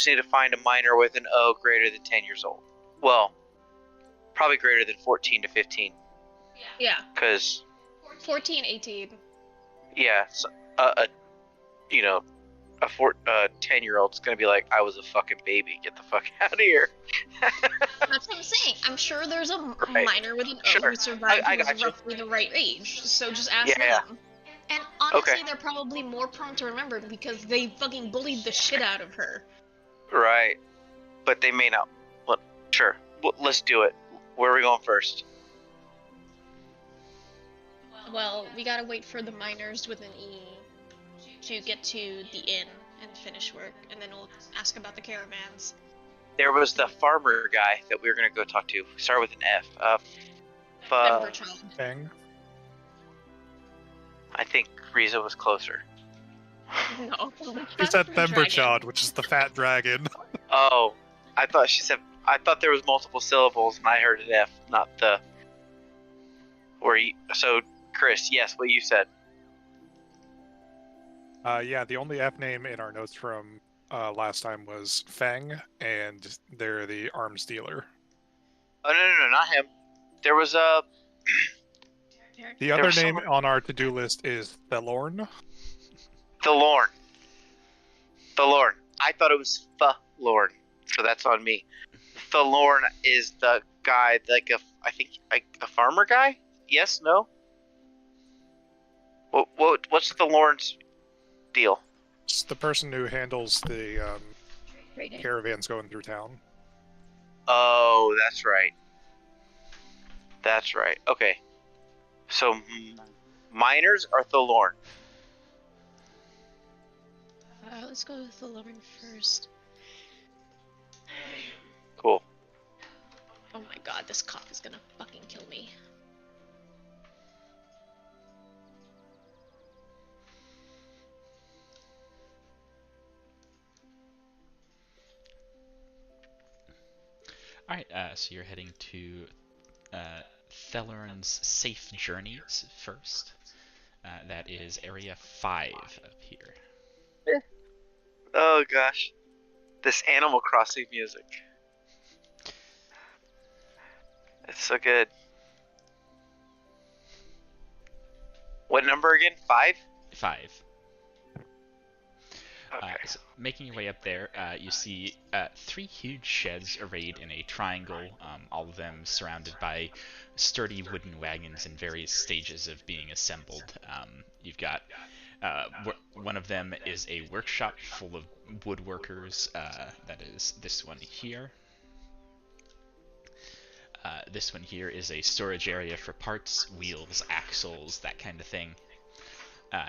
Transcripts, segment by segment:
just need to find a minor with an O greater than 10 years old. Well, probably greater than 14 to 15. Yeah. Because 14, 18. Yeah, so, a 10-year-old's gonna be like, I was a fucking baby. Get the fuck out of here. That's what I'm saying. I'm sure there's a minor with an O who survived who was roughly the right age. So just ask them. And honestly, they're probably more prone to remember because they fucking bullied the shit out of her. Right. But they may not. Well, sure. Well, let's do it. Where are we going first? Well, we gotta wait for the miners with an E to get to the inn and finish work, and then we'll ask about the caravans. There was the farmer guy that we were gonna go talk to. Start with an F. Feng. I think Riza was closer. No. He said Themberchad, which is the fat dragon. Oh, I thought she said. I thought there was multiple syllables, and I heard an F, not the. So, Chris, yes, what you said. Yeah, the only F name in our notes from last time was Feng, and they're the arms dealer. Oh no, not him. There was a. The other name on our to-do list is Thelorn. Thelorn. I thought it was Lorn, so that's on me. Thelorn is the guy, I think a farmer guy. Yes, no. What's Thelorn's deal? It's the person who handles the caravans going through town. Oh, that's right. Okay. So, miners are Thelorn. Let's go with Thelorn first. Cool. Oh my god, this cough is gonna fucking kill me. Alright, so you're heading to Thelorn's Safe Journeys first. That is Area 5 up here. Oh gosh. This Animal Crossing music. It's so good. What number again? 5? 5. Okay. So making your way up there, you see 3 huge sheds arrayed in a triangle, all of them surrounded by sturdy wooden wagons in various stages of being assembled. You've got one of them is a workshop full of woodworkers. That is this one here. This one here is a storage area for parts, wheels, axles, that kind of thing.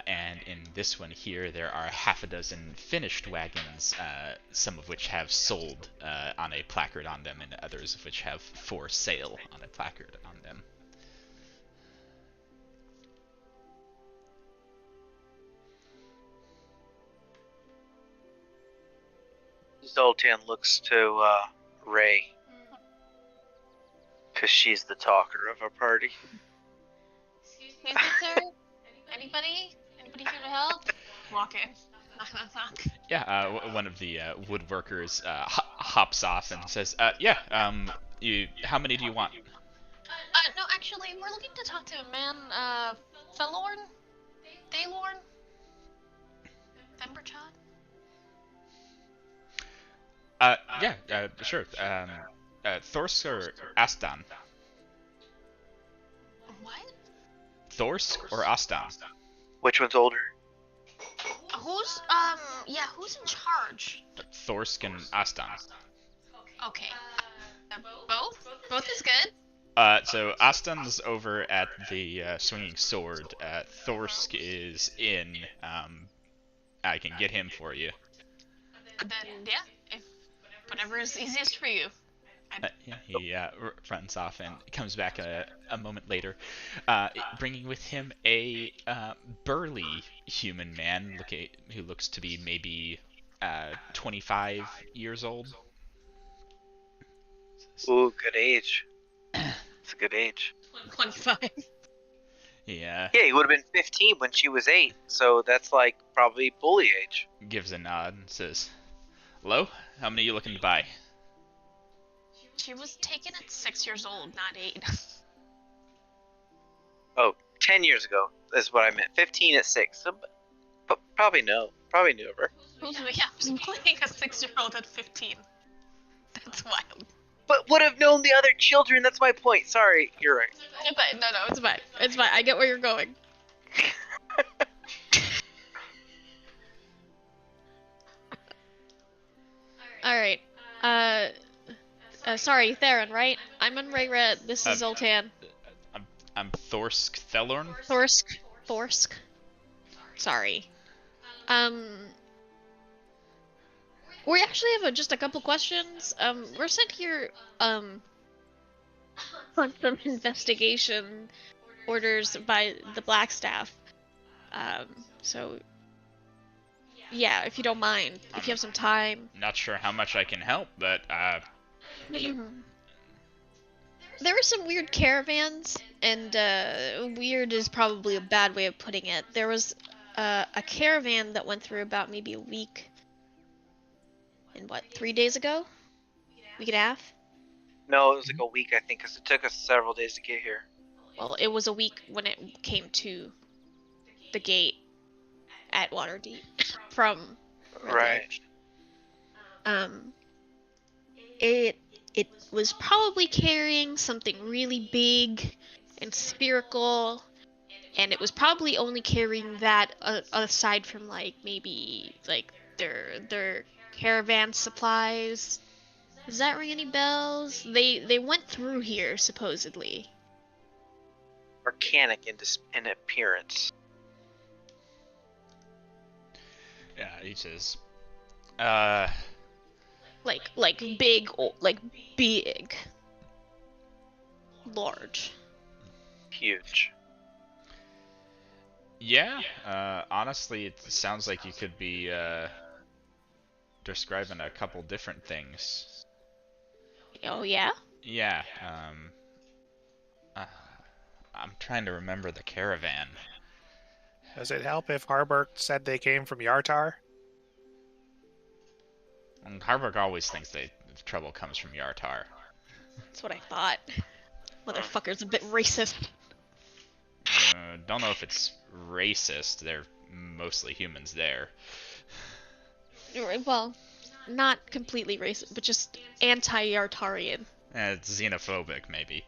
And in this one here, there are half a dozen finished wagons, some of which have sold on a placard on them, and others of which have for sale on a placard on them. Zoltan looks to Ray, because she's the talker of our party. Excuse me, sir? Anybody here to help? Walk in. Knock, knock, knock. Yeah, one of the woodworkers hops off and says, how many do you want? No, actually, we're looking to talk to a man, Thelorn? Thelorn? Themberchad? Sure. Thorsk or Astan? What? Thorsk or Astan? Which one's older? Who's in charge? Thorsk and Astan. Okay. Both? Both is good. So Astan's over at the Swinging Sword. Thorsk is in. I can get him for you. Then, yeah, if whatever is easiest for you. He runs off and comes back a moment later, bringing with him a burly human man who looks to be maybe 25 years old. Ooh, good age. It's a good age. 25. Yeah, he would have been 15 when she was 8, so that's like probably bully age. Gives a nod and says, "Hello, How many are you looking to buy? She was taken at 6 years old, not 8. Oh, 10 years ago is what I meant. 15 at 6. So, but probably no. Probably newer. Yeah, I was playing a 6-year-old at 15. That's wild. But would have known the other children. That's my point. Sorry, you're right. But no, it's fine. It's fine. I get where you're going. Alright. Sorry, Theron, right? I'm on Ray Red. This is Zoltan. I'm Thorsk Thelorn? Thorsk. Sorry. We actually have just a couple questions. We're sent here, on some investigation orders by the Blackstaff. So, yeah, if you don't mind, if you have some time. Not sure how much I can help, but, There were some weird caravans, and, weird is probably a bad way of putting it. There was, a caravan that went through about maybe a week. And what, 3 days ago? Week and a half? No, it was like a week, I think, because it took us several days to get here. Well, it was a week when it came to the gate at Waterdeep from Right. It was probably carrying something really big and spherical, and it was probably only carrying that aside from like maybe like their caravan supplies. Does that ring any bells? They went through here supposedly. Arcanic in appearance. yeah, he says, Like big, like big, large. Huge. yeah, honestly, it sounds like you could be, describing a couple different things. Oh yeah? Yeah, I'm trying to remember the caravan. Does it help if Harburg said they came from Yartar? And Harburg always thinks that the trouble comes from Yartar. That's what I thought. Motherfucker's a bit racist. Don't know if it's racist. They're mostly humans there. Well, not completely racist, but just anti-Yartarian. It's xenophobic, maybe.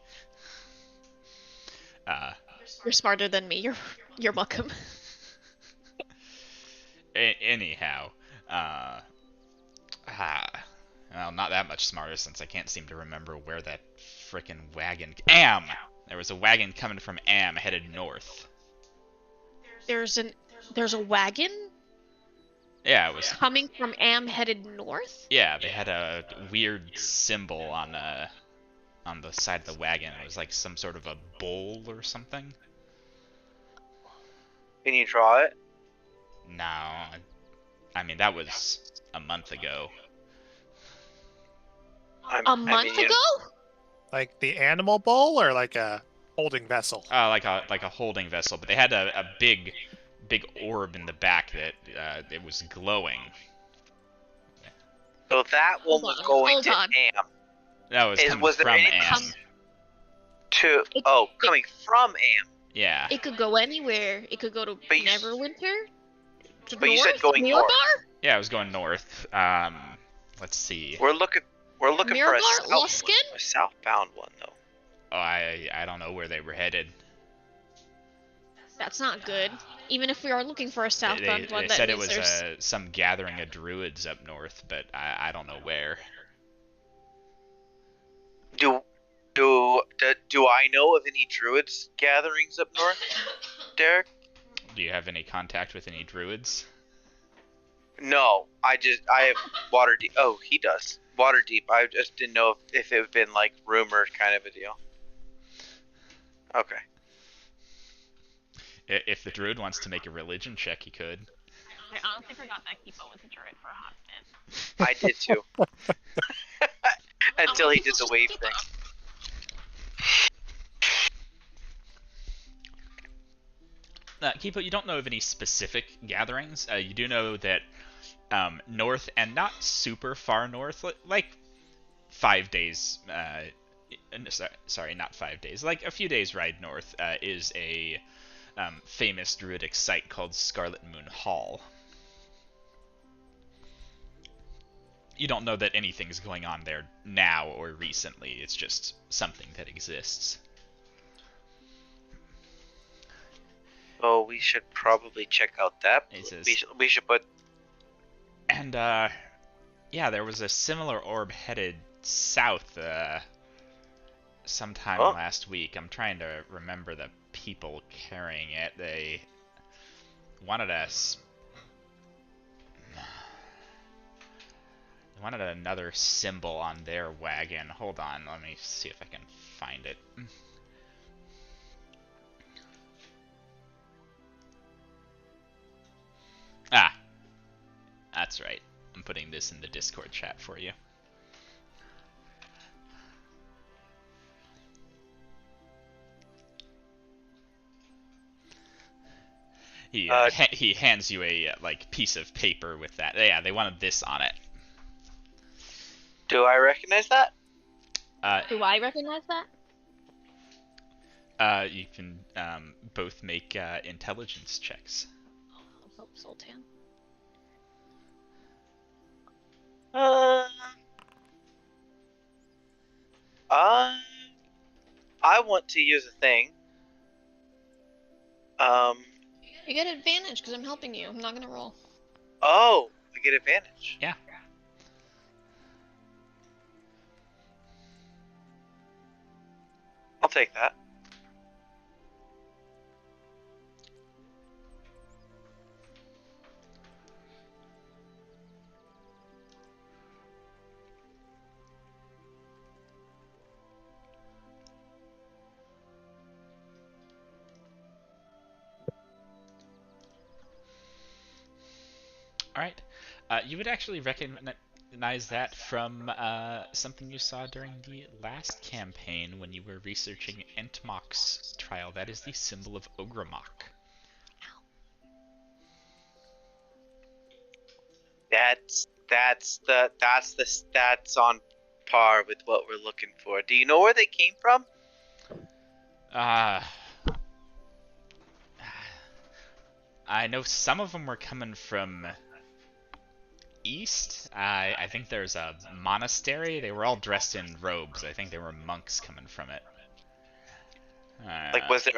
You're smarter than me. You're welcome. Anyhow, well, not that much smarter since I can't seem to remember where that frickin' wagon. Am! There was a wagon coming from Am headed north. There's a wagon? Yeah, it was coming from Am headed north? Yeah, they had a weird symbol on the side of the wagon. It was like some sort of a bull or something. Can you draw it? No, I mean that was a month ago. A month ago? Like the animal bull or like a holding vessel? Like a holding vessel, but they had a big orb in the back that it was glowing. So that one was going to Am. No, it was coming was there from any Am. Coming from Am. Yeah. It could go anywhere. It could go to Neverwinter. But you said going north. Yeah, it was going north. Let's see. We're looking for a southbound one though. Oh, I don't know where they were headed. That's not good. Even if we are looking for a southbound one, they said it was some gathering of druids up north, but I don't know where. Do I know of any druids gatherings up north, Derek? Do you have any contact with any druids? No, I have Waterdeep. Oh, he does. Waterdeep. I just didn't know if it had been like rumored kind of a deal. Okay. If the druid wants to make a religion check, he could. I honestly forgot that Kipo was a druid for a hot minute. I did too. Until he did the wave thing. Kipo, you don't know of any specific gatherings. You do know that north, and not super far north, like 5 days. Sorry, not 5 days. Like a few days ride north is a famous druidic site called Scarlet Moon Hall. You don't know that anything's going on there now or recently. It's just something that exists. Oh, we should probably check out that. We should put... And, yeah, there was a similar orb headed south, sometime last week. I'm trying to remember the people carrying it. They wanted us... They wanted another symbol on their wagon. Hold on, let me see if I can find it. Ah, that's right. I'm putting this in the Discord chat for you. He hands you a like piece of paper with that. Yeah, they wanted this on it. Do I recognize that? Do I recognize that? You can both make intelligence checks. Oh, Sultan. I want to use a thing. You get advantage because I'm helping you. I'm not gonna roll. Oh, I get advantage. Yeah. I'll take that. Alright. You would actually recognize that from something you saw during the last campaign when you were researching Entmock's trial. That is the symbol of Ogremok. That's on par with what we're looking for. Do you know where they came from? I know some of them were coming from east. I think there's a monastery. They were all dressed in robes. I think they were monks coming from it. Like, was there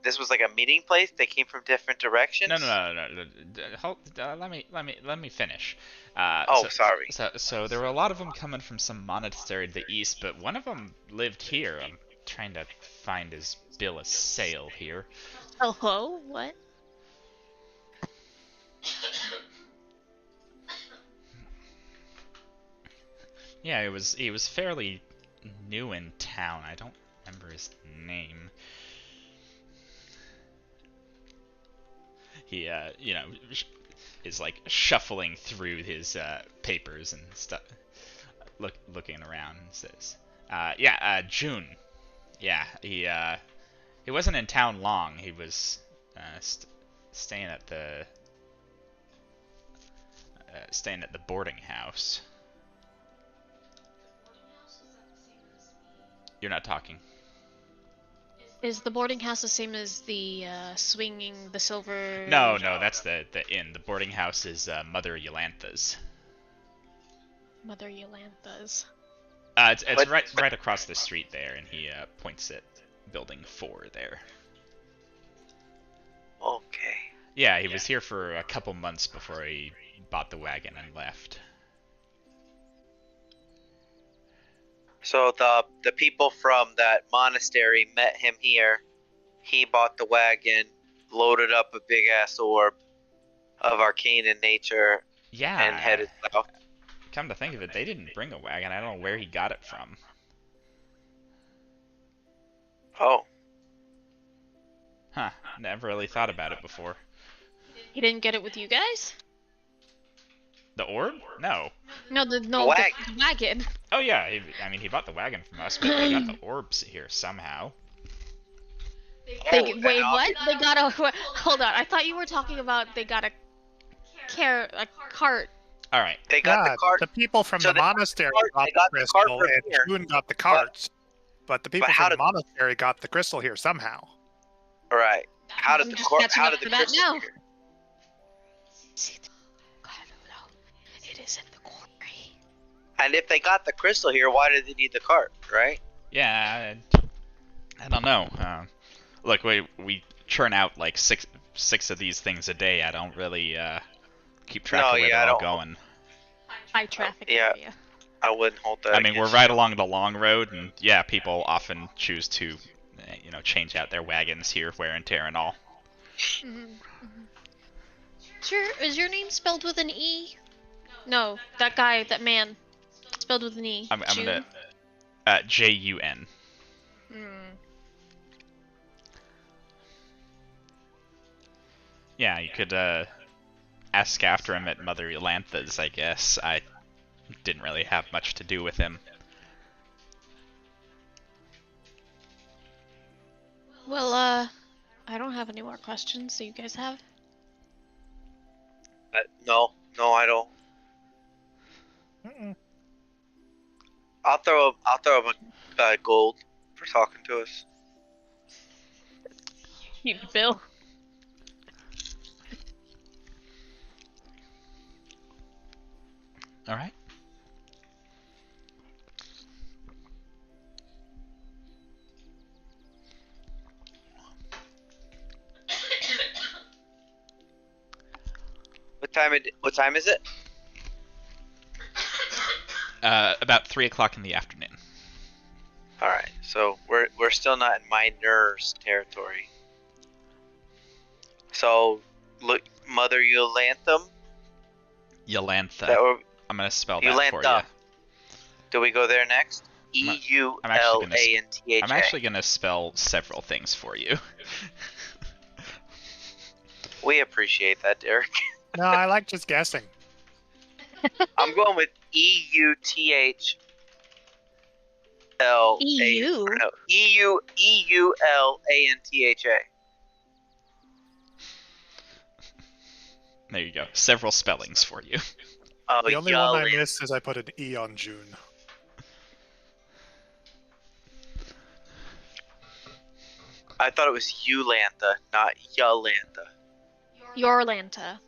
this was like a meeting place? They came from different directions? No. Hold, let me finish. Sorry. So there were a lot of them coming from some monastery to the east, but one of them lived here. I'm trying to find his bill of sale here. Oh, what? Yeah, he was fairly new in town. I don't remember his name. He, is like shuffling through his papers and stuff, looking around, and says, June. Yeah, he wasn't in town long. He was staying at the boarding house. You're not talking. Is the boarding house the same as the swinging the silver? No, that's the inn. The boarding house is Mother Yolantha's. Mother Yolantha's. It's right across the street there, and he points at building 4 there. Okay. Yeah, he was here for a couple months before he bought the wagon and left. So the people from that monastery met him here. He bought the wagon, loaded up a big ass orb of arcane in nature, and headed south. Come to think of it, they didn't bring a wagon. I don't know where he got it from. Oh. Huh. Never really thought about it before. He didn't get it with you guys? The orb? No. No, the wagon. Oh yeah, he bought the wagon from us, but they got the orbs here somehow. Wait, what? They got a... Hold on, I thought you were talking about they got a cart All right. They got the cart. The people from the monastery got the crystal, and June got the carts. But the people from the monastery got the crystal here somehow. All right. How did the crystal here? I don't know. It is in the quarry. And if they got the crystal here, why did they need the cart, right? Yeah, I don't know. Look, we churn out like six of these things a day. I don't really keep track of where they're all going. High traffic area. I wouldn't hold that. I mean, we're right along the long road, and yeah, people often choose to, change out their wagons here, wear and tear and all. Sure, is your name spelled with an E? No, that man, spelled with an E. I'm gonna, Jun. Yeah, you could ask after him at Mother Elantha's, I guess. I didn't really have much to do with him. Well, I don't have any more questions. Do you guys have? No, I don't. I'll throw him a gold for talking to us. You Bill. All right. What time is it? About 3 o'clock in the afternoon. All right, so we're still not in my nurse territory. So, look, Mother Yolantha. Yolantha. I'm gonna spell that for you. Do we go there next? Eulantha. I'm actually gonna spell several things for you. We appreciate that, Derek. No, I like just guessing. I'm going with EUTHLA. EU? No, EULANTHA. There you go. Several spellings for you. Oh, the only one I missed is I put an E on June. I thought it was Yulantha, not Yolantha. Yorlanta.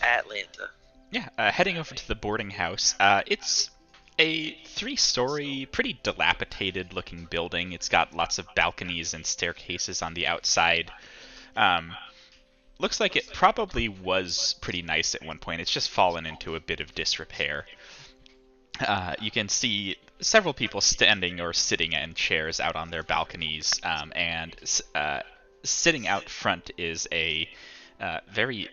Atlanta. Yeah, heading over to the boarding house. It's a 3-story, pretty dilapidated-looking building. It's got lots of balconies and staircases on the outside. Looks like it probably was pretty nice at one point. It's just fallen into a bit of disrepair. You can see several people standing or sitting in chairs out on their balconies, and sitting out front is a very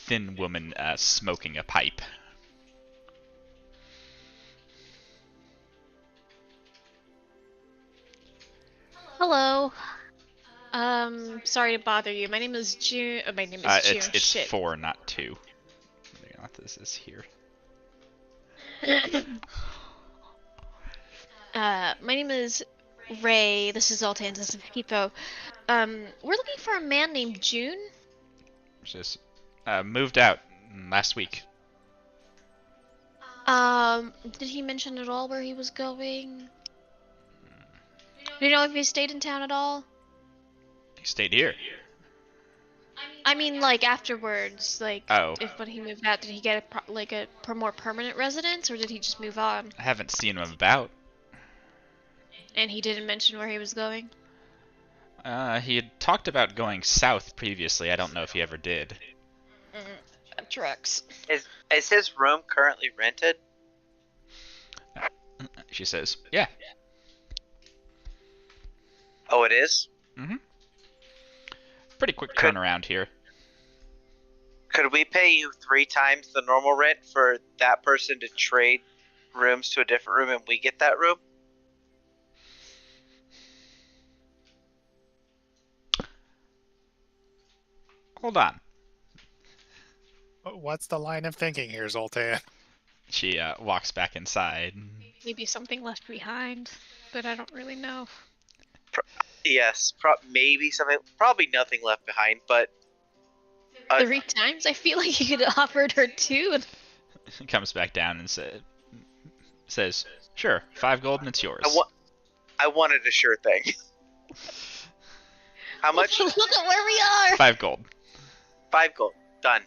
thin woman smoking a pipe. Hello. Sorry to bother you. My name is June. My name is June. It's 4, not 2. What this is here. My name is Ray. This is Altanzas of Hippo. We're looking for a man named June. Just moved out last week. Did he mention at all where he was going? Do you know if he stayed in town at all? He stayed here. I mean, like afterwards, like if when he moved out, did he get a more permanent residence, or did he just move on? I haven't seen him about. And he didn't mention where he was going? He had talked about going south previously. I don't know if he ever did. That tracks. Is his room currently rented? She says, yeah. Oh, it is? Mm-hmm. Pretty quick turnaround here. Could we pay you 3 times the normal rent for that person to trade rooms to a different room and we get that room? Hold on. What's the line of thinking here, Zoltan? She walks back inside. Maybe something left behind, but I don't really know. Yes, maybe something. Probably nothing left behind, but 3 times? I feel like you could have offered her 2. Comes back down and says, "Sure, 5 gold and it's yours." I wanted a sure thing. How much? Look at where we are! 5 gold. 5 gold. Done.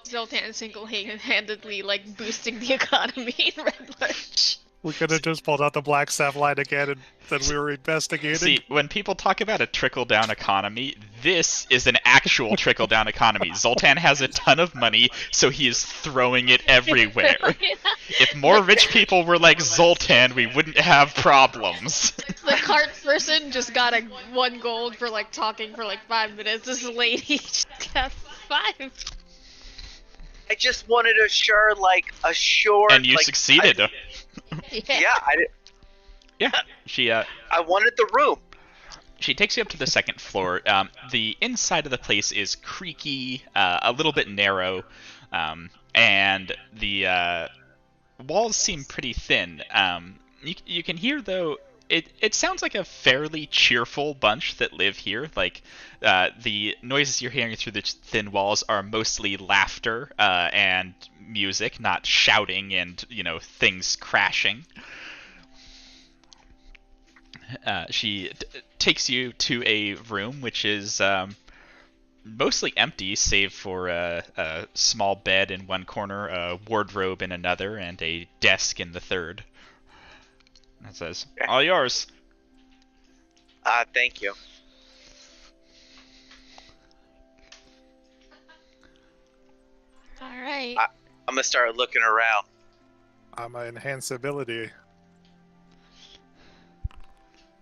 Zoltan single-handedly, like, boosting the economy in Red Lurch. We could have just pulled out the black sapphire again and said we were investigating. See, when people talk about a trickle-down economy, this is an actual trickle-down economy. Zoltan has a ton of money, so he is throwing it everywhere. If more rich people were like Zoltan, we wouldn't have problems. The cart person just got 1 gold for, like, talking for, like, 5 minutes. This lady just got 5. I just wanted a sure. And you succeeded. Yeah, I did. Yeah, she. I wanted the room. She takes you up to the 2nd floor. The inside of the place is creaky, a little bit narrow, and the walls seem pretty thin. You can hear, though, it sounds like a fairly cheerful bunch that live here. Like, the noises you're hearing through the thin walls are mostly laughter and music, not shouting and, things crashing. She takes you to a room which is mostly empty, save for a small bed in one corner, a wardrobe in another, and a desk in the third. It says, "All yours." Thank you. All right. I'm gonna start looking around. I'm an enhanceability,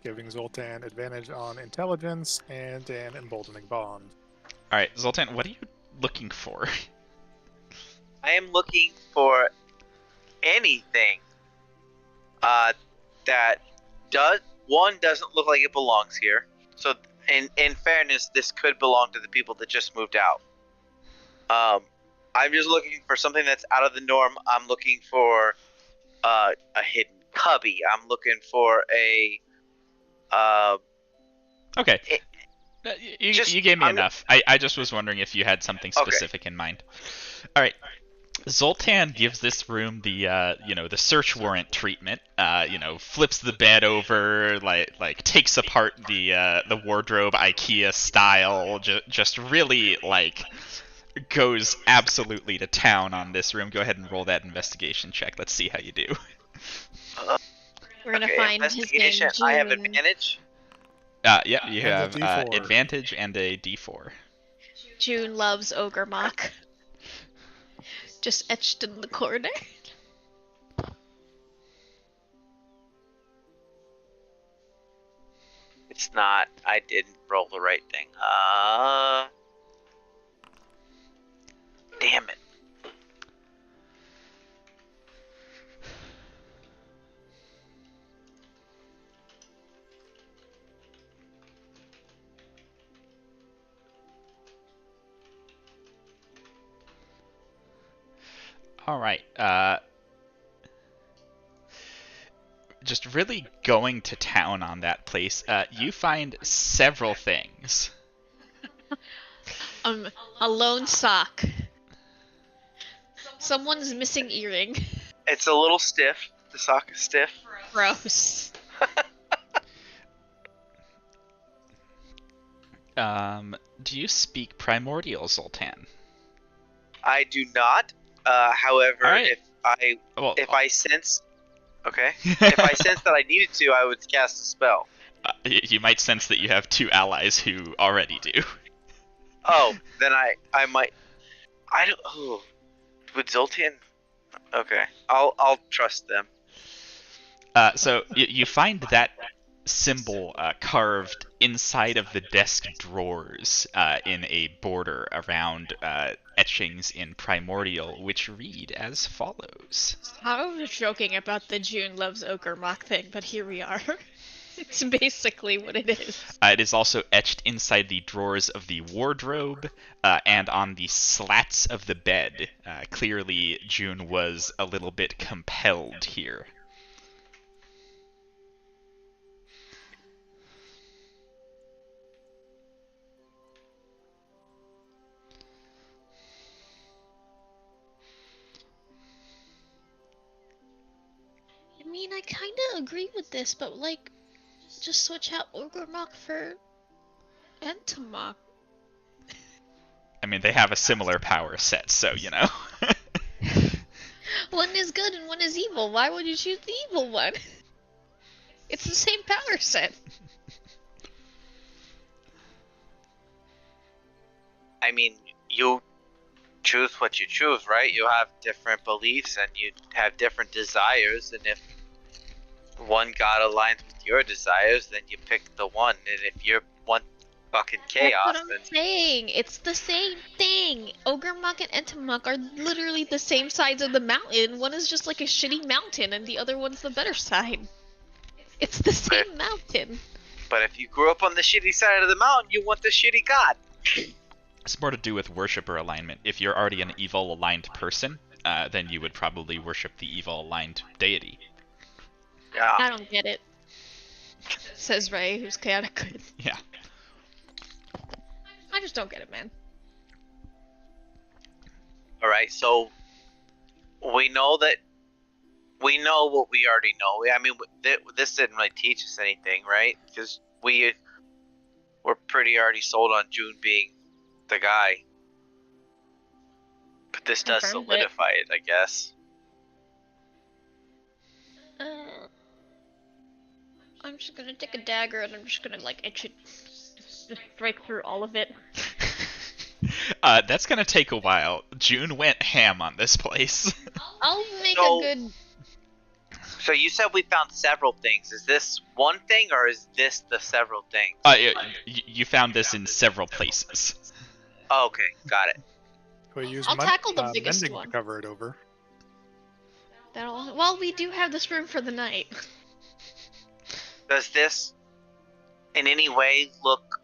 giving Zoltan advantage on intelligence and an emboldening bond. All right, Zoltan, what are you looking for? I am looking for anything that doesn't look like it belongs here. So, in fairness, this could belong to the people that just moved out. I'm just looking for something that's out of the norm. I'm looking for a hidden cubby. I'm looking for a okay. You gave me enough. I just was wondering if you had something specific in mind. All right. Zoltan gives this room the the search warrant treatment. Flips the bed over, like takes apart the wardrobe IKEA style. Just really goes absolutely to town on this room. Go ahead and roll that investigation check. Let's see how you do. We're gonna find his name. June. I have advantage. Yeah, you have advantage and a D4. June loves Ogremok. Just etched in the corner. It's not. I didn't roll the right thing. Damn it. All right. Just really going to town on that place. You find several things. A lone sock. Someone's missing earring. It's a little stiff. The sock is stiff. Gross. Do you speak Primordial, Zoltan? I do not. However, right. if I sense, if I sense that I needed to, I would cast a spell. You might sense that you have 2 allies who already do. Oh, then I might. I don't. Oh, would Zoltan? Okay, I'll trust them. So you find that symbol carved inside of the desk drawers in a border around etchings in Primordial, which read as follows. I was joking about the June loves Ogremok thing, but here we are. It's basically what it is. It is also etched inside the drawers of the wardrobe and on the slats of the bed. Clearly, June was a little bit compelled here. mean, I kind of agree with this, but like, just switch out Orgrimmar for Entomok. I mean, they have a similar power set, so, you know. One is good and one is evil. Why would you choose the evil one? It's the same power set. I mean, you choose what you choose, right? You have different beliefs and you have different desires, and if one god aligns with your desires, then you pick the one, and if you want fucking chaos, that's what I'm saying. It's the same thing. Orgrimmar and Entomok are literally the same sides of the mountain. One is just like a shitty mountain, and the other one's the better side. It's the same mountain. But if you grew up on the shitty side of the mountain, you want the shitty god. It's more to do with worshipper alignment. If you're already an evil aligned person, then you would probably worship the evil aligned deity. Yeah. I don't get it. Says Ray, who's chaotic good. Yeah. I just don't get it, man. Alright, so we know what we already know. I mean, this didn't really teach us anything, right? Because we're pretty already sold on June being the guy. But this does solidify it, I guess. I'm just gonna take a dagger and I'm just gonna like itch it, just strike through all of it. That's gonna take a while. June went ham on this place. I'll make a good. So you said we found several things. Is this one thing or is this the several things? You found this in several places. Oh, okay, got it. I'll tackle the biggest one. To cover it over. Well, we do have this room for the night. Does this in any way look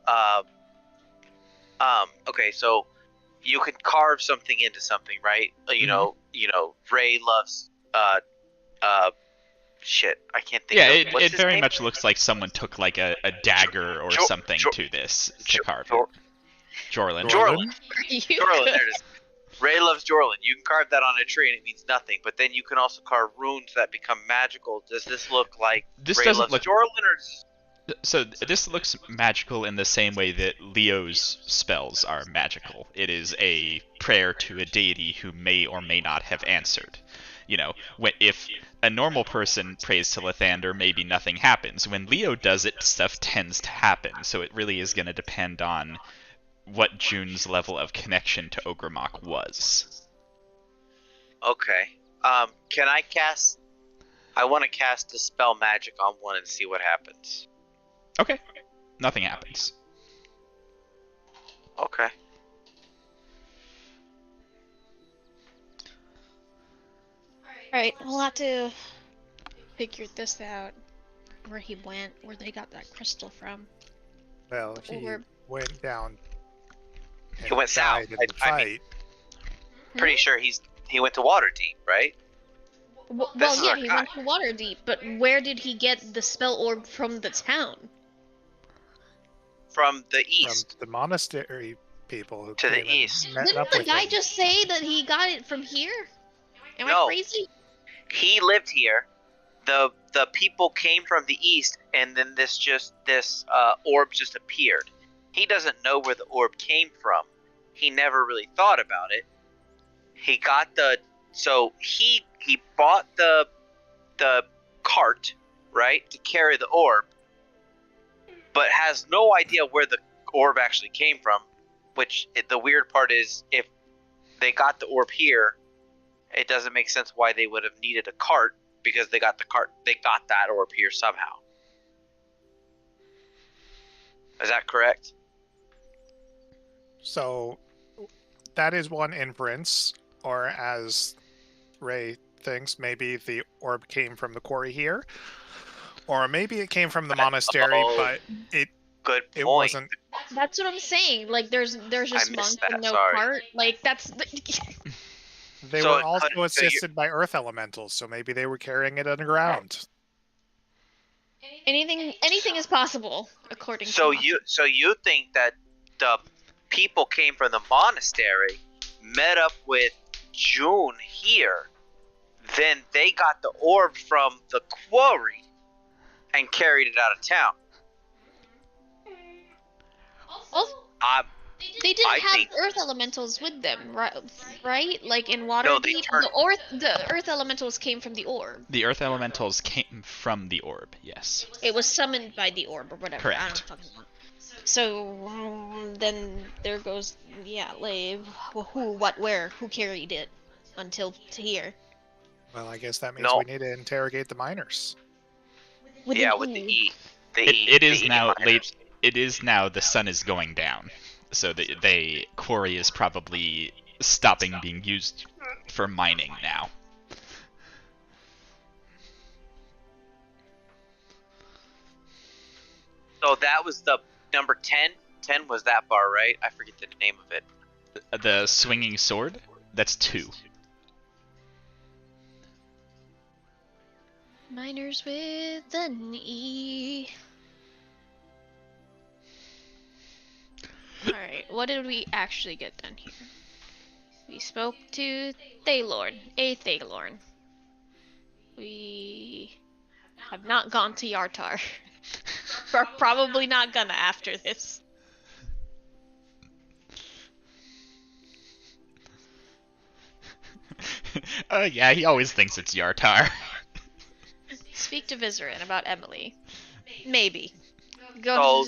okay, so you can carve something into something, right? You know, Ray loves shit, I can't think of it very much looks like someone took like a dagger or something to this to carve it. Jorlin. Jorlin, there it is. Ray loves Jorlin. You can carve that on a tree and it means nothing, but then you can also carve runes that become magical. Does this look like Ray loves Jorlin, or... So this looks magical in the same way that Leo's spells are magical. It is a prayer to a deity who may or may not have answered. You know, if a normal person prays to Lathander, maybe nothing happens. When Leo does it, stuff tends to happen. So it really is going to depend on what June's level of connection to Orgrimmar was. Okay. Can I cast... I want to cast Dispel Magic on one and see what happens. Okay. Nothing happens. Okay. Alright, we'll have to figure this out. Where he went, where they got that crystal from. Well, he went down. He went south. I mean, pretty sure he went to Waterdeep, right? Well, yeah, he went to Waterdeep, but where did he get the spell orb from the town? From the east. From the monastery people. Who to the east. Didn't the guy just say that he got it from here? Am I crazy? He lived here. The people came from the east, and then this orb just appeared. He doesn't know where the orb came from. He never really thought about it. He got he bought the cart, right, to carry the orb, but has no idea where the orb actually came from. Which the weird part is, if they got the orb here, it doesn't make sense why they would have needed a cart, because they got that orb here somehow. Is that correct? So that is one inference, or as Ray thinks, maybe the orb came from the quarry here, or maybe it came from the monastery, but it wasn't. That's what I'm saying. Like, there's just monk and no cart. Like, that's. They were also assisted by earth elementals, so maybe they were carrying it underground. Anything is possible, according to. So you think that the people came from the monastery, met up with June here, then they got the orb from the quarry and carried it out of town. Also, they didn't have Earth Elementals with them, right? Like in Waterdeep, the Earth Elementals came from the orb. The Earth Elementals came from the orb, yes. It was summoned by the orb or whatever. Correct. I don't fucking know. So then there goes, like, who, what, where, who carried it until to here. Well, I guess that means we need to interrogate the miners. With the E. It is now late. It is now. The sun is going down, so the quarry is probably stopping being used for mining now. So that was the number 10. 10 was that bar, right? I forget the name of it. The swinging sword. That's 2. Miners with an E. Alright, what did we actually get done here? We spoke to Thaylorn, a Thaylorn. We have not gone to Yartar. We're probably not gonna after this. Yeah, he always thinks it's Yartar. Speak to Vizerin about Emily. Maybe. Go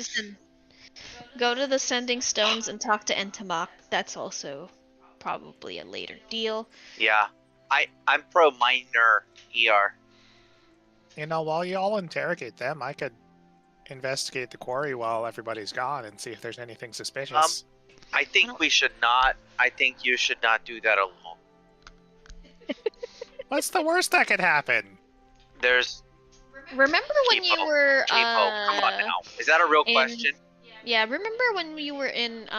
to the Sending Stones and talk to Entomok. That's also probably a later deal. Yeah. I'm pro minor ER. You know, while you all interrogate them, I could investigate the quarry while everybody's gone and see if there's anything suspicious. I think we should not. I think you should not do that alone. What's the worst that could happen? Remember when you were come on now. Is that a real question? Yeah, remember when you were in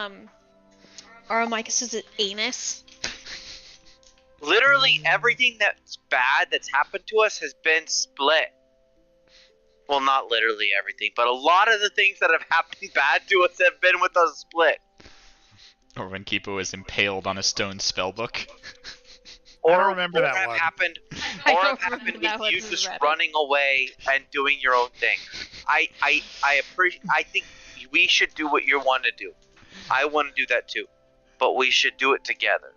Aromicus' anus? Literally everything that's bad that's happened to us has been split. Well, not literally everything, but a lot of the things that have happened bad to us have been with us split. Or when Kipo was impaled on a stone spellbook. I don't remember that one. Happened with you just running away and doing your own thing. I think we should do what you want to do. I want to do that too, but we should do it together.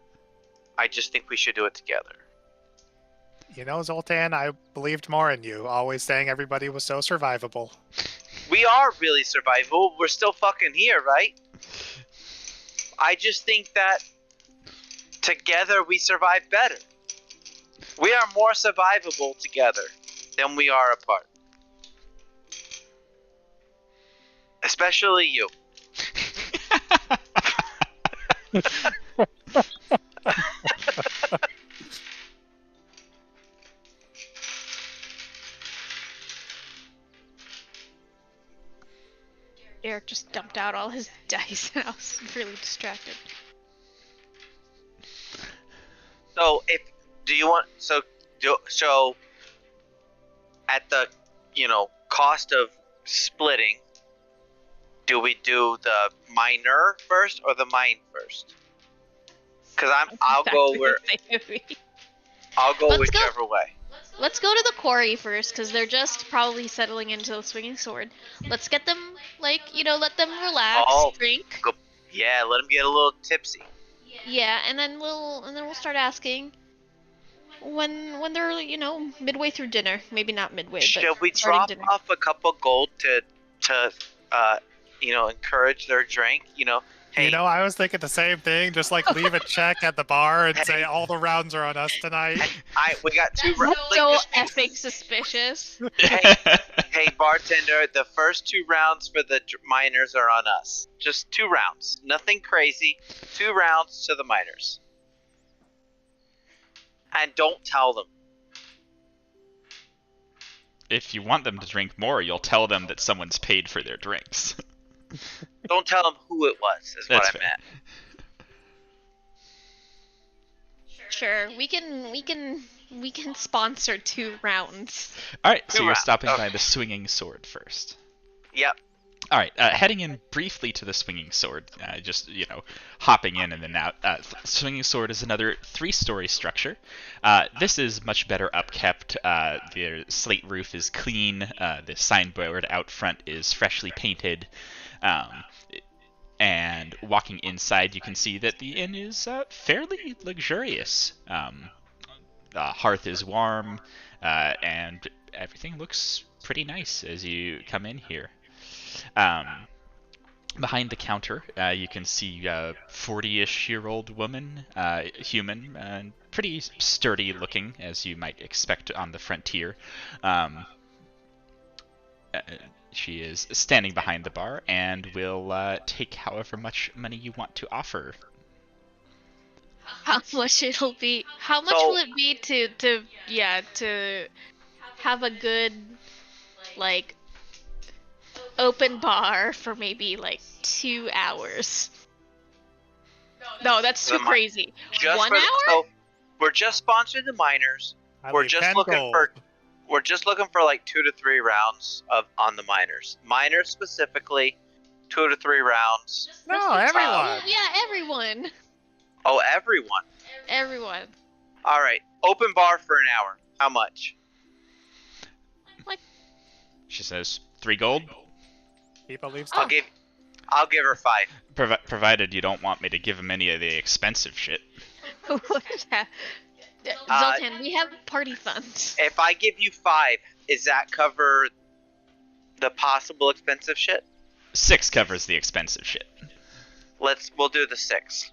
I just think we should do it together. You know, Zoltan, I believed more in you, always saying everybody was so survivable. We are really survivable. We're still fucking here, right? I just think that together we survive better. We are more survivable together than we are apart. Especially you. Eric just dumped out all his dice and I was really distracted. So at the cost of splitting, do we do the minor first or the mine first? Because I'll go whichever way. Let's go to the quarry first, because they're just probably settling into the swinging sword. Let's get them, let them relax, drink. Yeah, let them get a little tipsy. Yeah, and then we'll start asking when they're midway through dinner. Maybe not midway. Should we drop off a couple gold to encourage their drink? Hey. I was thinking the same thing. Just leave a check at the bar and say all the rounds are on us tonight. We got 2 rounds. So effing suspicious. Hey, bartender, the first 2 rounds for the miners are on us. Just 2 rounds. Nothing crazy. 2 rounds to the miners. And don't tell them. If you want them to drink more, you'll tell them that someone's paid for their drinks. Don't tell them who it was, is what I meant. Sure, we can sponsor 2 rounds. Alright, so you're stopping by the swinging sword first. Yep. All right, heading in briefly to the Swinging Sword, just, hopping in and then out. Swinging Sword is another 3-story structure. This is much better upkept. The slate roof is clean. The signboard out front is freshly painted. And walking inside, you can see that the inn is fairly luxurious. The hearth is warm, and everything looks pretty nice as you come in here. Behind the counter, you can see a 40-ish-year-old woman, human, and pretty sturdy looking, as you might expect on the frontier. She is standing behind the bar and will take however much money you want to offer. How much it'll be? How much will it be to have a good, like, open bar for maybe like 2 hours? No, that's too crazy. 1 hour? So we're just sponsoring the miners. We're just looking for like 2 to 3 rounds on the miners. Miners specifically, 2 to 3 rounds. No, everyone. Yeah, everyone. Oh, everyone. Everyone. All right, open bar for an hour. How much? She says 3 gold. He believes I'll give her 5. Provided you don't want me to give him any of the expensive shit. Zoltan, we have party funds. If I give you 5, does that cover the possible expensive shit? 6 covers the expensive shit. We'll do the 6.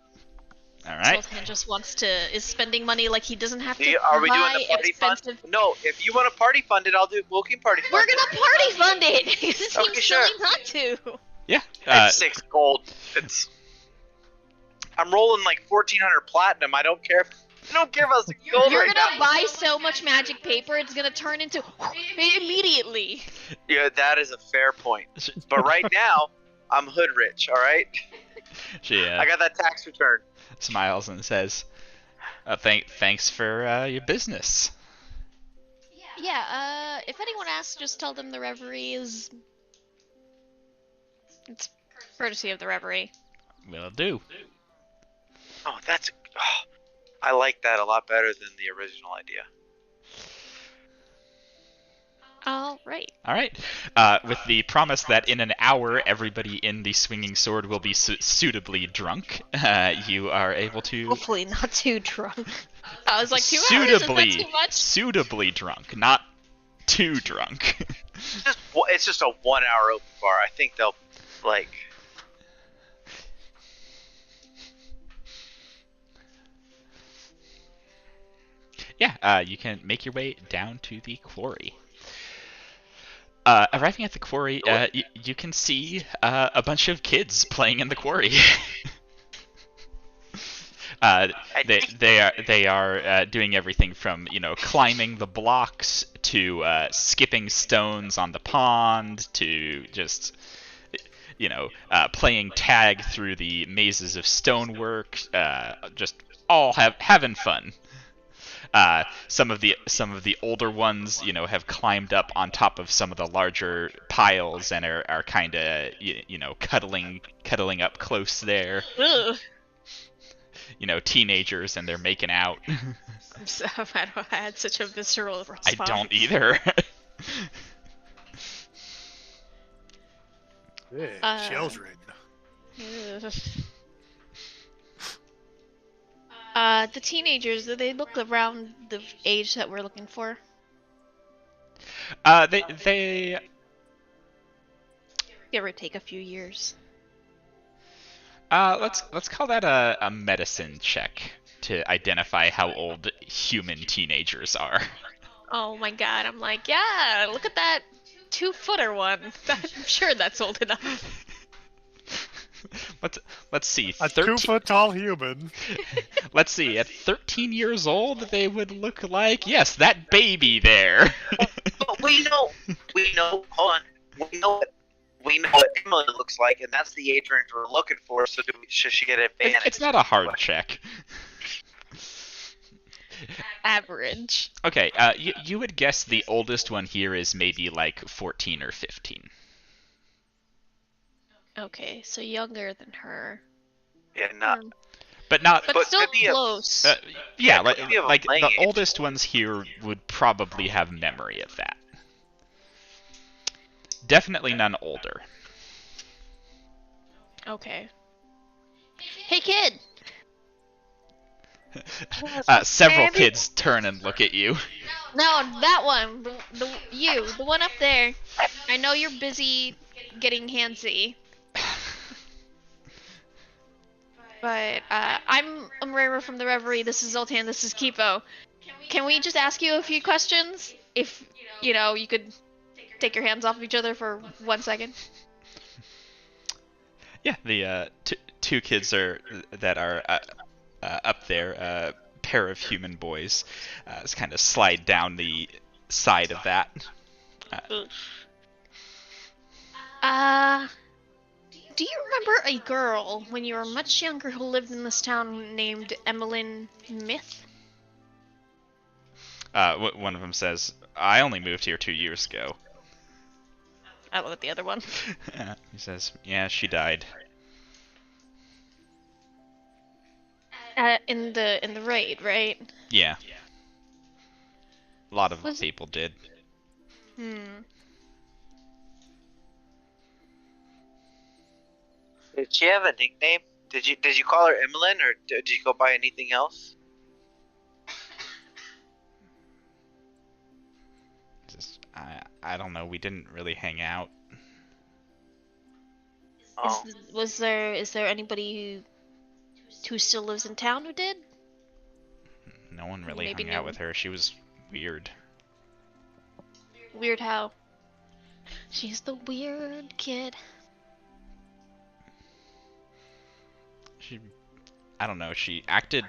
All right. Zoltan just is spending money like he doesn't have to. Are we doing the party fund? No, if you want to party fund it, we'll keep party fund. We're gonna party fund it. It seems Okay, sure. silly not to. Yeah. It's 6 gold. I'm rolling like 1,400 platinum. I don't care. I don't care about 6 gold. You're right gonna now. buy so much magic paper, it's gonna turn into immediately. Yeah, that is a fair point. But right now, I'm hood rich. All right. I got that tax return. Smiles and says, "Thanks for your business." Yeah. If anyone asks, just tell them the Reverie is. It's courtesy of the Reverie. Will do. Oh, I like that a lot better than the original idea. All right. All right. With the promise that in an hour everybody in the Swinging Sword will be suitably drunk, you are able to. Hopefully not too drunk. I was like 2 hours. Suitably, Is that too much? suitably drunk, not too drunk. It's just a 1 hour open bar. I think they'll like. Yeah, you can make your way down to the quarry. Arriving at the quarry, you can see a bunch of kids playing in the quarry. They are doing everything from climbing the blocks to skipping stones on the pond to just playing tag through the mazes of stonework. Just all having fun. Some of the older ones, have climbed up on top of some of the larger piles and are kind of, cuddling up close there. Ugh. Teenagers, and they're making out. I had such a visceral response. I don't either. Children. The teenagers, do they look around the age that we're looking for? They Give or take a few years. let's call that a medicine check to identify how old human teenagers are. Oh my god, I'm like, yeah, look at that 2-footer one. I'm sure that's old enough. Let's see. A 2-foot-tall human. Let's see. At 13 years old, they would look like that baby there. But we know. Hold on. We know what Emily looks like, and that's the age range we're looking for. So should she get an advantage? It's not a hard check. Average. Okay. You would guess the oldest one here is maybe like 14 or 15. Okay, so younger than her. Yeah, not. But not. But still close. Yeah, like the oldest ones here would probably have memory of that. Definitely none older. Okay. Hey, kid! Several kids turn and look at you. No, that one. The one up there. I know you're busy getting handsy. But, I'm Umrera from the Reverie, this is Zoltan, this is Kipo. Can we just ask you a few questions? If, you know, you could take your hands off of each other for 1 second? Yeah, the two kids that are up there, pair of human boys, just kind of slide down the side of that. Do you remember a girl when you were much younger who lived in this town named Emmeline Myth? One of them says, "I only moved here 2 years ago." I look at the other one. He says, "Yeah, she died." In the raid, right? Yeah. A lot of people did. Did she have a nickname? Did you call her Emmeline, or did you go by anything else? I don't know. We didn't really hang out. Oh. Is there anybody who still lives in town who did? No one really hung out with her. She was weird. Weird how? She's the weird kid. I don't know, she acted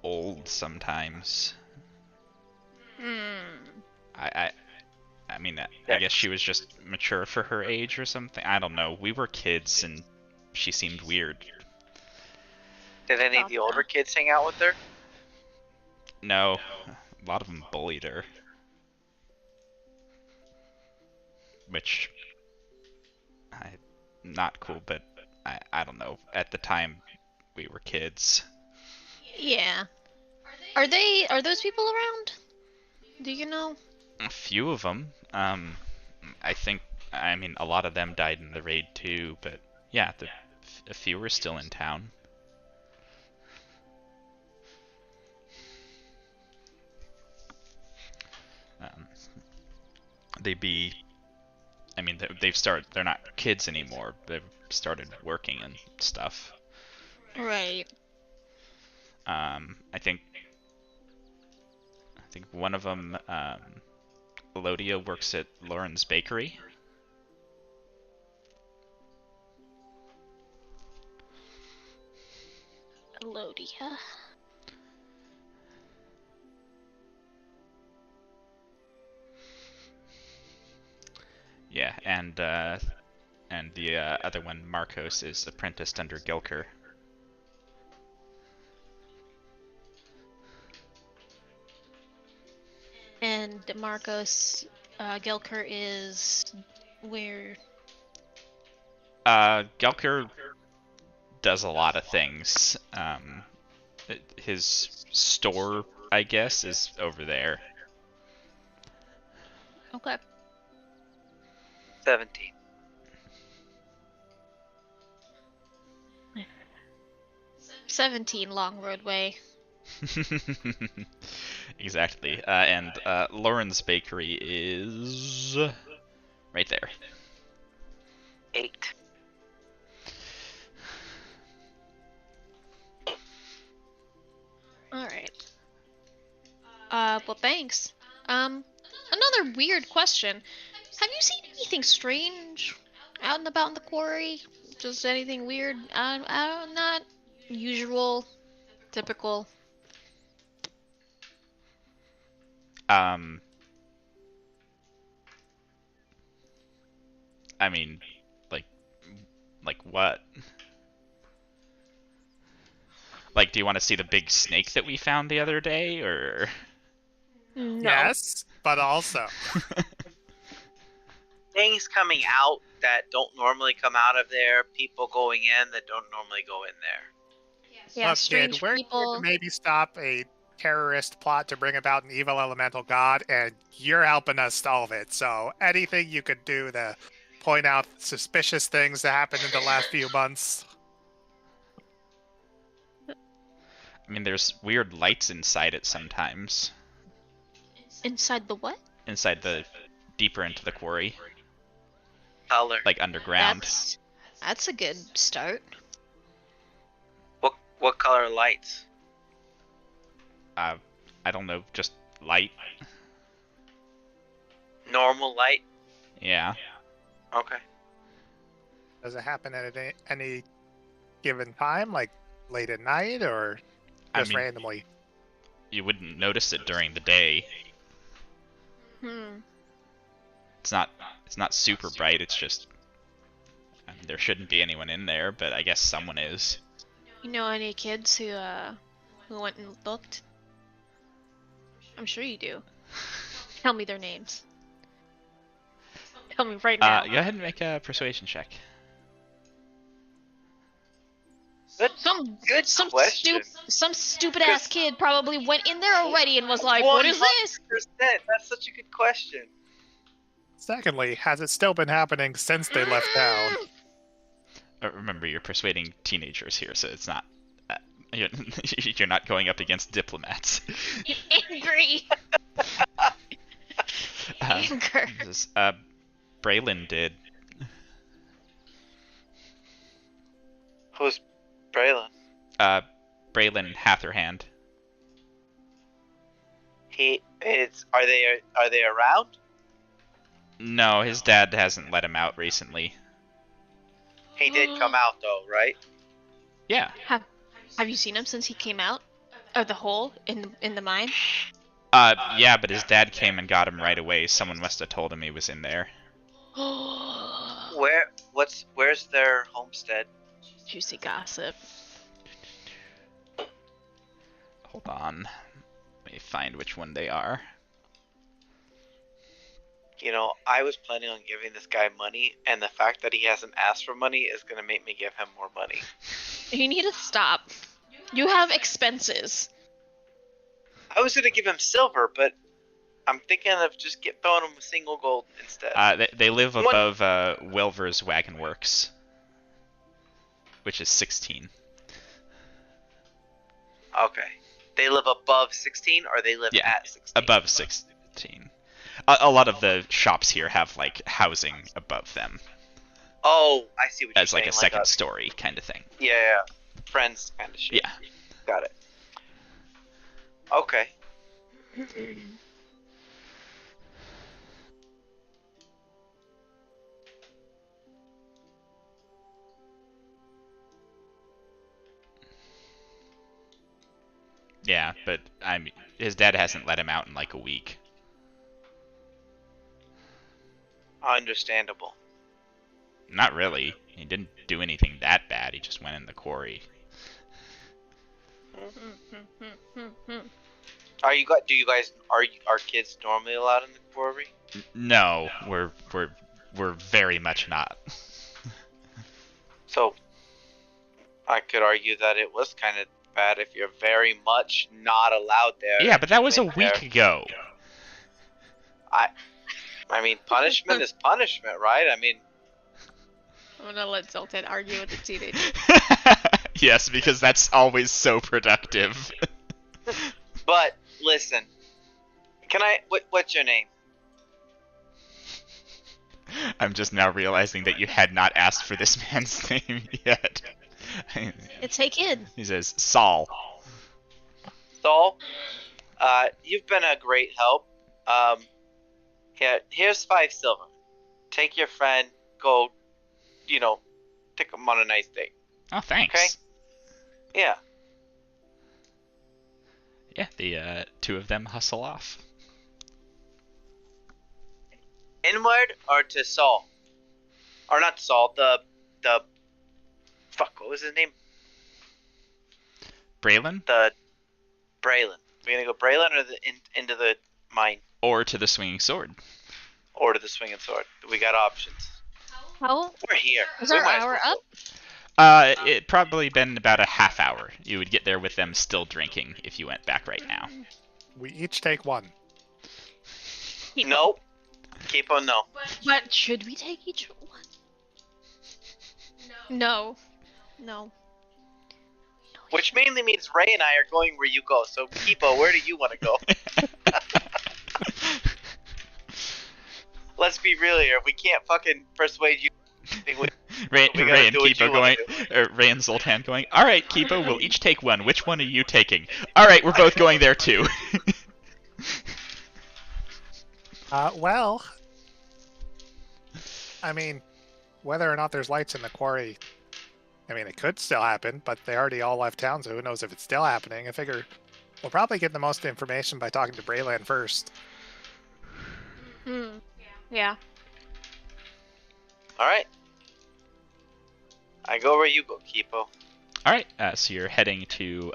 old sometimes. I mean, I guess she was just mature for her age or something. I don't know. We were kids and she seemed weird. Did any of the older kids hang out with her? No. A lot of them bullied her. Which, not cool, but I don't know. At the time, we were kids. Yeah. Are those people around? Do you know? A few of them. I mean, a lot of them died in the raid too, but yeah, a few were still in town. I mean, they're not kids anymore. They've started working and stuff. Right. I think one of them, Elodia, works at Lauren's Bakery. Elodia. Yeah, and the other one, Marcos, is apprenticed under Gilker. And Marcos, Gilker is where? Gilker does a lot of things. His store, I guess, is over there. Okay. 17. Long roadway. Exactly. And Lauren's Bakery is right there. 8. Alright. Well, thanks. Another weird question. Have you seen anything strange out and about in the quarry? Just anything weird? Not usual, typical. I mean, like what? Like, do you want to see the big snake that we found the other day, or? No. Yes, but also. things coming out that don't normally come out of there. People going in that don't normally go in there. Yeah, Look, strange kid, we're people. here to maybe stop a terrorist plot to bring about an evil elemental god, and you're helping us solve it. So anything you could do to point out suspicious things that happened in the last few months. I mean, there's weird lights inside it sometimes. Inside the what? Inside the deeper into the quarry. Color. Like underground. That's a good start. What color lights? I don't know, just light. Normal light? Yeah. Okay. Does it happen at any given time, like late at night, or just randomly? You wouldn't notice it during the day. It's not super bright. It's just there shouldn't be anyone in there, but I guess someone is. You know any kids who went and looked? I'm sure you do. Tell me their names. Tell me right now. Go ahead and make a persuasion check. Some stupid ass kid probably went in there already and was like, "What is this?" That's such a good question. Secondly, has it still been happening since they left town? Remember, you're persuading teenagers here, so it's not. You're not going up against diplomats. Angry. Anger. Braylon did. Who's Braylon? Braylon Hatherhand. Are they around? No, his dad hasn't let him out recently. He did come out though, right? Yeah. Have you seen him since he came out of the hole in the mine? Yeah, but his dad came and got him right away. Someone must have told him he was in there. Where's their homestead? Juicy gossip. Hold on. Let me find which one they are. You know, I was planning on giving this guy money, and the fact that he hasn't asked for money is going to make me give him more money. You need to stop. You have expenses. I was going to give him silver, but I'm thinking of just throwing him a single gold instead. They live above Wilver's Wagon Works, which is 16. Okay. They live above 16, or they live at 16? Above 16. A lot of the shops here have, like, housing above them. Oh, I see what you're saying. As, like, a second story kind of thing. Yeah. Friends kind of shit. Yeah. Got it. Okay. Yeah, but his dad hasn't let him out in like a week. Understandable. Not really. He didn't do anything that bad. He just went in the quarry. Are kids normally allowed in the quarry? No, we're very much not. So, I could argue that it was kind of bad if you're very much not allowed there. Yeah, but that was a week ago. I mean, punishment is punishment, right? I mean... I'm gonna let Zoltan argue with the teenager. Yes, because that's always so productive. But, listen. What's your name? I'm just now realizing that you had not asked for this man's name yet. It's a kid. He says, Saul. Saul, you've been a great help. Here's 5 silver. Take your friend, go, take him on a nice date. Oh, thanks. Okay? Yeah. Yeah, the 2 of them hustle off. Inward or to Saul? Or not Saul, the fuck, what was his name? Braylon? Braylon. We're gonna go Braylon or into the mine? Or to the swinging sword. or to the swinging sword. We got options. How? We're here. Is our hour up? It probably been about a half hour. You would get there with them still drinking if you went back right now. We each take one. Nope. Keep on no. But should we take each one? No. No. Which mainly means Ray and I are going where you go. So, Kipo, where do you want to go? Let's be real here. We can't fucking persuade you. Ray and Kipo going, Ray and Zoltan going, alright, Kipo, we'll each take one. Which one are you taking? Alright, we're both going there too. Well, I mean, whether or not there's lights in the quarry, I mean, it could still happen, but they already all left town, so who knows if it's still happening. I figure we'll probably get the most information by talking to Brayland first. Yeah. Alright. I go where you go, Kipo. Alright, so you're heading to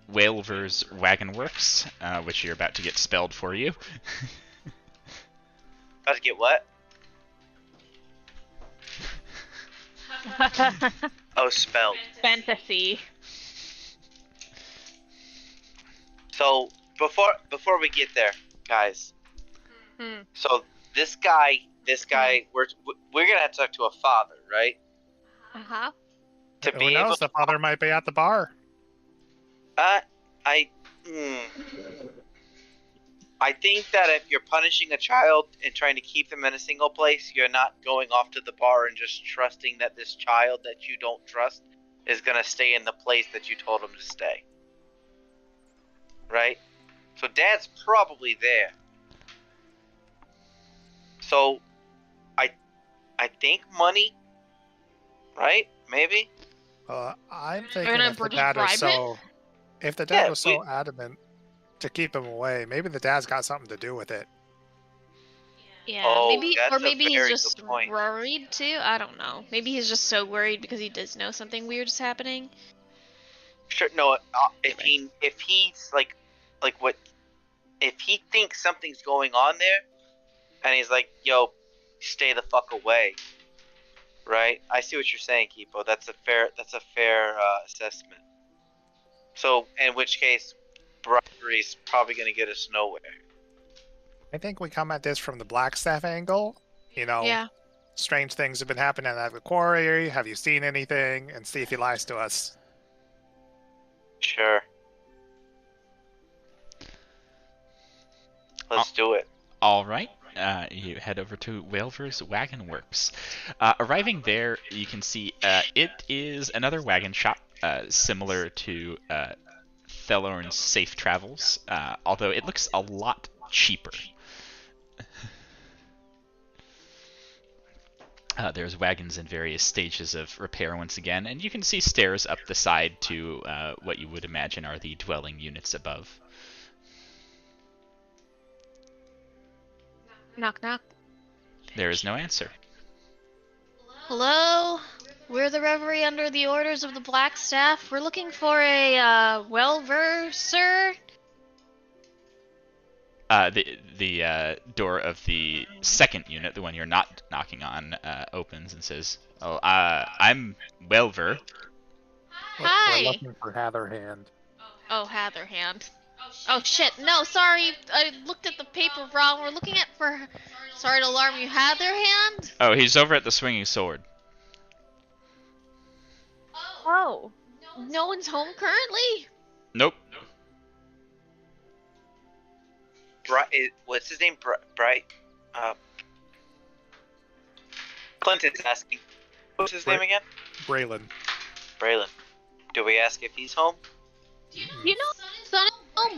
Whalver's Wagon Works, which you're about to get spelled for you. About to get what? Oh, spelled. Fantasy. So, before we get there, guys. So, this guy, we're gonna have to talk to a father, right? Uh-huh. Who knows? The father might be at the bar. I think that if you're punishing a child and trying to keep them in a single place, you're not going off to the bar and just trusting that this child that you don't trust is gonna stay in the place that you told him to stay. Right? So Dad's probably there. So, I think money, right? Maybe? I'm thinking if the dad was so adamant to keep him away, maybe the dad's got something to do with it. Yeah, maybe he's just worried too. I don't know. Maybe he's just so worried because he does know something weird is happening. Sure. No. If he's like what? If he thinks something's going on there, and he's like, "Yo, stay the fuck away," right? I see what you're saying, Kipo. That's a fair assessment. So, in which case, bribery's probably going to get us nowhere. I think we come at this from the Blackstaff angle. You know, strange things have been happening at the quarry. Have you seen anything? And see if he lies to us. Sure. Let's do it. All right. You head over to Whalver's Wagon Works. Arriving there, you can see it is another wagon shop, similar to Thelorn's Safe Travels, although it looks a lot cheaper. There's wagons in various stages of repair once again, and you can see stairs up the side to what you would imagine are the dwelling units above. Knock, knock. There is no answer. Hello? We're the Reverie under the orders of the Blackstaff. We're looking for a, Whalver, sir? The door of the second unit, the one you're not knocking on, opens and says, "Oh, I'm Whalver." Hi! We're looking for Hatherhand. Oh, Hatherhand. Oh shit, no, sorry, I looked at the paper wrong. We're looking at sorry to alarm you, Hatherhand? Oh, he's over at the Swinging Sword. Oh, no one's home currently? Nope. What's his name? Bright? Clinton's asking. What's his name again? Braylon. Braylon. Do we ask if he's home? You know, son,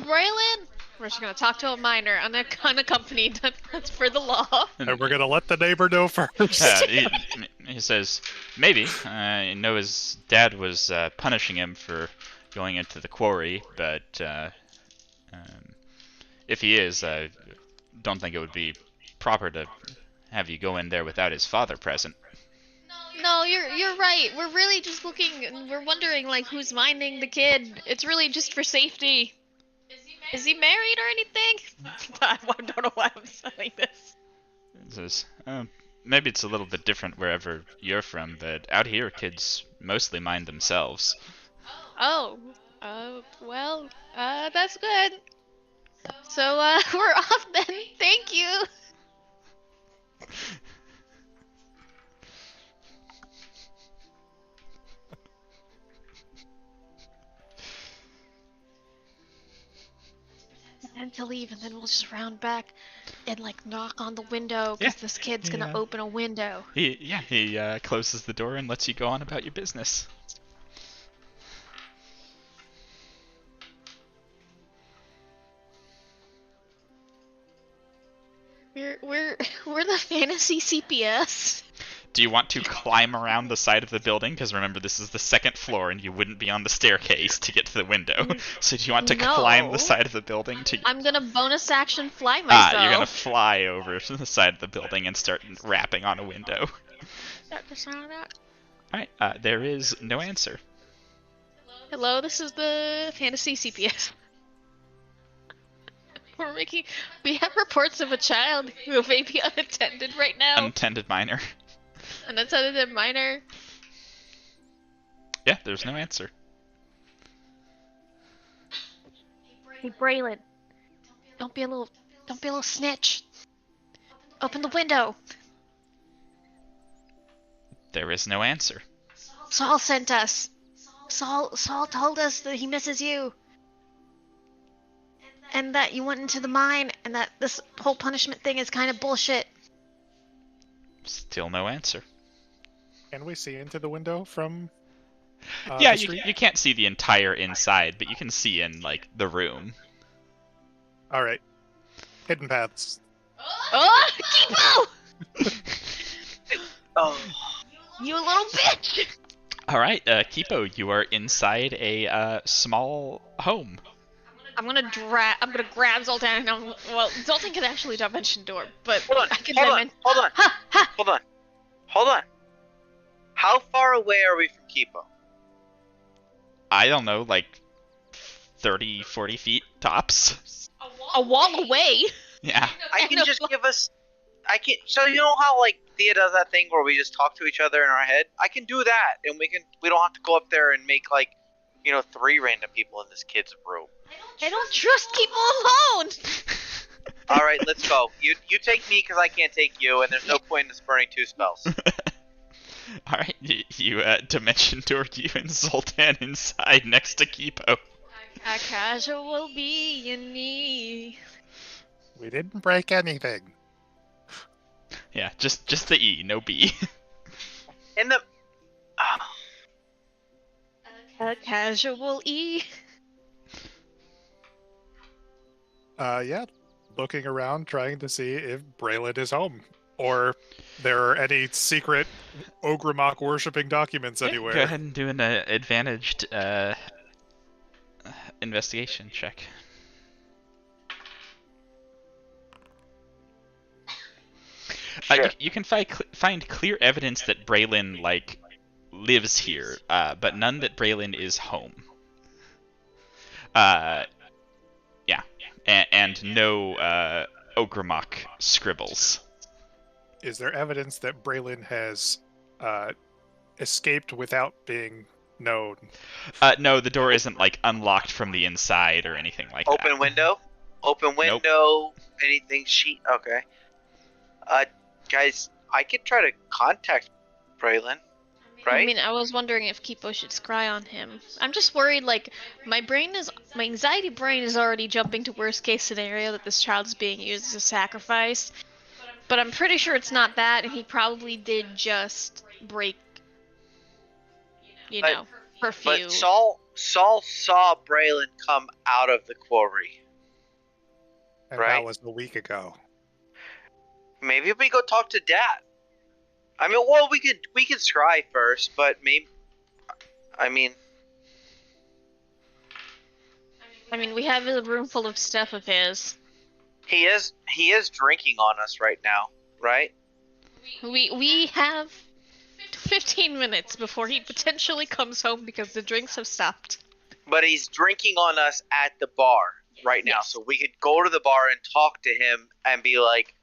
Braylon? We're just gonna talk to a minor unaccompanied. That's for the law. And we're gonna let the neighbor know first. He says, maybe. I know his dad was punishing him for going into the quarry, but if he is, I don't think it would be proper to have you go in there without his father present. No, you're right. We're really just looking. We're wondering, like, who's minding the kid. It's really just for safety. Is he married or anything? I don't know why I'm saying this. Maybe it's a little bit different wherever you're from, but out here, kids mostly mind themselves. Oh, well, that's good. So, we're off then. Thank you. And to leave, and then we'll just round back and like knock on the window because this kid's gonna open a window. He closes the door and lets you go on about your business. We're the fantasy CPS. Do you want to climb around the side of the building? Because remember, this is the second floor, and you wouldn't be on the staircase to get to the window. So do you want to climb the side of the building to? I'm gonna bonus action fly myself. You're gonna fly over to the side of the building and start rapping on a window. Alright, there is no answer. Hello, this is the fantasy CPS. We have reports of a child who may be unattended right now. Unattended minor. Unattended minor. Yeah, there's no answer. Hey, Braylon. Don't be a little snitch. Open the window. There is no answer. Saul sent us. Saul told us that he misses you. And that you went into the mine, and that this whole punishment thing is kind of bullshit. Still no answer. Can we see into the window from yeah, you can't see the entire inside, but you can see in, like, the room. Alright. Hidden paths. Oh, Kipo! Oh. You little bitch! Alright, Kipo, you are inside a small home. I'm gonna grab Zoltan and Zoltan can actually dimension door, but hold on. How far away are we from Kipo? I don't know, like 30, 40 feet tops. A wall away? Yeah. So you know how like Thea does that thing where we just talk to each other in our head? I can do that, and we don't have to go up there and make like, 3 random people in this kid's room. I don't trust people alone! Alright, let's go. You take me because I can't take you, and there's no point in us burning 2 spells. Alright, you dimension toward you and Zoltan inside next to Kipo. A casual be in me. We didn't break anything. Yeah, just the E, no B. In the... A casual E. Yeah. Looking around, trying to see if Braylon is home. Or there are any secret Ogremok worshipping documents anywhere. Go ahead and do an advantaged investigation check. Sure. You can find clear evidence that Braylon, like, lives here, but none that Braylon is home. Yeah, and no Ogremok scribbles. Is there evidence that Braylon has escaped without being known? No, the door isn't, like, unlocked from the inside or anything like that. Open window? Open window, nope. Anything sheet? Okay. Guys, I could try to contact Braylon, right? I mean, I was wondering if Kipo should scry on him. I'm just worried, like, my anxiety brain is already jumping to worst case scenario that this child is being used as a sacrifice. But I'm pretty sure it's not that, and he probably did just break, curfew. But Saul saw Braylon come out of the quarry. And right? that was a week ago. Maybe we go talk to Dad. I mean, well, we could scry first, but maybe. I mean, we have a room full of stuff of his. He is drinking on us right now, right? We have 15 minutes before he potentially comes home because the drinks have stopped. But he's drinking on us at the bar. right now. So we could go to the bar and talk to him and be like,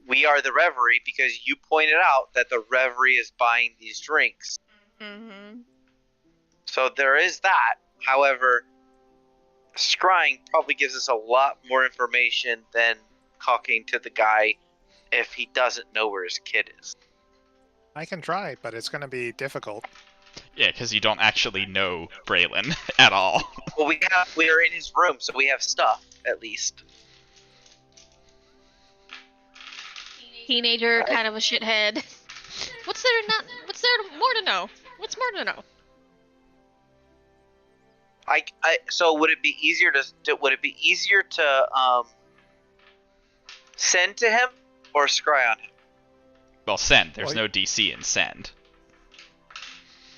we are the Reverie because you pointed out that the Reverie is buying these drinks. Mm-hmm. So there is that. However, scrying probably gives us a lot more information than talking to the guy if he doesn't know where his kid is. I can try, but it's going to be difficult. Yeah, because you don't actually know Braylon at all. Well, we are in his room, so we have stuff, at least. Teenager, kind of a shithead. What's there more to know? What's more to know? So would it be easier to send to him or scry on him? Well, send. There's no DC in send.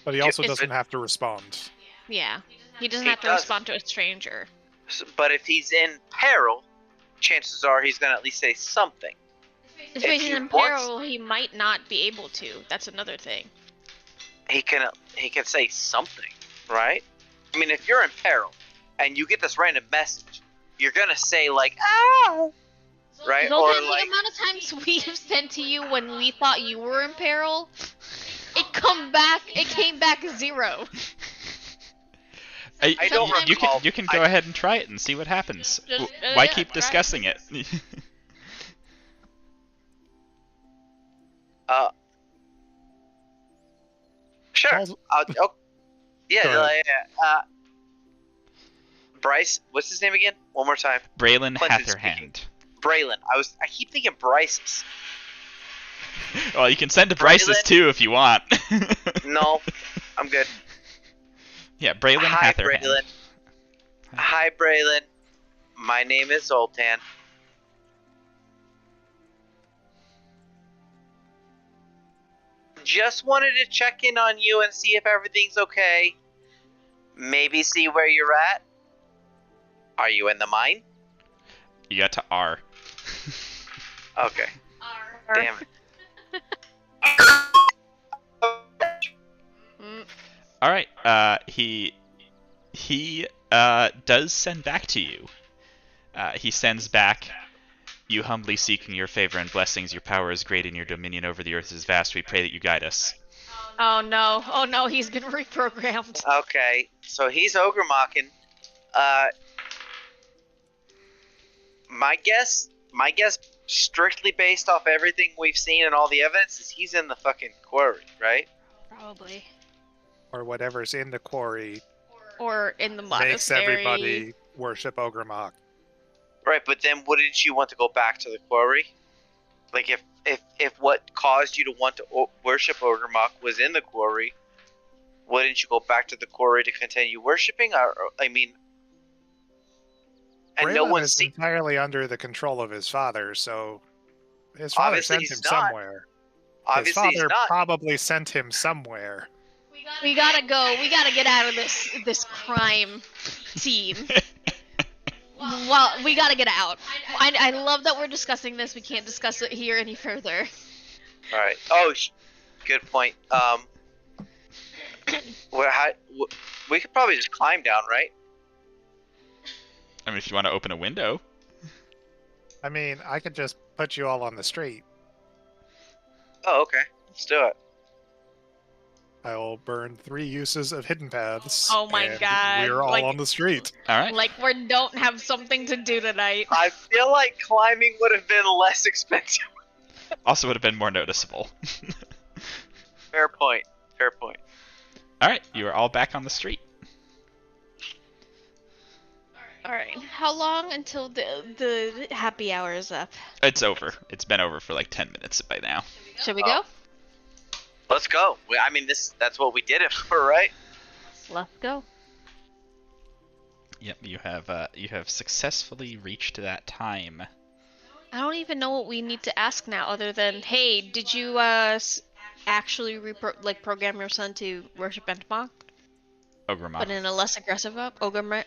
But he also doesn't have to respond. Yeah, he doesn't have to respond to a stranger. But if he's in peril, chances are he's going to at least say something. If he's in peril, he might not be able to. That's another thing. He can say something, right? I mean, if you're in peril and you get this random message, you're going to say like, "Ow!" Right? Or like the amount of times we have sent to you when we thought you were in peril, it came back 0. I don't recall. You can go ahead and try it and see what happens. Why keep discussing it? Sure. Bryce, what's his name again? One more time. Braylon Hatherhand. Braylon. I keep thinking Bryce's. Well, you can send to Bryce's too if you want. No, I'm good. Yeah, Braylon Hatherhand. Braylon. Hi, Braylon. My name is Zoltan. Just wanted to check in on you and see if everything's okay. Maybe see where you're at. Are you in the mine? You got to R. Okay. R. Damn it. Alright, he does send back to you. He sends back, "You humbly seeking your favor and blessings, your power is great and your dominion over the earth is vast. We pray that you guide us." Oh no, he's been reprogrammed. Okay, so he's Ogremockin. My guess, strictly based off everything we've seen and all the evidence, is he's in the fucking quarry, right? Probably. Or whatever's in the quarry. Or in the monastery. Makes everybody worship Ogremok. Right, but then wouldn't you want to go back to the quarry? Like, if what caused you to want to worship Ogremok was in the quarry, wouldn't you go back to the quarry to continue worshiping? I mean... And Braylon no one is entirely under the control of his father, so his father sent him somewhere. Obviously his father probably sent him somewhere. We gotta go. We gotta get out of this crime scene. Well, we gotta get out. I love that we're discussing this. We can't discuss it here any further. All right. Oh, good point. We could probably just climb down, right? I mean, if you want to open a window. I mean, I could just put you all on the street. Oh, okay. Let's do it. I'll burn 3 uses of hidden paths. Oh my god. We're all on the street. Alright. Like we don't have something to do tonight. I feel like climbing would have been less expensive. Also would have been more noticeable. Fair point. Fair point. Alright, you are all back on the street. Alright, how long until the happy hour is up? It's over. It's been over for like 10 minutes by now. Should we go? Let's go. I mean, that's what we did it for, right? Let's go. Yep, you have successfully reached that time. I don't even know what we need to ask now other than, hey, did you actually program your son to worship Ogremok? Ogremok. But in a less aggressive Ogremok?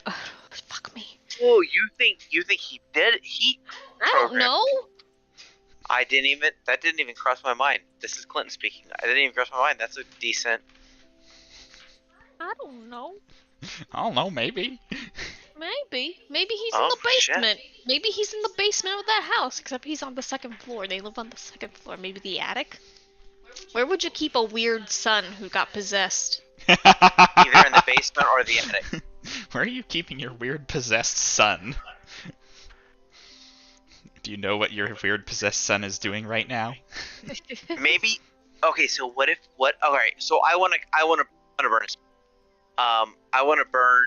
Fuck me. Oh, you think he did? I don't know. That didn't even cross my mind. This is Clinton speaking. I didn't even cross my mind. That's a decent. I don't know. I don't know, maybe. Maybe he's in the basement. Shit. Maybe he's in the basement of that house, except he's on the second floor. They live on the second floor. Maybe the attic? Where would you keep a weird son who got possessed? Either in the basement or the attic. Where are you keeping your weird possessed son? Do you know what your weird possessed son is doing right now? Maybe. Okay, so all right, so I want to burn this. I want to burn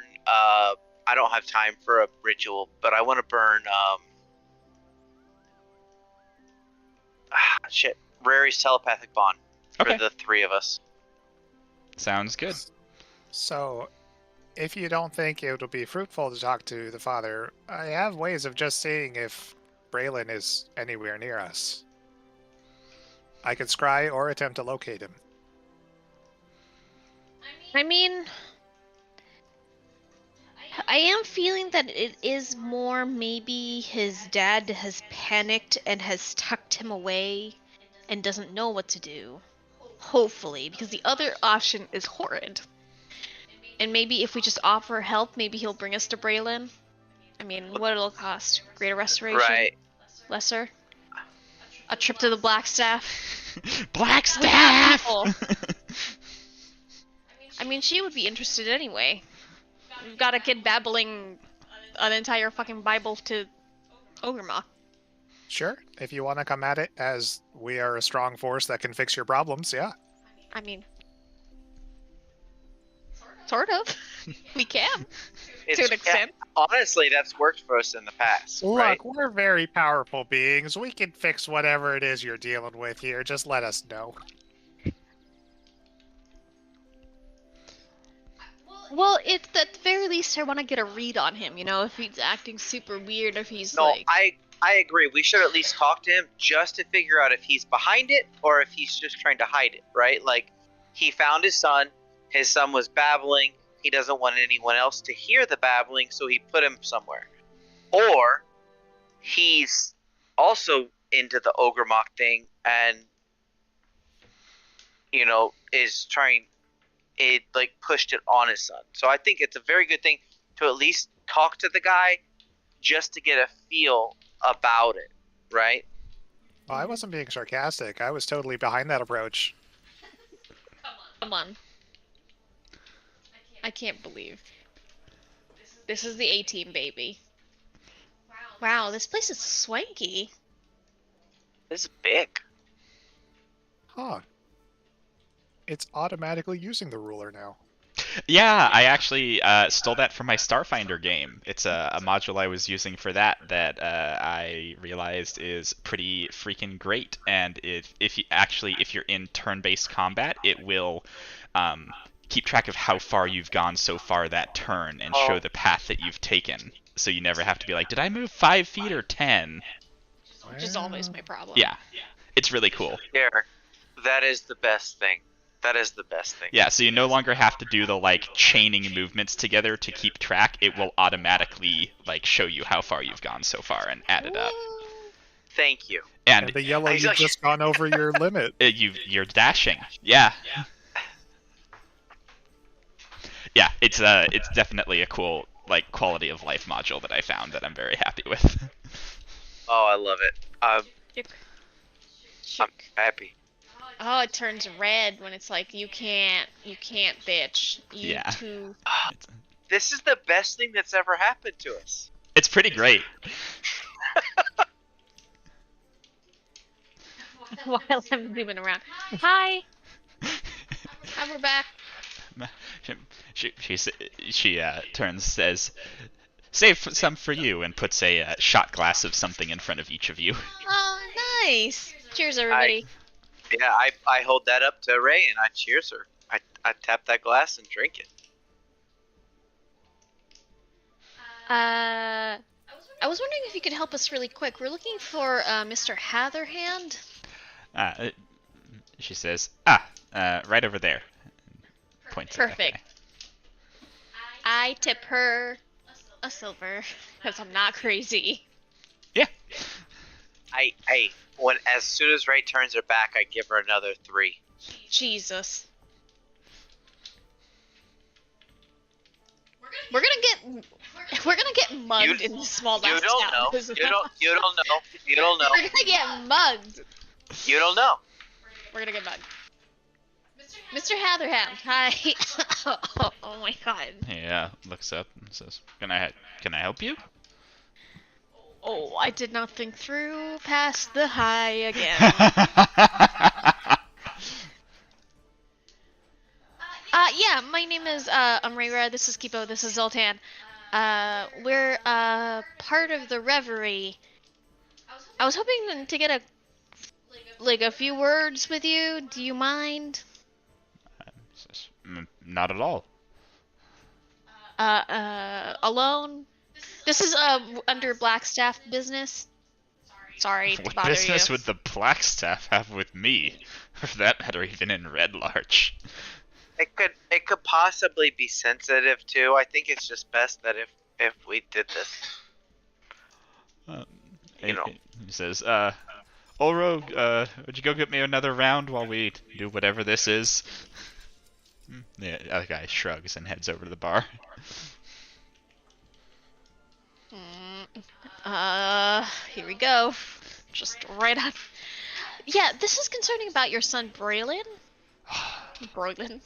I don't have time for a ritual, but I want to burn Rary's telepathic bond for the three of us. Sounds good. So, if you don't think it'll be fruitful to talk to the father, I have ways of just seeing if Braylon is anywhere near us. I could scry or attempt to locate him. I mean, I am feeling that it is more maybe his dad has panicked and has tucked him away and doesn't know what to do. Hopefully, because the other option is horrid. And maybe if we just offer help, maybe he'll bring us to Braylon. I mean, what it'll cost? Greater restoration? Right. Lesser? A trip to the Blackstaff? Blackstaff! I mean, she would be interested anyway. We've got a kid babbling an entire fucking Bible to Ogremok. Sure, if you want to come at it as we are a strong force that can fix your problems, yeah. I mean, sort of. We can, to an extent. Honestly, that's worked for us in the past. Look, right? we're very powerful beings. We can fix whatever it is you're dealing with here. Just let us know. Well, at the very least, I want to get a read on him, you know, if he's acting super weird, if he's no, like... I agree. We should at least talk to him just to figure out if he's behind it or if he's just trying to hide it, right? Like, he found his son was babbling, he doesn't want anyone else to hear the babbling, so he put him somewhere. Or, he's also into the Ogremok thing and, you know, is trying... It like pushed it on his son. So I think it's a very good thing to at least talk to the guy just to get a feel about it, right? Well, I wasn't being sarcastic. I was totally behind that approach. Come on. I can't believe. This is the A-Team, baby. Wow, this place is swanky. This is big. Huh. It's automatically using the ruler now. Yeah, I actually stole that from my Starfinder game. It's a module I was using for that I realized is pretty freaking great. And if you're in turn-based combat, it will keep track of how far you've gone so far that turn and show the path that you've taken. So you never have to be like, did I move 5 feet or 10? Which is always my problem. Yeah, it's really cool. Yeah, that is the best thing. That is the best thing. Yeah, so you no longer have to do the like chaining movements together to keep track. It will automatically like show you how far you've gone so far and add it up. Thank you. And the yellow, you've just gone over your limit. You're dashing. Yeah. Yeah, it's definitely a cool like quality of life module that I found that I'm very happy with. Oh, I love it. I'm happy. Oh, it turns red when it's like, you can't, bitch. Yeah. This is the best thing that's ever happened to us. It's pretty great. While I'm zooming around. Hi! Hi, we're back. She turns, says, save some for you, and puts a shot glass of something in front of each of you. Oh, nice! Cheers, everybody. I hold that up to Ray and I cheers her. I tap that glass and drink it. I was wondering if you could help us really quick. We're looking for Mr. Hatherhand. She says, right over there. Points. Perfect. I tip her a silver because I'm not crazy. Yeah. As soon as Ray turns her back, I give her another 3. Jesus. We're gonna We're gonna get mugged in this small town. You don't know. You don't know. We're gonna get mugged. You don't know. We're gonna get mugged. Mr. Hatherham, hi. Oh my god. Yeah, looks up and says, "Can I help you?" Oh, I did not think through past the hi again. Yeah, my name is Umrera. This is Kipo. This is Zoltan. We're part of the Reverie. I was hoping to get a few words with you. Do you mind? Not at all. Alone? This is under Blackstaff business. Sorry to bother you. What business would the Blackstaff have with me? Or for that matter, even in Red Larch. It could possibly be sensitive too. I think it's just best that if we did this. He says, Olro, would you go get me another round while we do whatever this is? The other guy shrugs and heads over to the bar. Here we go. Just right on. Yeah, this is concerning about your son, Brolin. Brolin.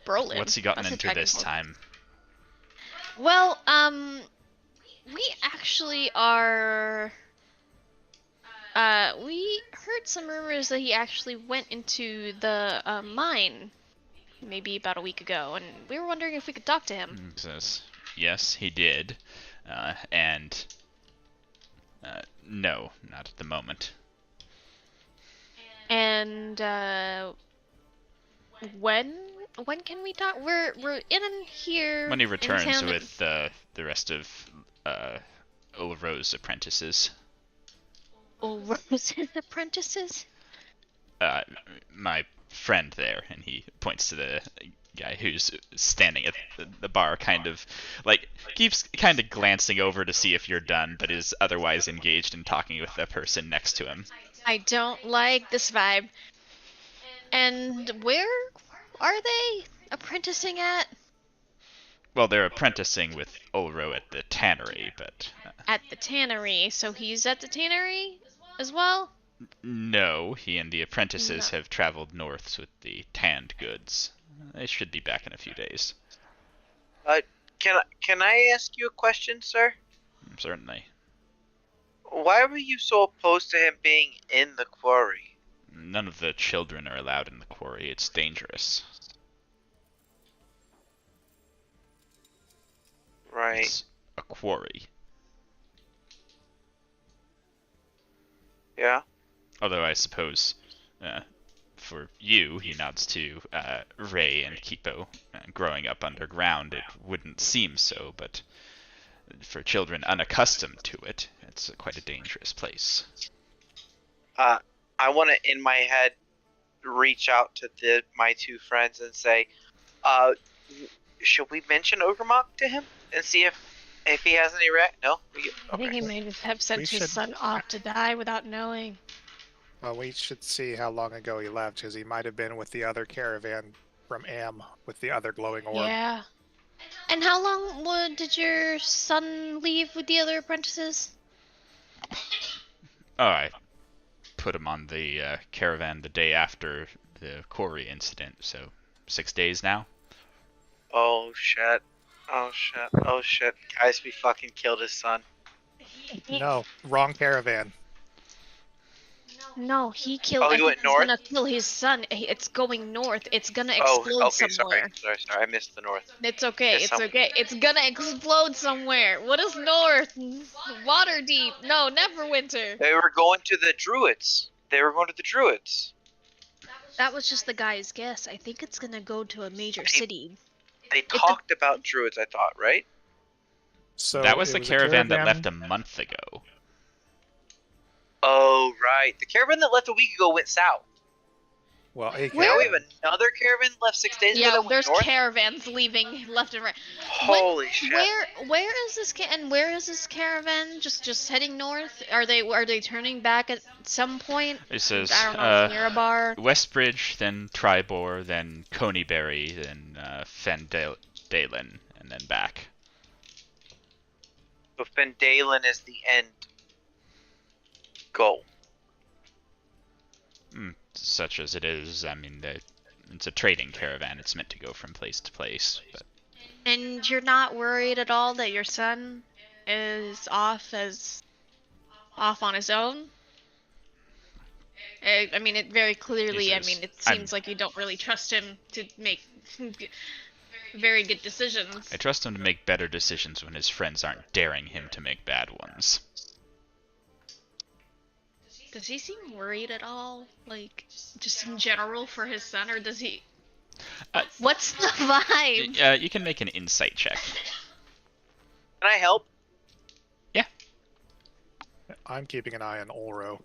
What's he gotten into this time? Well, we actually are... we heard some rumors that he actually went into the, mine maybe about a week ago, and we were wondering if we could talk to him. Says, yes, he did. And... no, not at the moment. And, when can we talk? We're in here. When he returns with the rest of Olro's apprentices. Olro's apprentices? My friend there, and he points to the guy who's standing at the bar, kind of like keeps kind of glancing over to see if you're done, but is otherwise engaged in talking with the person next to him. I don't like this vibe. And where are they apprenticing at? Well, they're apprenticing with Olro at the tannery, but... At the tannery, so he's at the tannery as well? No, he and the apprentices have traveled north with the tanned goods. They should be back in a few days. Can I ask you a question, sir? Certainly. Why were you so opposed to him being in the quarry? None of the children are allowed in the quarry. It's dangerous. Right. It's a quarry. Yeah. Although I suppose, for you, he nods to Ray and Kipo, growing up underground, it wouldn't seem so, but for children unaccustomed to it, it's quite a dangerous place. I want to, in my head, reach out to my two friends and say, should we mention Ogremok to him and see if he has any No? Okay. I think he may have sent his son off to die without knowing. Well, we should see how long ago he left, because he might have been with the other caravan from Am with the other glowing orb. Yeah. And how long did your son leave with the other apprentices? Oh, I put him on the caravan the day after the quarry incident, so 6 days now. Oh shit. Oh shit. Oh shit. Guys, we fucking killed his son. No, wrong caravan. No, he killed. Oh, he went north? He's gonna kill his son. It's going north. It's gonna explode somewhere. Sorry. I missed the north. It's okay. It's okay. It's gonna explode somewhere. What is north? Waterdeep. No, Neverwinter. They were going to the Druids. That was just the guy's guess. I think it's gonna go to a major city. They talked about Druids, I thought, right? So that was the caravan that left a month ago. Oh, right. The caravan that left a week ago went south. Well, now we have another caravan left 6 days ago. Yeah, there's north? Caravans leaving left and right. Holy shit! Where is this caravan? Just heading north? Are they turning back at some point? It says I don't know, near a bar. Westbridge, then Tribor, then Coneyberry, then Fendalen, and then back. So Fandalen is the end goal. Such as it is, I mean, it's a trading caravan. It's meant to go from place to place. But... And you're not worried at all that your son is off on his own? I mean, it very clearly, I mean, it seems like you don't really trust him to make very good decisions. I trust him to make better decisions when his friends aren't daring him to make bad ones. Does he seem worried at all? Like, just in general for his son, or does he... What's the vibe? You can make an insight check. Can I help? Yeah. I'm keeping an eye on Ulro.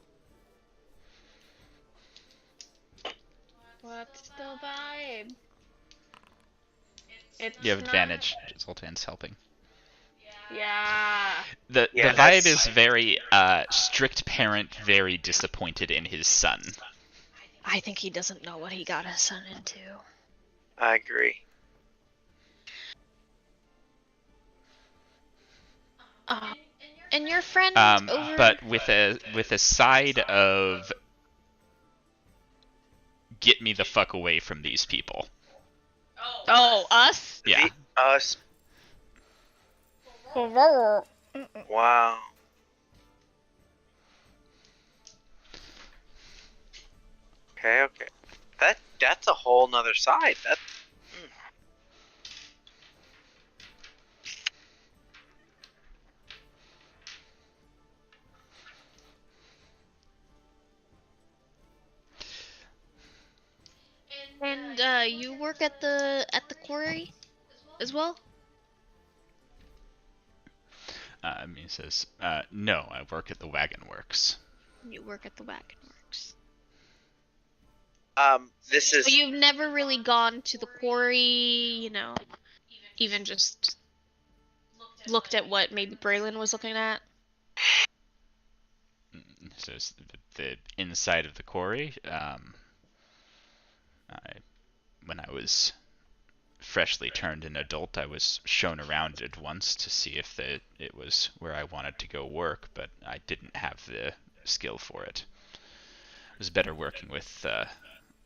What's the vibe? You have advantage. Zoltan's helping. Yeah. The vibe is very strict parent, very disappointed in his son. I think he doesn't know what he got his son into. I agree. And your friend over... But with a side of get me the fuck away from these people. Oh, us? Yeah. Us. Wow. Okay. That's a whole nother side. And you work at the quarry as well? He says, no, I work at the Wagon Works. You work at the Wagon Works. This is... So you've never really gone to the quarry, you know, even just looked at what maybe Braylon was looking at? So the inside of the quarry, when I was freshly turned an adult, I was shown around it once to see if it was where I wanted to go work, but I didn't have the skill for it. It was better working with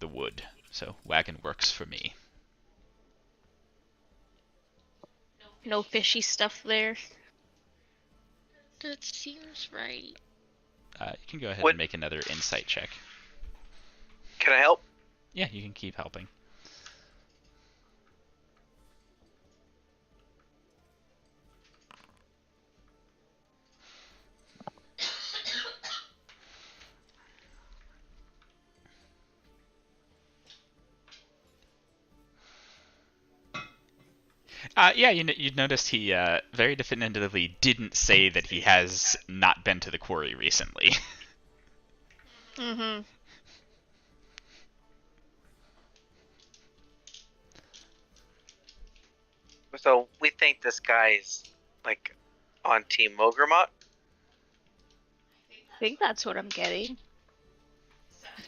the wood, so Wagon Works for me. No fishy stuff there. That seems right. You can go ahead and make another insight check. Can I help? Yeah, you can keep helping. Yeah, you noticed he very definitively didn't say that he has not been to the quarry recently. Mm-hmm. So we think this guy's like on Team Ogremont? I think that's what I'm getting.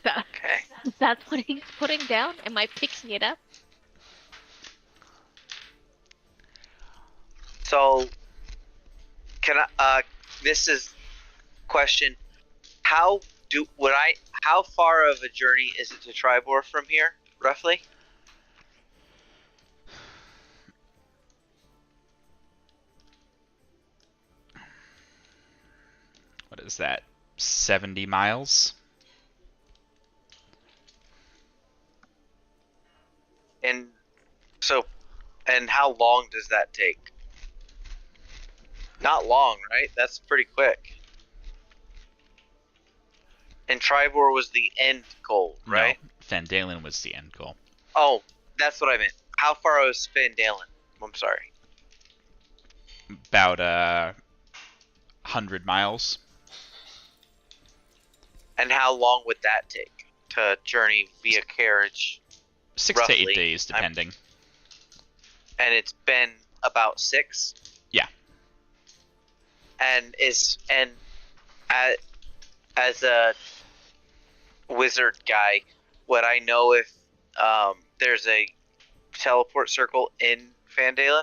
Okay. That's what he's putting down? Am I picking it up? So, this is question. How far of a journey is it to Triboar from here, roughly? What is that? 70 miles? And how long does that take? Not long, right? That's pretty quick. And Triboar was the end goal, right? No, Fandalen was the end goal. Oh, that's what I meant. How far was Fandalen? I'm sorry. About 100 miles. And how long would that take to journey via carriage? 6 to 8 days, depending. And it's been about 6? Yeah. And as a wizard guy, would I know if there's a teleport circle in Fandalen?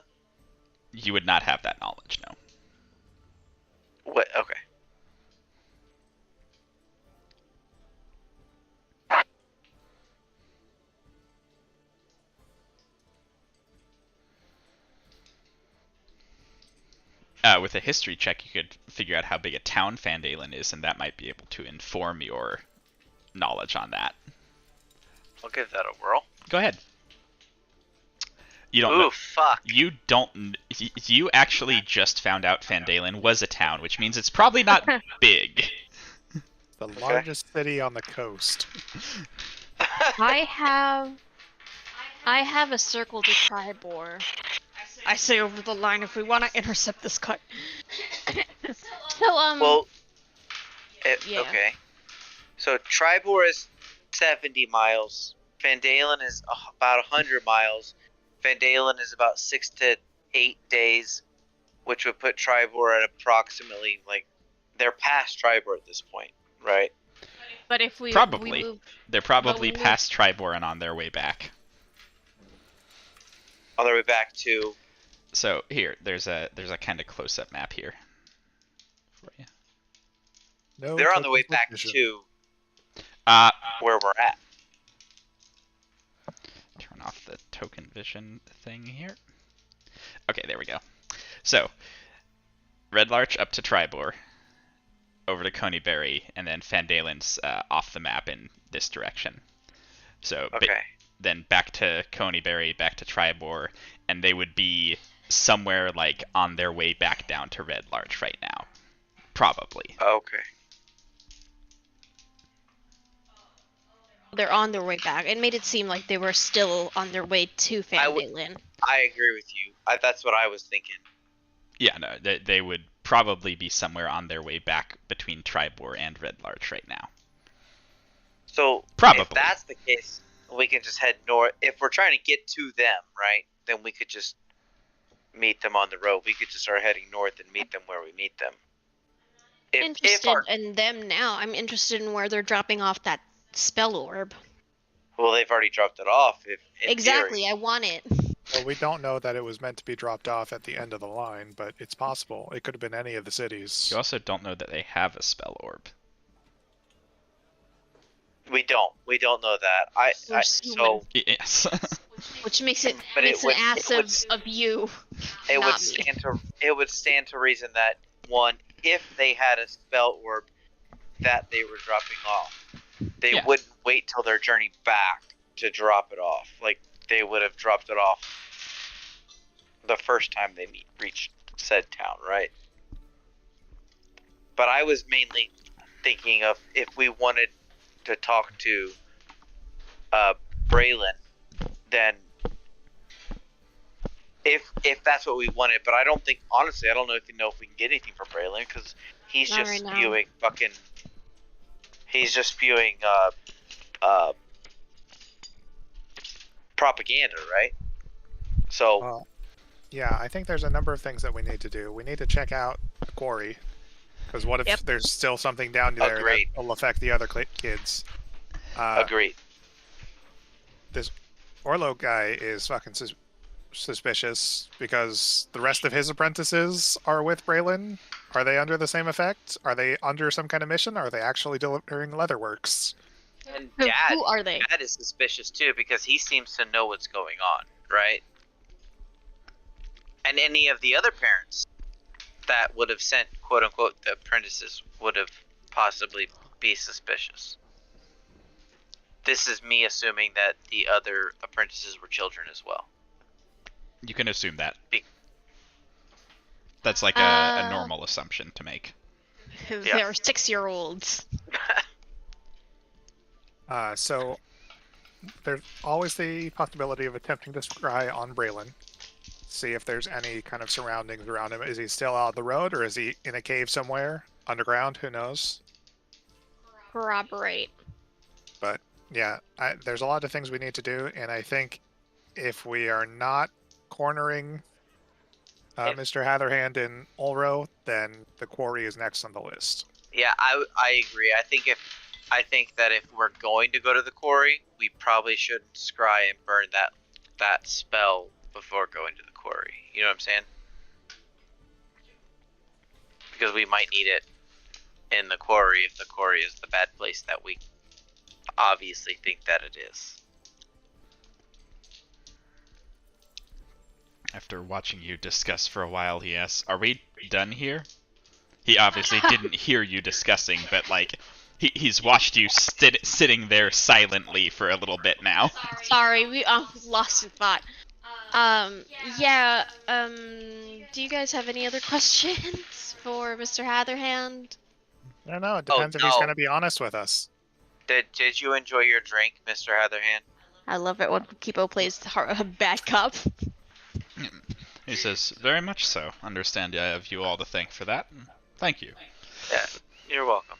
You would not have that knowledge, no. What? Okay. With a history check, you could figure out how big a town Phandalin is, and that might be able to inform your knowledge on that. I'll give that a whirl. Go ahead. You don't Ooh, know. fuck. You don't. You actually just found out Phandalin was a town, which means it's probably not big. The largest city on the coast. I have a circle to Triboar. I say over the line if we want to intercept this cut. So, Well, yeah. Okay. So Triboar is 70 miles. Phandalin is about 100 miles. Phandalin is about 6 to 8 days, which would put Triboar at approximately, like, they're past Triboar at this point, right? But if we Probably. They're probably we past Triboar and on their way back. On their way back to... So here, there's a kind of close-up map here for you. No, they're on the way back to where we're at. Turn off the token vision thing here. Okay, there we go. So, Red Larch up to Triboar, over to Coneyberry, and then Phandalin's off the map in this direction. So, okay. Then back to Coneyberry, back to Triboar, and they would be somewhere like on their way back down to Red Larch right now. Probably. Okay. They're on their way back. It made it seem like they were still on their way to Phandalin. I agree with you. That's what I was thinking. Yeah, no, they would probably be somewhere on their way back between Triboar and Red Larch right now. So, probably. If that's the case, we can just head north. If we're trying to get to them, right, then we could just meet them on the road. We could just start heading north and meet them where we meet them. Interested in them now. I'm interested in where they're dropping off that spell orb. Well, they've already dropped it off. Exactly, theory. I want it. Well, we don't know that it was meant to be dropped off at the end of the line, but it's possible. It could have been any of the cities. You also don't know that they have a spell orb. We don't know that. So yes. Which makes it an ass of you. It would stand to reason that one, if they had a spell orb that they were dropping off, they wouldn't wait till their journey back to drop it off. Like, they would have dropped it off the first time they reached said town, right? But I was mainly thinking of if we wanted to talk to Braylon, then if that's what we wanted. But I don't think, honestly, I don't know if we can get anything from Braylon, because he's Not just right now. spewing fucking. He's just spewing propaganda, right? So. Yeah, I think there's a number of things that we need to do. We need to check out the quarry, because what if there's still something down there that will affect the other kids? Agreed. This Orlo guy is fucking suspicious, because the rest of his apprentices are with Braylon. Are they under the same effect? Are they under some kind of mission? Are they actually delivering leatherworks? And who are they? Dad is suspicious too, because he seems to know what's going on, right? And any of the other parents that would have sent, quote unquote, the apprentices would have possibly be suspicious. This is me assuming that the other apprentices were children as well. You can assume that. That's like a normal assumption to make. They're 6-year-olds. So there's always the possibility of attempting to scry on Braylon. See if there's any kind of surroundings around him. Is he still out on the road, or is he in a cave somewhere underground? Who knows? Corroborate. But yeah, there's a lot of things we need to do, and I think if we are not cornering Mr. Hatherhand in Ulro, then the quarry is next on the list. Yeah, I agree. I think that if we're going to go to the quarry, we probably shouldn't scry and burn that spell before going to the quarry. You know what I'm saying? because we might need it in the quarry if the quarry is the bad place that we obviously think that it is. After watching you discuss for a while, he asks, "Are we done here?" He obviously didn't hear you discussing, but like, he's watched you sitting there silently for a little bit now. Sorry, we lost in thought. Yeah, do you guys have any other questions for Mr. Hatherhand? I don't know. It depends if he's going to be honest with us. Did you enjoy your drink, Mr. Hatherhand? I love it when Kipo plays a bad cop. He says, "Very much so. Understand I have you all to thank for that. Thank you." Yeah, you're welcome.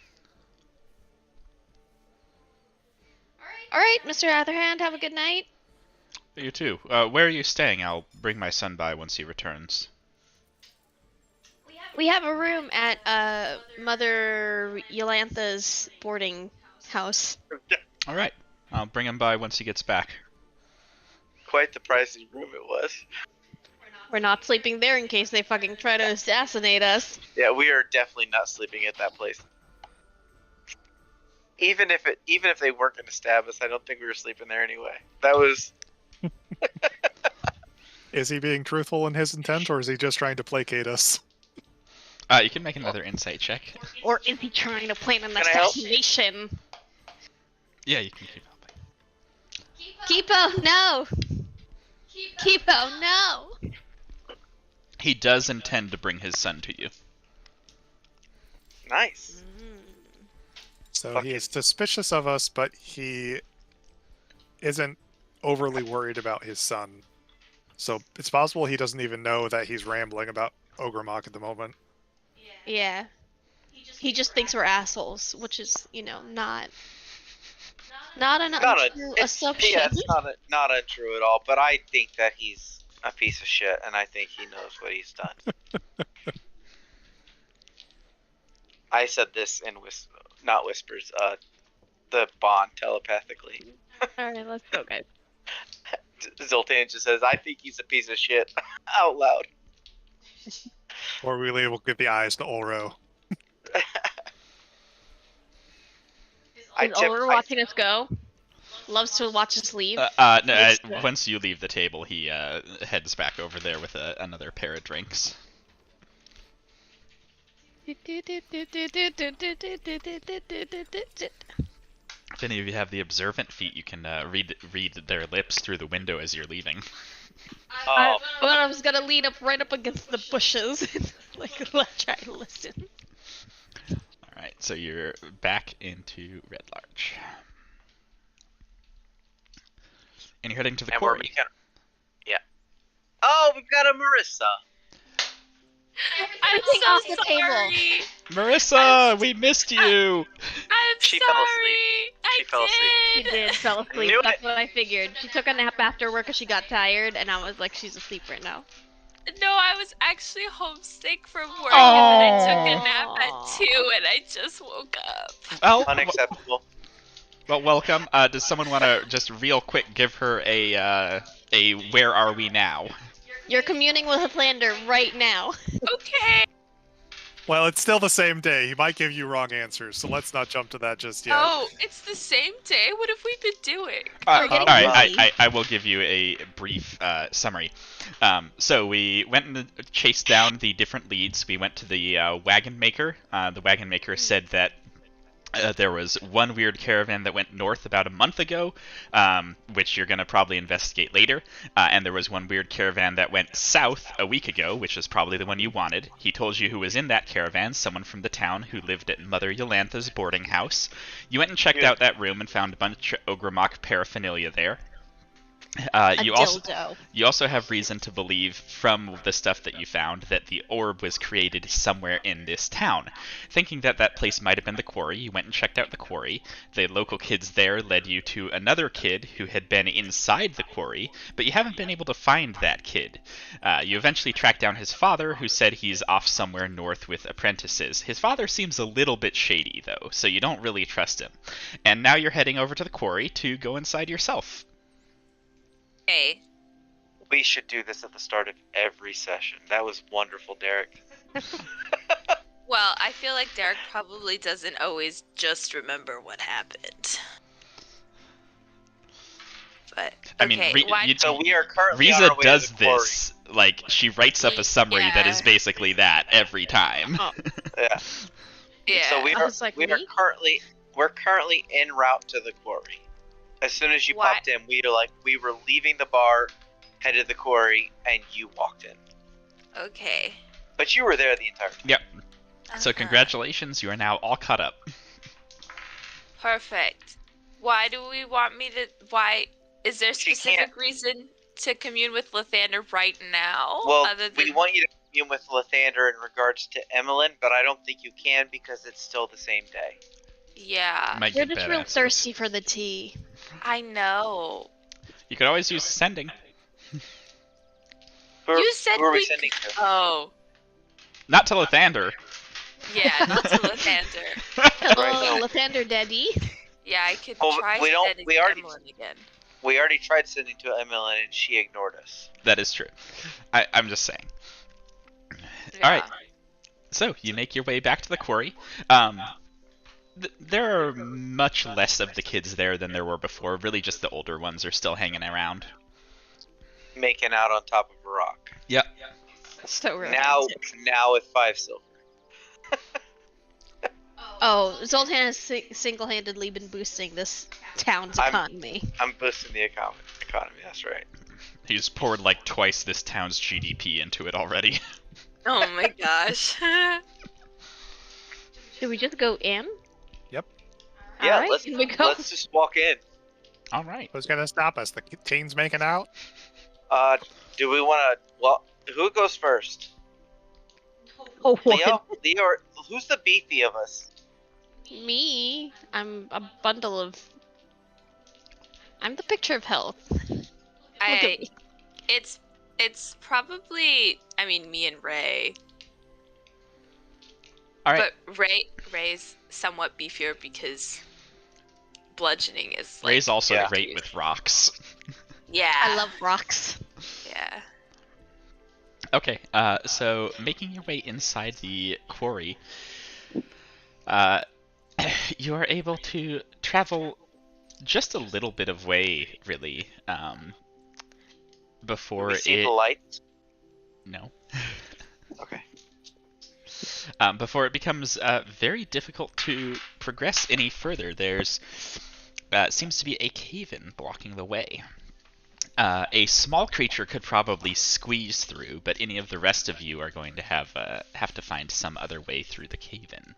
Alright, Mr. Hatherhand, have a good night. You too. Where are you staying? I'll bring my son by once he returns. We have a room at Mother Yolantha's boarding house. Alright. I'll bring him by once he gets back. Quite the pricey room it was. We're not sleeping there in case they fucking try to assassinate us. Yeah, we are definitely not sleeping at that place. Even if they weren't going to stab us, I don't think we were sleeping there anyway. That was... Is he being truthful in his intent, or is he just trying to placate us? You can make another insight check. Or is he trying to plan an assassination? Yeah, you can keep helping. Kipo, no! Kipo, no! He does intend to bring his son to you. Nice. So he is suspicious of us, but he isn't overly worried about his son. So it's possible he doesn't even know that he's rambling about Ogremok at the moment. Yeah. He just thinks we're assholes, which is, not an untrue assumption. Yeah, it's not untrue at all, but I think that he's a piece of shit, and I think he knows what he's done. I said this in not whispers, the bond telepathically. Alright, let's go, guys. Zoltan just says, "I think he's a piece of shit," out loud. Or we will give the eyes to Ulro. Is Ulro watching us go? Loves to watch us leave? No, once you leave the table, he heads back over there with another pair of drinks. If any of you have the observant feat, you can read their lips through the window as you're leaving. I was gonna lean right up against the bushes and try to listen. Alright, so you're back into Red Larch. And you're heading to the quarry. Yeah. Oh, we've got a Marissa! I'm so off the table. Marissa, we missed you. She fell asleep. She did fell asleep. That's what I figured. She took a nap after work because she got tired, and I was like, she's asleep right now. No, I was actually homesick from work, and then I took a nap at 2, and I just woke up. Well, unacceptable. Well, welcome. Does someone want to just real quick give her a where are we now? You're communing with Hlander right now. Okay. Well, it's still the same day. He might give you wrong answers, so let's not jump to that just yet. Oh, it's the same day? What have we been doing? Alright, I will give you a brief summary. So we went and chased down the different leads. We went to the wagon maker. The wagon maker said that there was one weird caravan that went north about a month ago, which you're going to probably investigate later. And there was one weird caravan that went south a week ago, which is probably the one you wanted. He told you who was in that caravan, someone from the town who lived at Mother Yolantha's boarding house. You went and checked out that room and found a bunch of Ogremok paraphernalia there. You also have reason to believe from the stuff that you found that the orb was created somewhere in this town. Thinking that that place might have been the quarry, you went and checked out the quarry. The local kids there led you to another kid who had been inside the quarry, but you haven't been able to find that kid. You eventually tracked down his father, who said he's off somewhere north with apprentices. His father seems a little bit shady, though, so you don't really trust him. And now you're heading over to the quarry to go inside yourself. Hey. We should do this at the start of every session. That was wonderful, Derek. Well, I feel like Derek probably doesn't always just remember what happened. But okay, I mean, so we are currently Riza on our way does to the quarry. this. Like, she writes up a summary that is basically that every time. Oh. Yeah. Yeah. So we are like, we're currently en route to the quarry. As soon as you popped in, we were leaving the bar, headed to the quarry, and you walked in. Okay. But you were there the entire time. Yep. So congratulations, you are now all caught up. Perfect. Why do we want me to? Why is there a specific reason to commune with Lathander right now? Well, other than... we want you to commune with Lathander in regards to Emmeline, but I don't think you can because it's still the same day. Yeah. You're just real thirsty for the tea. I know. You could always use sending. You said who are we sending to? Oh. Not to Lathander. Yeah, not to Lathander. Hello, Lathander Daddy. Yeah, I could try sending to Emmeline again. We already tried sending to Emmeline and she ignored us. That is true. I'm just saying. Yeah. Alright. So, you make your way back to the quarry. There are much less of the kids there than there were before. Really just the older ones are still hanging around. Making out on top of a rock. Yep. So romantic. Now with 5 silver. Oh, Zoltan has single-handedly been boosting this town's economy. I'm boosting the economy, that's right. He's poured like twice this town's GDP into it already. Oh my gosh. Should we just go in? Yep. Yeah, Alright, let's just walk in. Alright. Who's gonna stop us? The teens making out? Do we want to... Well, who goes first? Oh, Leo, who's the beefy of us? Me? I'm a bundle of... I'm the picture of health. It's probably, I mean, me and Ray. Alright. But Ray's somewhat beefier because bludgeoning is like... Ray's also great with rocks. Yeah. I love rocks. Yeah. Okay, so making your way inside the quarry, you are able to travel just a little bit of way, really, before we see the lights? No. Okay. Before it becomes very difficult to progress any further. There's seems to be a cave-in blocking the way. A small creature could probably squeeze through, but any of the rest of you are going to have to find some other way through the cave-in.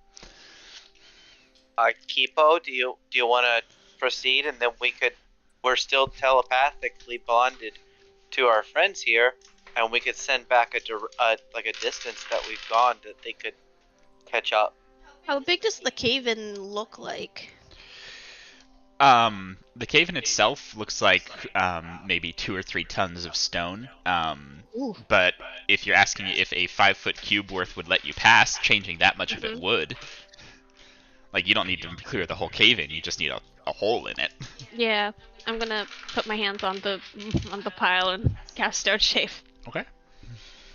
Kipo, do you want to proceed, and then we're still telepathically bonded to our friends here, and we could send back a distance that we've gone that they could catch up. How big does the cave-in look like? The cave-in itself looks like maybe 2 or 3 tons of stone. But if you're asking if a 5-foot cube worth would let you pass, changing that much of it would. Like, you don't need to clear the whole cave-in, you just need a hole in it. Yeah, I'm gonna put my hands on the pile and cast Stone Shape. Okay.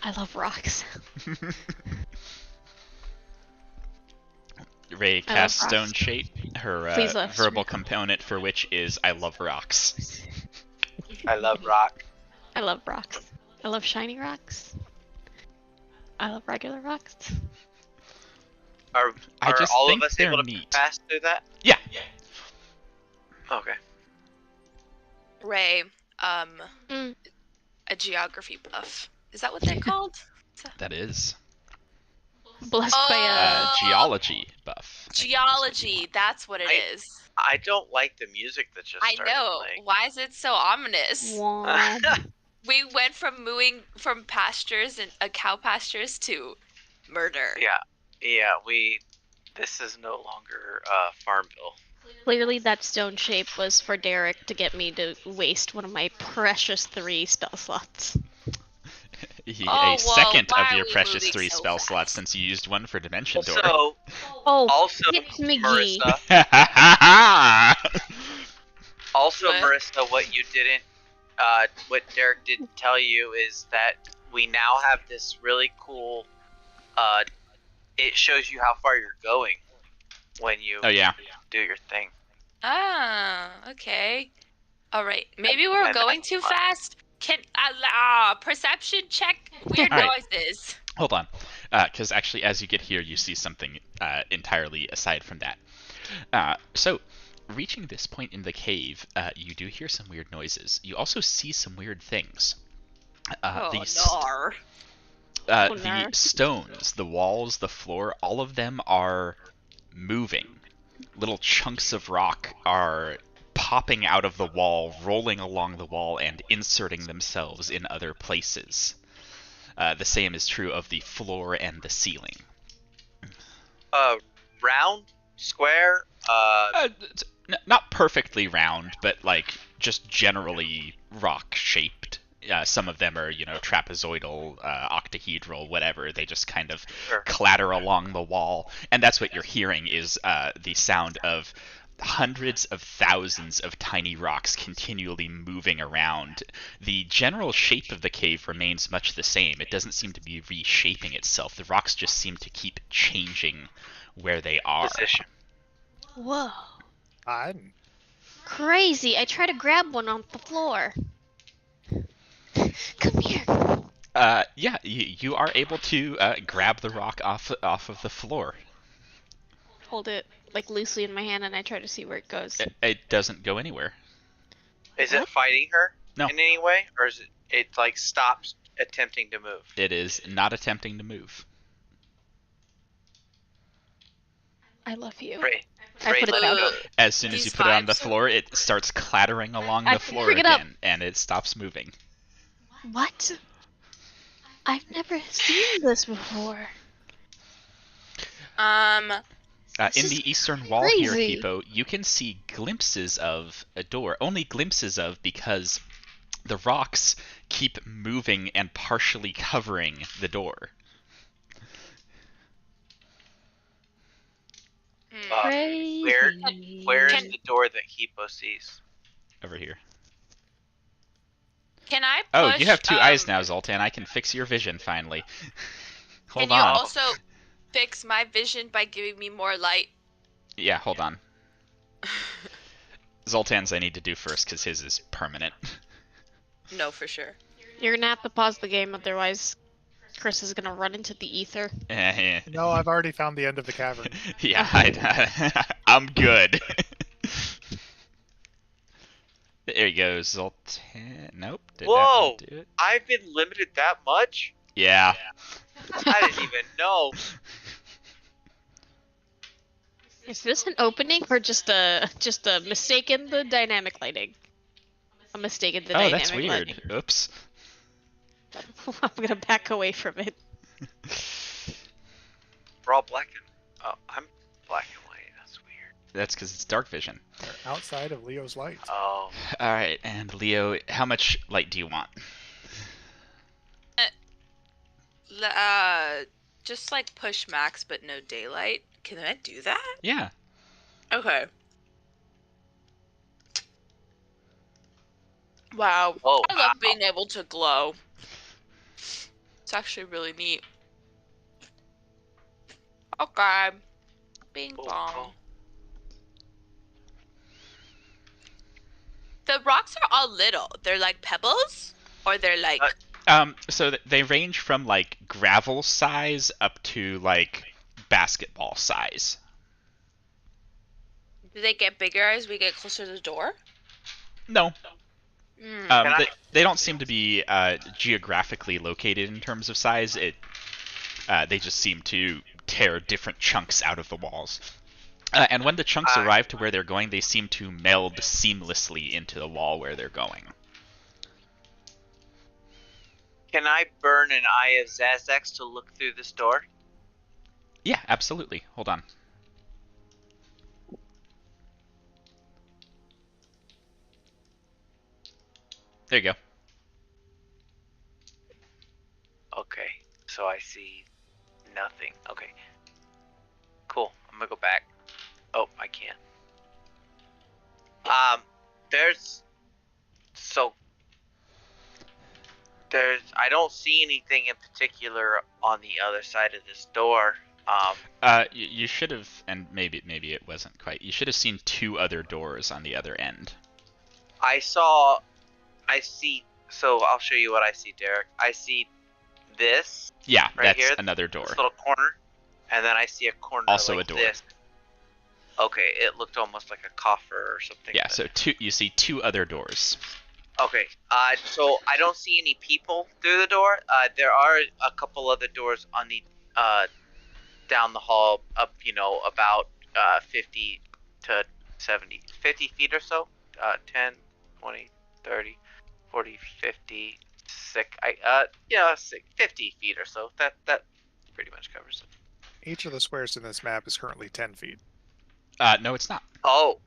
I love rocks. Ray casts Stone Shape, her verbal component for which is I love rocks. I love rock. I love rocks. I love shiny rocks. I love regular rocks. Are all of us able to pass through that? Yeah. Okay. Ray, a geography buff. Is that what they're called? That is. Blessed by a geology buff. Geology, that's what it is. I don't like the music that just started playing. Why is it so ominous? We went from mooing from pastures and cow pastures to murder. Yeah, this is no longer Farmville. Clearly that Stone Shape was for Derek to get me to waste one of my precious 3 spell slots. A second of your precious 3 spell slots since you used one for Dimension Door. Also, McGee. Marissa, what Derek didn't tell you is that we now have this really cool it shows you how far you're going when you do your thing. Ah, okay. All right. Maybe we're going too fast. Can perception check weird noises. Hold on, because actually, as you get here, you see something entirely aside from that. So, reaching this point in the cave, you do hear some weird noises. You also see some weird things. The stones, the walls, the floor, all of them are moving. Little chunks of rock are popping out of the wall, rolling along the wall, and inserting themselves in other places. The same is true of the floor and the ceiling. Round? Square? Not perfectly round, but like just generally rock-shaped. Some of them are, trapezoidal, octahedral, whatever. They just kind of clatter along the wall. And that's what you're hearing is the sound of hundreds of thousands of tiny rocks continually moving around. The general shape of the cave remains much the same. It doesn't seem to be reshaping itself. The rocks just seem to keep changing where they are. Position. Whoa. I'm crazy. I try to grab one off the floor. Come here. Yeah, you are able to grab the rock off of the floor. Hold it like loosely in my hand, and I try to see where it goes. It doesn't go anywhere. Is it fighting her No. in any way, or is it like stops attempting to move? It is not attempting to move. I love you. Ray, I put it down. As soon as you put it on the floor, it starts clattering along the floor again, and it stops moving. What? I've never seen this before. In the eastern wall here, Hippo, you can see glimpses of a door. Only glimpses of, because the rocks keep moving and partially covering the door. Where is the door that Hippo sees? Over here. Can I push, Oh, you have two eyes now, Zoltan. I can fix your vision, finally. Hold Can you on. also fix my vision by giving me more light? Yeah, hold on. Zoltan's I need to do first, because his is permanent. No, for sure. You're gonna have to pause the game, otherwise Chris is gonna run into the ether. No, I've already found the end of the cavern. Yeah, I'm good. There you go, Zoltan. Nope. Whoa! Do it. I've been limited that much? Yeah. I didn't even know. Is this an opening or just a mistake in the dynamic lighting? A mistake in the dynamic that's weird. lighting. Oops. I'm gonna back away from it. We're all black and... Oh, I'm black and white. That's weird. That's because it's dark vision. They're outside of Leo's light. Oh. Alright, and Leo, how much light do you want? Just like push max, but no daylight. Can I do that? Yeah. Okay. Wow. Oh, I love being able to glow. It's actually really neat. Okay. Bing bong. Oh. The rocks are all little. They're like pebbles? Or they're like... So they range from like gravel size up to like basketball size. Do they get bigger as we get closer to the door? No. Mm. They don't seem to be geographically located in terms of size. They just seem to tear different chunks out of the walls. And when the chunks arrive to where they're going, they seem to meld seamlessly into the wall where they're going. Can I burn an Eye of Zazax to look through this door? Yeah, absolutely. Hold on. There you go. Okay, so I see nothing. Okay. Cool. I'm gonna go back. Oh, I can't. I don't see anything in particular on the other side of this door. You should have, and maybe it wasn't quite. You should have seen 2 other doors on the other end. I see. So I'll show you what I see, Derek. I see this. Yeah, right that's here, another door. This little corner, and then I see a corner. Also like a door. This. Okay, it looked almost like a coffer or something. Yeah, so you see 2 other doors. Okay, so I don't see any people through the door. There are a couple other doors on the down the hall, up, about 50 to 70, 50 feet or so. 10, 20, 30, 40, 50, 50 feet or so. That pretty much covers it. Each of the squares in this map is currently 10 feet. No, it's not. Oh.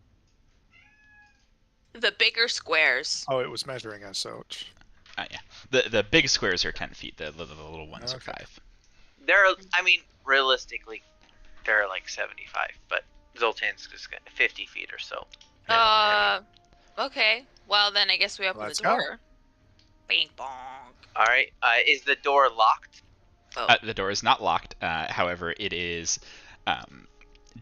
The bigger squares. Oh, it was measuring as such. Yeah. The big squares are 10 feet. The little ones are 5. Realistically, they're like 75, but Zoltan's just 50 feet or so. Okay. Well, then I guess we open the door. Go. Bing bong. All right. Is the door locked? Oh. The door is not locked. However, it is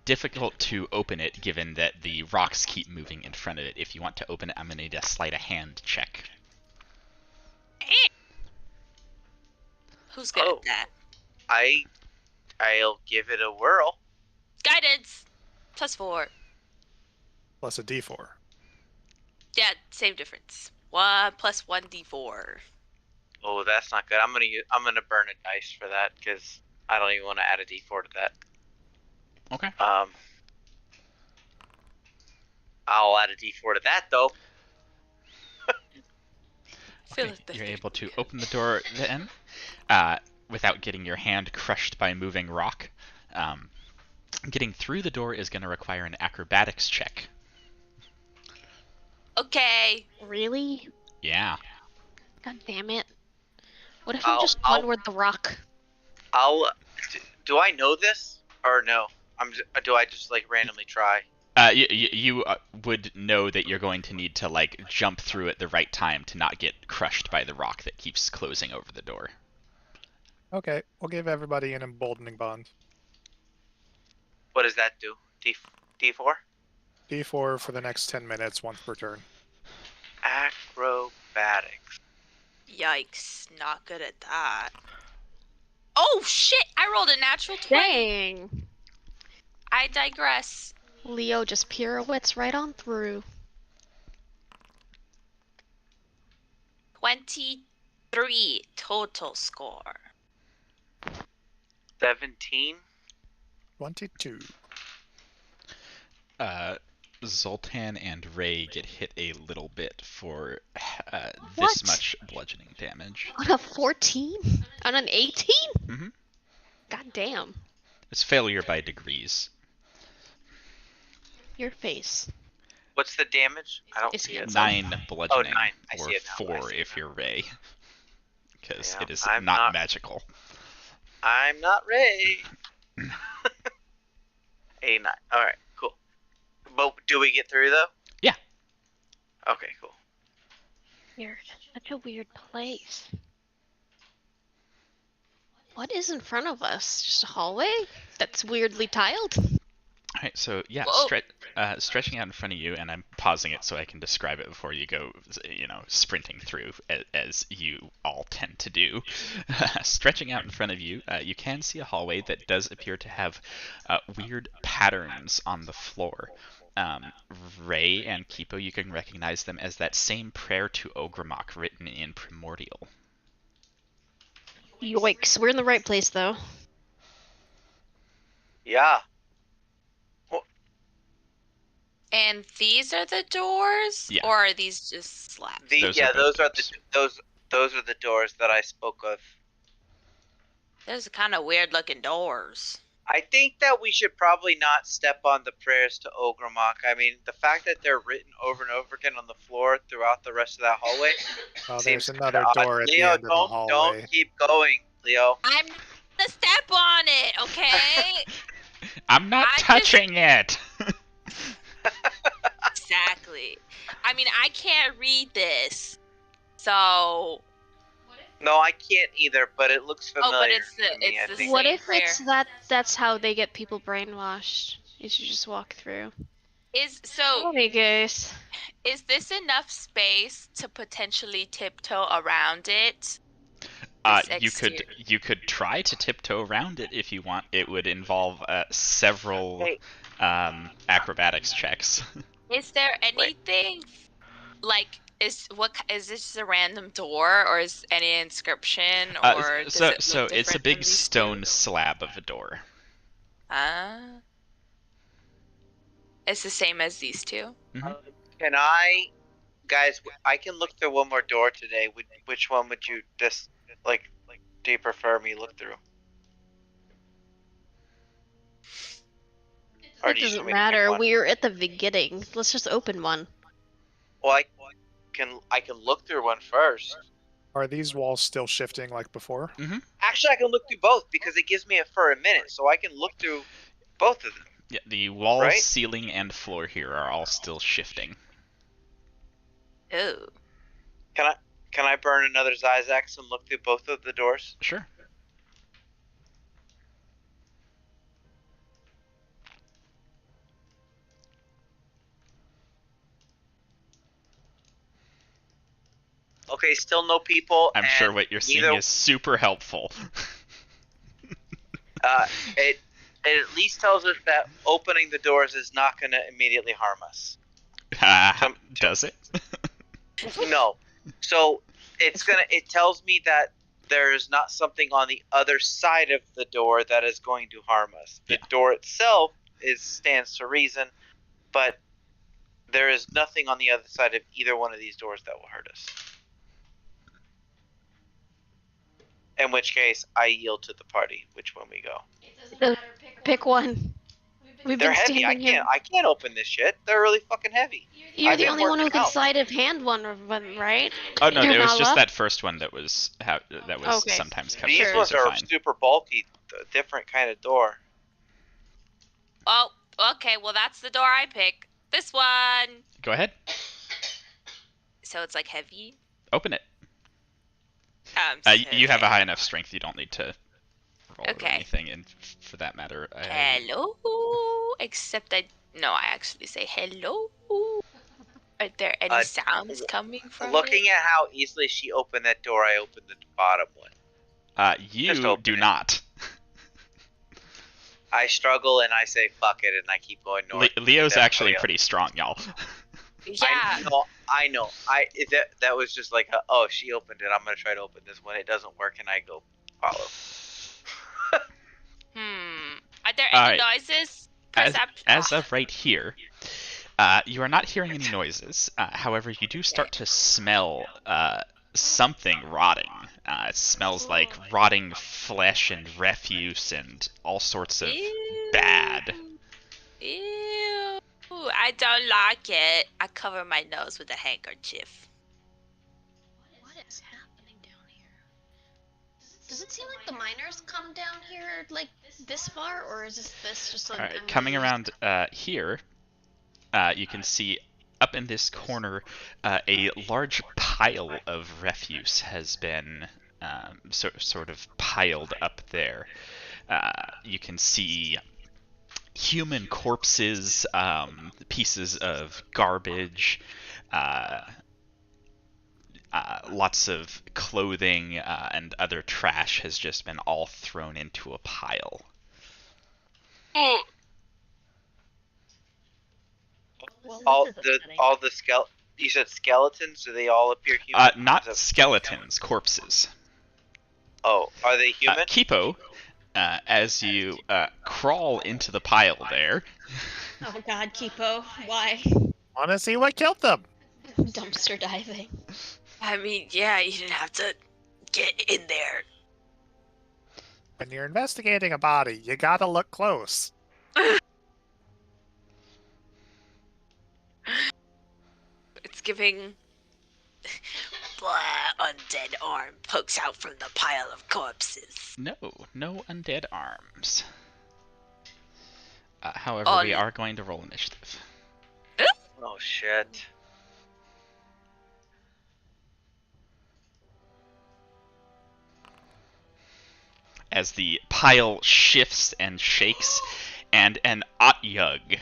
difficult to open it given that the rocks keep moving in front of it. If you want to open it, I'm going to need a sleight of hand check. Who's good at that? I'll give it a whirl. Guidance. +4. Plus a d4. Yeah, same difference. 1 + 1 d4. Oh, that's not good. I'm gonna burn a dice for that because I don't even want to add a d4 to that. Okay. I'll add a d4 to that though. Okay, you're able to open the door then, without getting your hand crushed by moving rock. Getting through the door is going to require an acrobatics check. Okay. Really? Yeah. God damn it. What if I'm just one with the rock? Do I know this or no? Do I just like randomly try? You would know that you're going to need to like jump through at the right time to not get crushed by the rock that keeps closing over the door. Okay, we'll give everybody an emboldening bond. What does that do? D4? D4 for the next 10 minutes, once per turn. Acrobatics. Yikes, not good at that. Oh shit, I rolled a natural 20. Dang. I digress. Leo just pirouettes right on through. 23 total score. 17. 22. Zoltan and Ray get hit a little bit for this What? much bludgeoning damage. On a 14? On an 18? Mm-hmm. God damn. It's failure by degrees. Your face. What's the damage? I don't It's see it. 9 bludgeoning, 9. I or see it now. 4 if you're Ray. Because Yeah, it is I'm not not- magical. I'm not Ray. A9. Alright, cool. But do we get through though? Yeah. Okay, cool. Weird. Such a weird place. What is in front of us? Just a hallway that's weirdly tiled? Alright, so yeah, Whoa. stretching out in front of you, and I'm pausing it so I can describe it before you go, sprinting through, as you all tend to do. Stretching out in front of you, you can see a hallway that does appear to have weird patterns on the floor. Ray and Kipo, you can recognize them as that same prayer to Ogrimmok written in Primordial. Yoicks. We're in the right place, though. Yeah. And these are the doors? Yeah. Or are these just slabs? Those are Those both are the doors that I spoke of. Those are kind of weird looking doors. I think that we should probably not step on the prayers to Ogrimmok. I mean, the fact that they're written over and over again on the floor throughout the rest of that hallway. Oh, seems there's another odd. door at Leo, the end of the hallway. don't keep going, Leo. I'm gonna step on it, okay? I'm not touching it! Exactly. I mean, I can't read this. So, No, I can't either, but it looks familiar. Oh, but it's the same What if prayer. it's that's how they get people brainwashed? Is you just walk through. Is this enough space to potentially tiptoe around it? You could try to tiptoe around it if you want. It would involve several acrobatics checks. Is there anything like is this a random door or is any inscription or does it so look it's a different big from these stone two? slab of a door. It's the same as these two. Can I, guys? I can look through one more door today. Which one would you do you prefer me look through? It doesn't matter. We're at the beginning. Let's just open one. Well, I can look through one first. Are these walls still shifting like before? Mm-hmm. Actually, I can look through both because it gives me for a minute, so I can look through both of them. Yeah, the walls, ceiling, and floor here are all still shifting. Oh. Can I burn another Zyzax and look through both of the doors? Sure. Okay, still no people. I'm sure what you're seeing is super helpful. It at least tells us that opening the doors is not going to immediately harm us. Does it? No. So it tells me that there's not something on the other side of the door that is going to harm us. The door itself stands to reason, but there is nothing on the other side of either one of these doors that will hurt us. In which case, I yield to the party. Which one we go? Pick one. They're heavy. I can't open this shit. They're really fucking heavy. You're the only one who can sleight of hand one of them, right? Oh no, it was just that first one that was sometimes kept. These ones are super bulky, different kind of door. Oh, okay. Well, that's the door I pick. This one. Go ahead. So it's like heavy. Open it. You have a high enough strength. You don't need to roll or anything, and for that matter. Hello. Except I actually say hello. Are there any sounds coming from Looking at how easily she opened that door, I opened the bottom one. You do not. I struggle and I say fuck it and I keep going north. Leo's actually pretty strong, y'all. Yeah. I know. That was just like, she opened it. I'm gonna try to open this one. It doesn't work, and I go follow. Are there any noises? As of right here, you are not hearing any noises. However, you do start to smell something rotting. It smells like rotting flesh and refuse and all sorts of bad. Ew. I don't like it. I cover my nose with a handkerchief. What is happening down here? Does it seem like the miners come down here like this far, or is this just like... Alright, coming around here, you can see up in this corner a large pile of refuse has been sort of piled up there. You can see human corpses, pieces of garbage, lots of clothing and other trash has just been all thrown into a pile. All the you said skeletons? Do they all appear human? Not skeletons, corpses. Oh, are they human? Kipo, as you crawl into the pile there. Oh god, Kipo, why? Wanna see what killed them? Dumpster diving. I mean, yeah, you didn't have to get in there. When you're investigating a body, you gotta look close. It's giving... Blah, undead arm pokes out from the pile of corpses. No undead arms. However, we are going to roll initiative. Oh shit. as the pile shifts and shakes, and an Otyug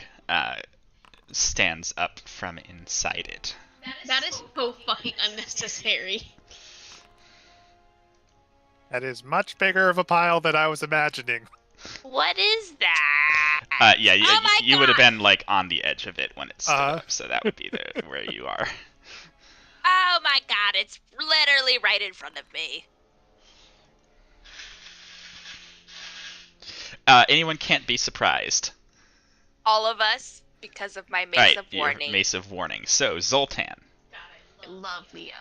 stands up from inside it. That is so fucking unnecessary. That is much bigger of a pile than I was imagining. What is that? Yeah, you would have been like on the edge of it when it stood up, so that would be where you are. Oh my god, it's literally right in front of me. Anyone can't be surprised. All of us, because of my Mace of Warning. Mace of Warning. So, Zoltan. Love Leo.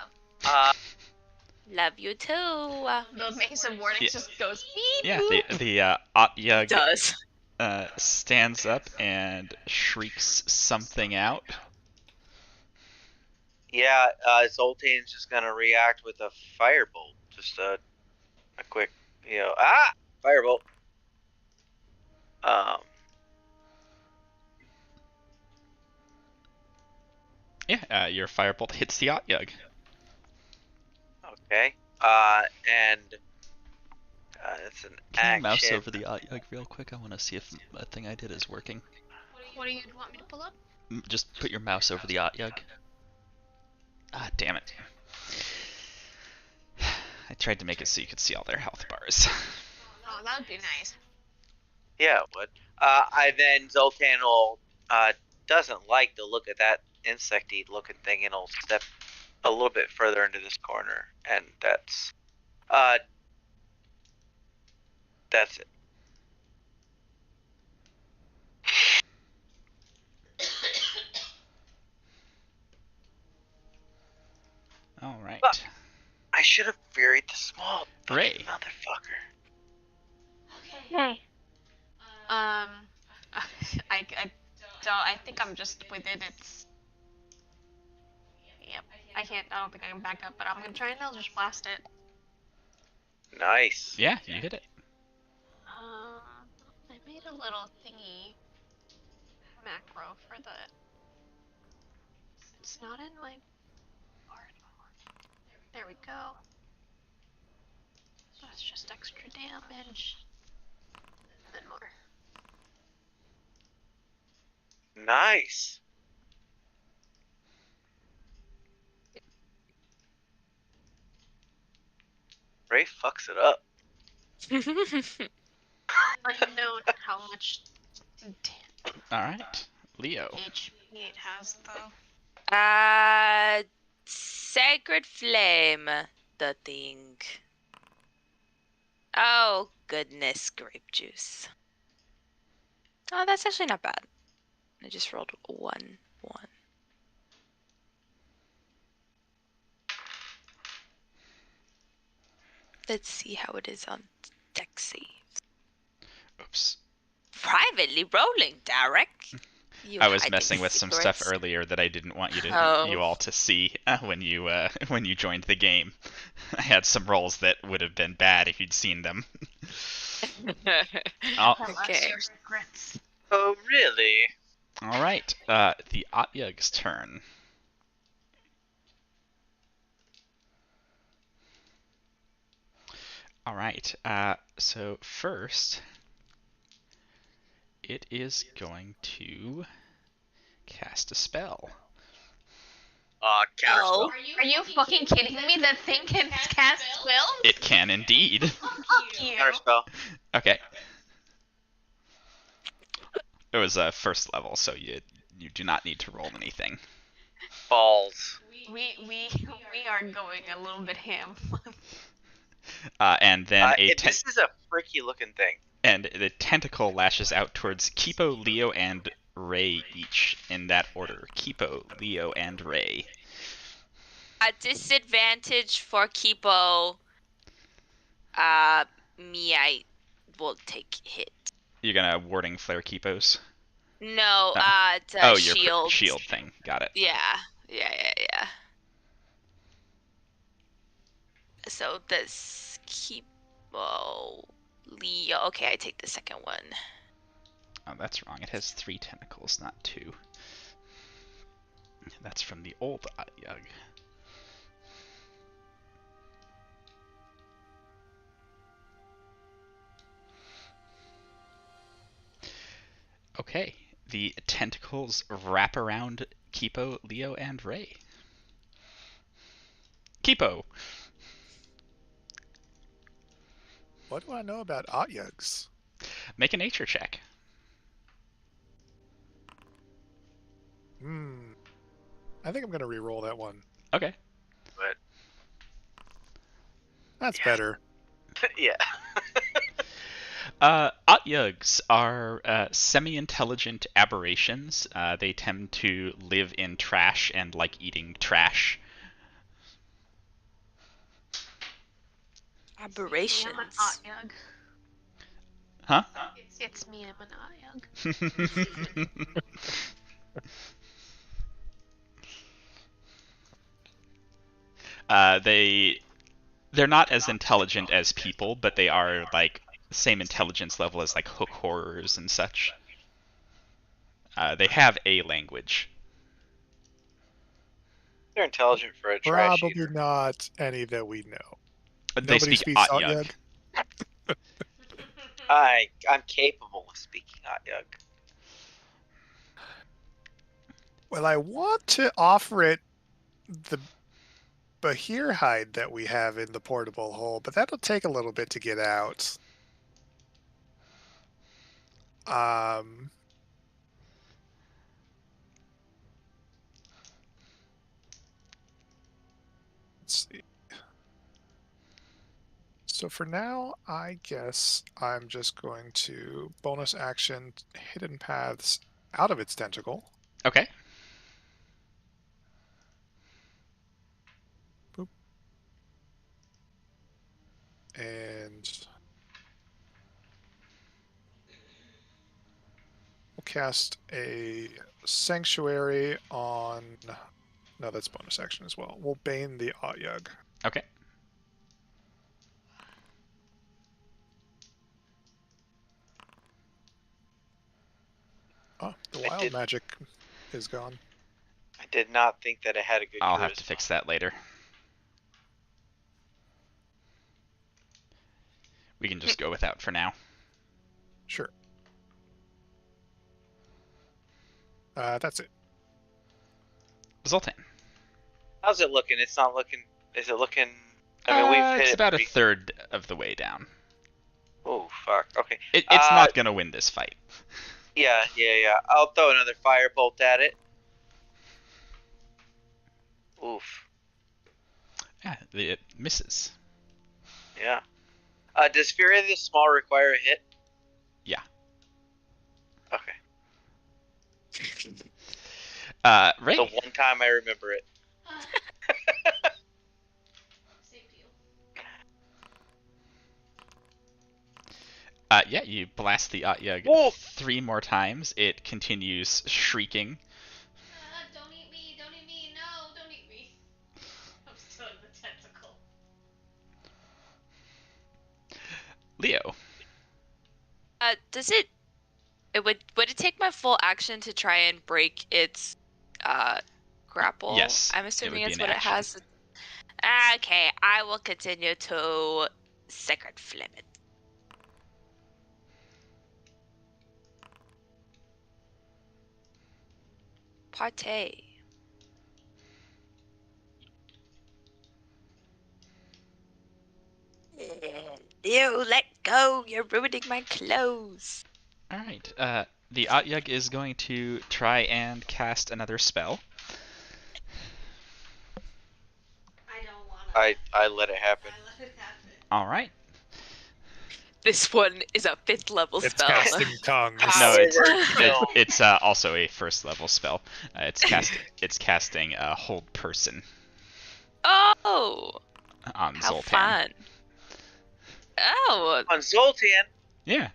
Love you too. The Mace of Warning just goes beep. Yeah, the Otyug does. Stands up and shrieks something out. Yeah, Zoltan's just gonna react with a firebolt. Just a quick, firebolt. Yeah, your firebolt hits the Otyug. Okay. And it's an Can action. you mouse over the Otyug real quick? I want to see if a thing I did is working. What do you want me to pull up? Just put your mouse over the Otyug. Ah, damn it. I tried to make it so you could see all their health bars. Oh, that would be nice. Yeah, it would. Then Zoltan will, doesn't like the look of that insecty looking thing, and will step a little bit further into this corner, and that's it. Alright. I should have buried the small Ray. motherfucker. Okay. I think I'm just with it. It's. Yep. I don't think I can back up, but I'm gonna try and I'll just blast it. Nice. Yeah, you hit it. I made a little thingy macro for the. It's not in my bar anymore. There we go. That's just extra damage. And then more. Nice. Ray fucks it up. Unknown how much Alright. Leo. HP it has, though. Sacred Flame, the thing. Oh, goodness, grape juice. Oh, that's actually not bad. I just rolled 1, 1. Let's see how it is on deck saves. Oops. Privately rolling, Derek. I was messing with some stuff earlier that I didn't want you all to see when you joined the game. I had some rolls that would have been bad if you'd seen them. Okay. Oh, really? All right. The Otyug's turn. All right. So first, it is going to cast a spell. Counter spell. Are you fucking kidding me? That thing can cast spells? It can indeed. Fuck you. Counter spell. Okay. It was first level, so you do not need to roll anything. Balls. We are going a little bit ham. And then this is a freaky looking thing. And the tentacle lashes out towards Kipo, Leo, and Ray each in that order. Kipo, Leo, and Ray. A disadvantage for Kipo. Me, I will take hit. You're gonna warding flare Kipos? No, your shield. Shield thing. Got it. Yeah. So this Kipo, Leo. Okay, I take the second one. Oh, that's wrong. It has 3 tentacles, not 2. That's from the old Otyug. Okay. The tentacles wrap around Kipo, Leo, and Ray. Kipo! What do I know about Otyugs? Make a nature check. I think I'm going to re-roll that one. Okay. But That's better. yeah. Otyugs are semi-intelligent aberrations. They tend to live in trash and like eating trash. Aberrations. I'm an Otyug. Huh? It's me, I'm an Otyug. They're not as intelligent as people, but they are like the same intelligence level as like hook horrors and such. They have a language. They're intelligent for a trash Probably eater. not any that we know. They Nobody speak speaks Otyug. I'm capable of speaking Otyug. Well, I want to offer it the Bahir hide that we have in the portable hole, but that'll take a little bit to get out. Let's see. So for now, I guess I'm just going to bonus action Hidden Paths out of its tentacle. Okay. Boop. And we'll cast a Sanctuary on... No, that's bonus action as well. We'll Bane the Otyug. Okay. Oh, the wild magic is gone. I did not think that it had a good I'll charisma. have to fix that later. We can just go without for now. Sure. That's it. Zoltan. How's it looking? It's not looking... Is it looking... I mean, we've hit it's it about a pretty... third of the way down. Oh, fuck. Okay. It's not going to win this fight. Yeah. I'll throw another firebolt at it. Oof. Yeah, it misses. Yeah. Does Fury of the Small require a hit? Yeah. Okay. Ray. The one time I remember it. Yeah, you blast the Otyug 3 more times. It continues shrieking. Don't eat me, no, don't eat me. I'm still in the tentacle. Leo. Does it would it take my full action to try and break its grapple? Yes. I'm assuming it it's would be what an it has. Okay, I will continue to Sacred Flame it. Partay. Ew, let go! You're ruining my clothes. Alright, the Otyug is going to try and cast another spell. I don't want to. I let it happen. Alright. This one is a 5th level It's spell. casting tongues. No, it's also a 1st level spell. It's casting Hold Person Oh! on How Zoltan. fun. Oh! On Zoltan? Yeah.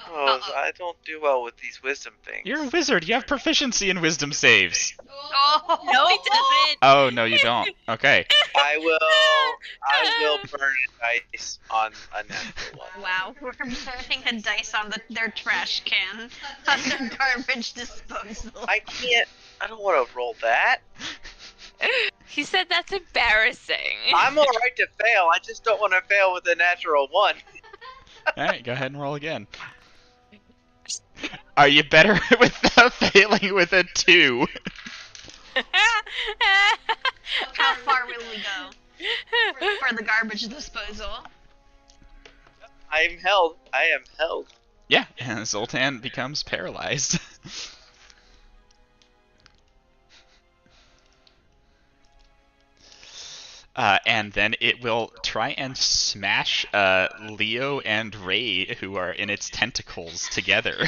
Oh, I don't do well with these wisdom things. You're a wizard. You have proficiency in wisdom saves. Oh, no, he doesn't. Oh, no, you don't. Okay. I will burn a dice on a natural one. Wow, we're burning a dice on their trash can on their garbage disposal. I don't want to roll that. He said that's embarrassing. I'm alright to fail, I just don't want to fail with a natural one. Alright, go ahead and roll again. Are you better without failing with a 2? How far will we go for the garbage disposal? I am held. Yeah, and Zoltan becomes paralyzed. And then it will try and smash Leo and Ray, who are in its tentacles, together.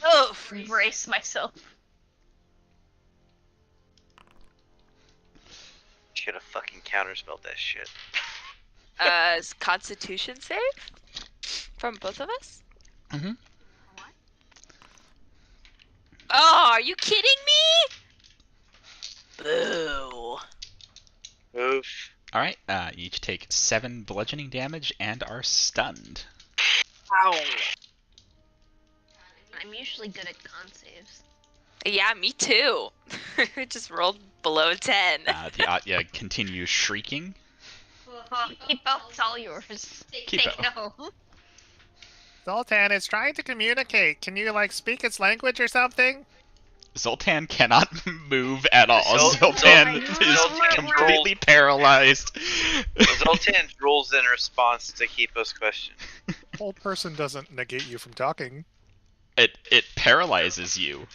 Oh, brace myself. Should have fucking counterspelled that shit. Constitution save? From both of us? Mm-hmm. Oh, are you kidding me? Boo. Oof. Alright, you each take 7 bludgeoning damage and are stunned. Ow. I'm usually good at con saves. Yeah, me too. Just rolled below 10. The Atyag continues shrieking. Kipo, it's all yours. Kipo. Take no. Zoltan is trying to communicate. Can you, like, speak its language or something? Zoltan cannot move at all. Zoltan is completely paralyzed. Zoltan rolls in response to Kipo's question. Old person doesn't negate you from talking. It paralyzes you.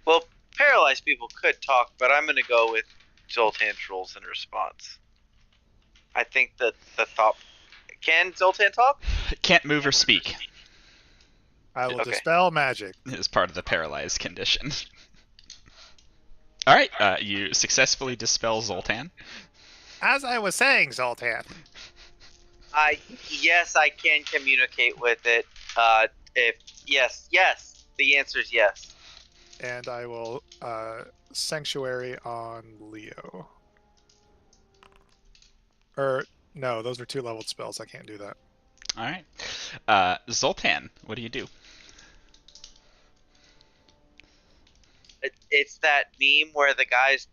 Well, paralyzed people could talk, but I'm gonna go with Zoltan's rolls in response. I think that the thought... Can Zoltan talk? Can't move or speak. I will dispel magic. It is part of the paralyzed condition. Alright, you successfully dispel Zoltan. As I was saying, Zoltan. Yes, I can communicate with it. Yes, the answer is yes. And I will Sanctuary on Leo. No, those are 2-leveled spells. I can't do that. Alright. Zoltan, what do you do? It's that meme where the guy's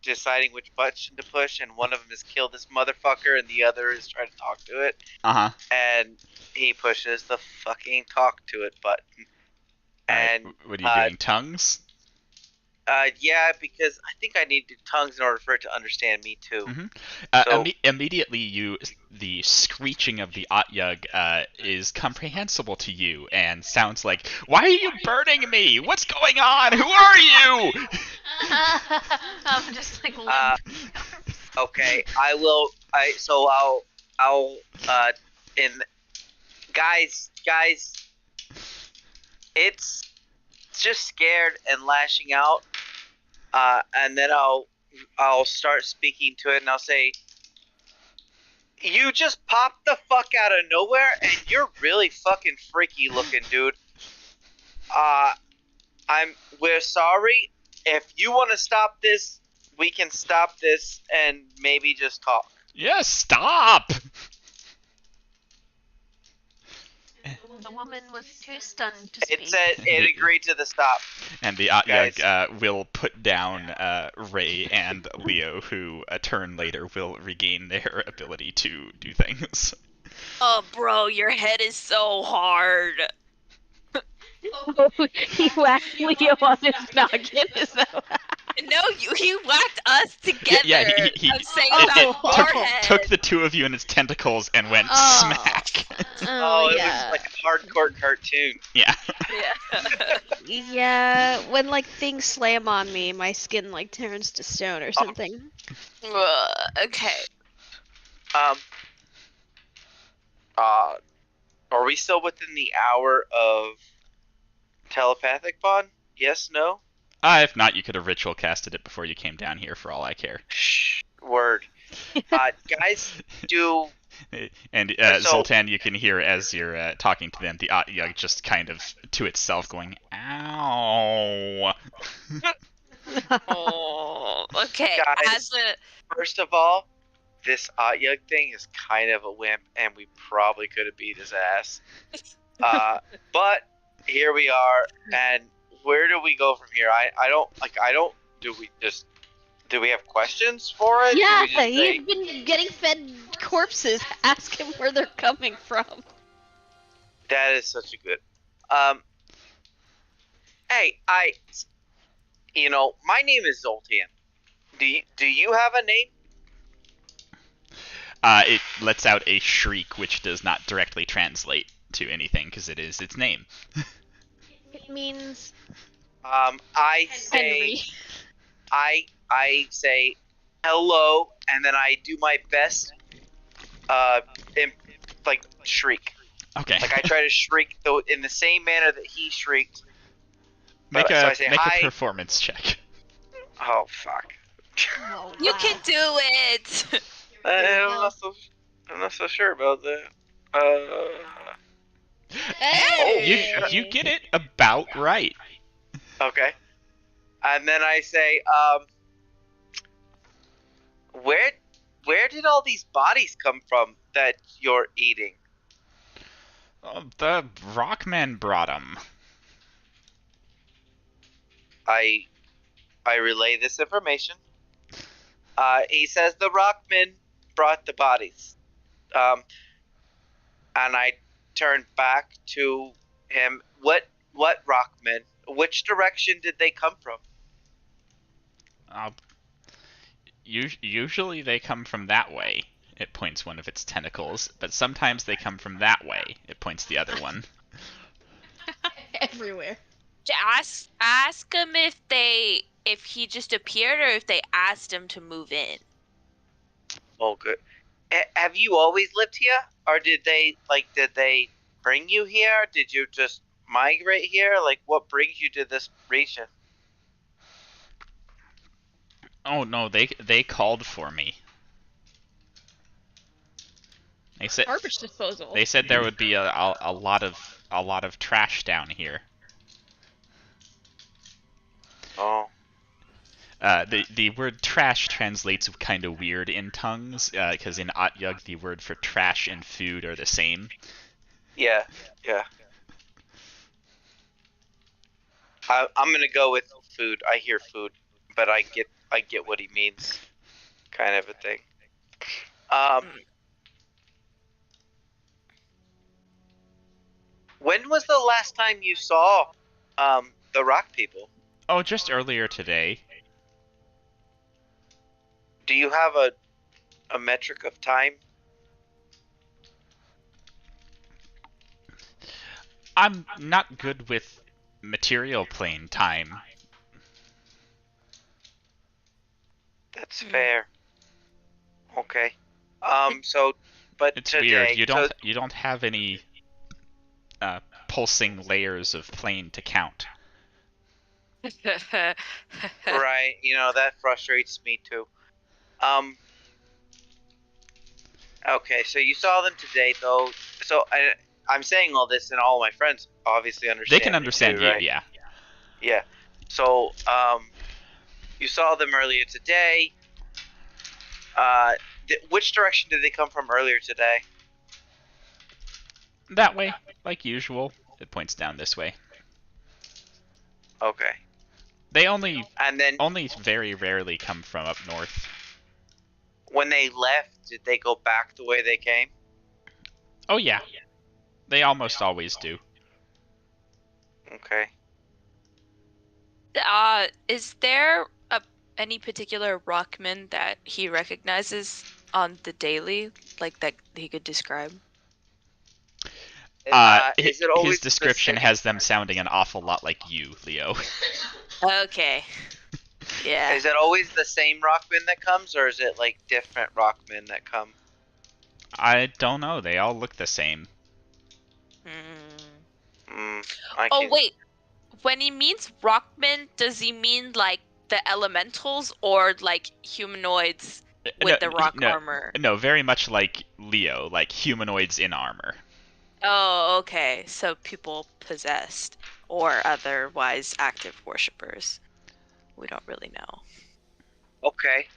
deciding which button to push, and one of them is kill this motherfucker, and the other is trying to talk to it. Uh-huh. And he pushes the fucking talk to it button. And what are you doing? Tongues? Yeah, because I think I need tongues in order for it to understand me too. Mm-hmm. Immediately, the screeching of the Atyag is comprehensible to you and sounds like, "Why are you burning me? What's going on? Who are you?" I'm just like. Okay, guys, it's just scared and lashing out, and then I'll start speaking to it, and I'll say, "You just popped the fuck out of nowhere, and you're really fucking freaky looking, dude. We're sorry. If you want to stop this, we can stop this and maybe just talk." Yes, stop! The woman was too stunned to speak. It agreed to the stop. And the Atyag will put down Ray and Leo, who a turn later will regain their ability to do things. Oh, bro, your head is so hard. He whacked Leo on his noggin, is that what? No, he whacked us together. Yeah, he took the two of you in its tentacles and went smack. It was like a hardcore cartoon. Yeah. Yeah, when like things slam on me, my skin like turns to stone or something. Okay. Are we still within the hour of telepathic bond? Yes, no? If not, you could have ritual casted it before you came down here, for all I care. Shh, word. Guys, do... And Zoltan, you can hear as you're talking to them, the Atyag just kind of to itself going, "Ow." Oh, okay. Guys, first of all, this Atyag thing is kind of a wimp, and we probably could have beat his ass. But here we are, and where do we go from here? Do we have questions for it? Yeah, he's been getting fed corpses. Ask him where they're coming from. That is such a good. Hey, my name is Zoltan. Do you have a name? It lets out a shriek, which does not directly translate to anything because it is its name. It means. I say. I say hello, and then I do my best. Shriek. Okay. Like I try to shriek in the same manner that he shrieked. Make a performance check. Oh fuck. Oh, wow. You can do it. I'm not so sure about that. Hey! You get it about right. Okay. And then I say, where did all these bodies come from that you're eating? The Rockman brought them. I relay this information. He says the Rockman brought the bodies. And I turn back to him. What Rockman? Which direction did they come from? Usually they come from that way. It points one of its tentacles, but sometimes they come from that way. It points the other one. Everywhere. Ask him if he just appeared or if they asked him to move in. Oh, good. Have you always lived here, or did they bring you here? Did you just migrate here? Like, what brings you to this region? Oh no, they called for me. They said garbage disposal. They said there would be a lot of trash down here. Oh. The word trash translates kind of weird in tongues, because in Otyugh the word for trash and food are the same. Yeah. I'm gonna go with food. I hear food, but I get what he means, kind of a thing. When was the last time you saw the rock people? Oh, just earlier today. Do you have a metric of time? I'm not good with material plane time. That's fair. Okay. But it's today, weird. You don't have any pulsing layers of plane to count. Right. That frustrates me too. Okay, so you saw them today, though. So I'm saying all this, and all my friends obviously understand. They can understand too, you, right? yeah. Yeah. So, you saw them earlier today. Which direction did they come from earlier today? That way, like usual. It points down this way. Okay. They only only very rarely come from up north. When they left, did they go back the way they came? Oh yeah. They almost always do. Okay. Is there any particular Rockman that he recognizes on the daily, like that he could describe? His description has them sounding an awful lot like you, Leo. Okay. Yeah. Is it always the same Rockman that comes, or is it like different Rockmen that come? I don't know. They all look the same. Wait. When he means Rockman, does he mean like the elementals or like humanoids with the rock armor? No, very much like Leo, like humanoids in armor. Oh, okay. So people possessed or otherwise active worshippers. We don't really know. Okay.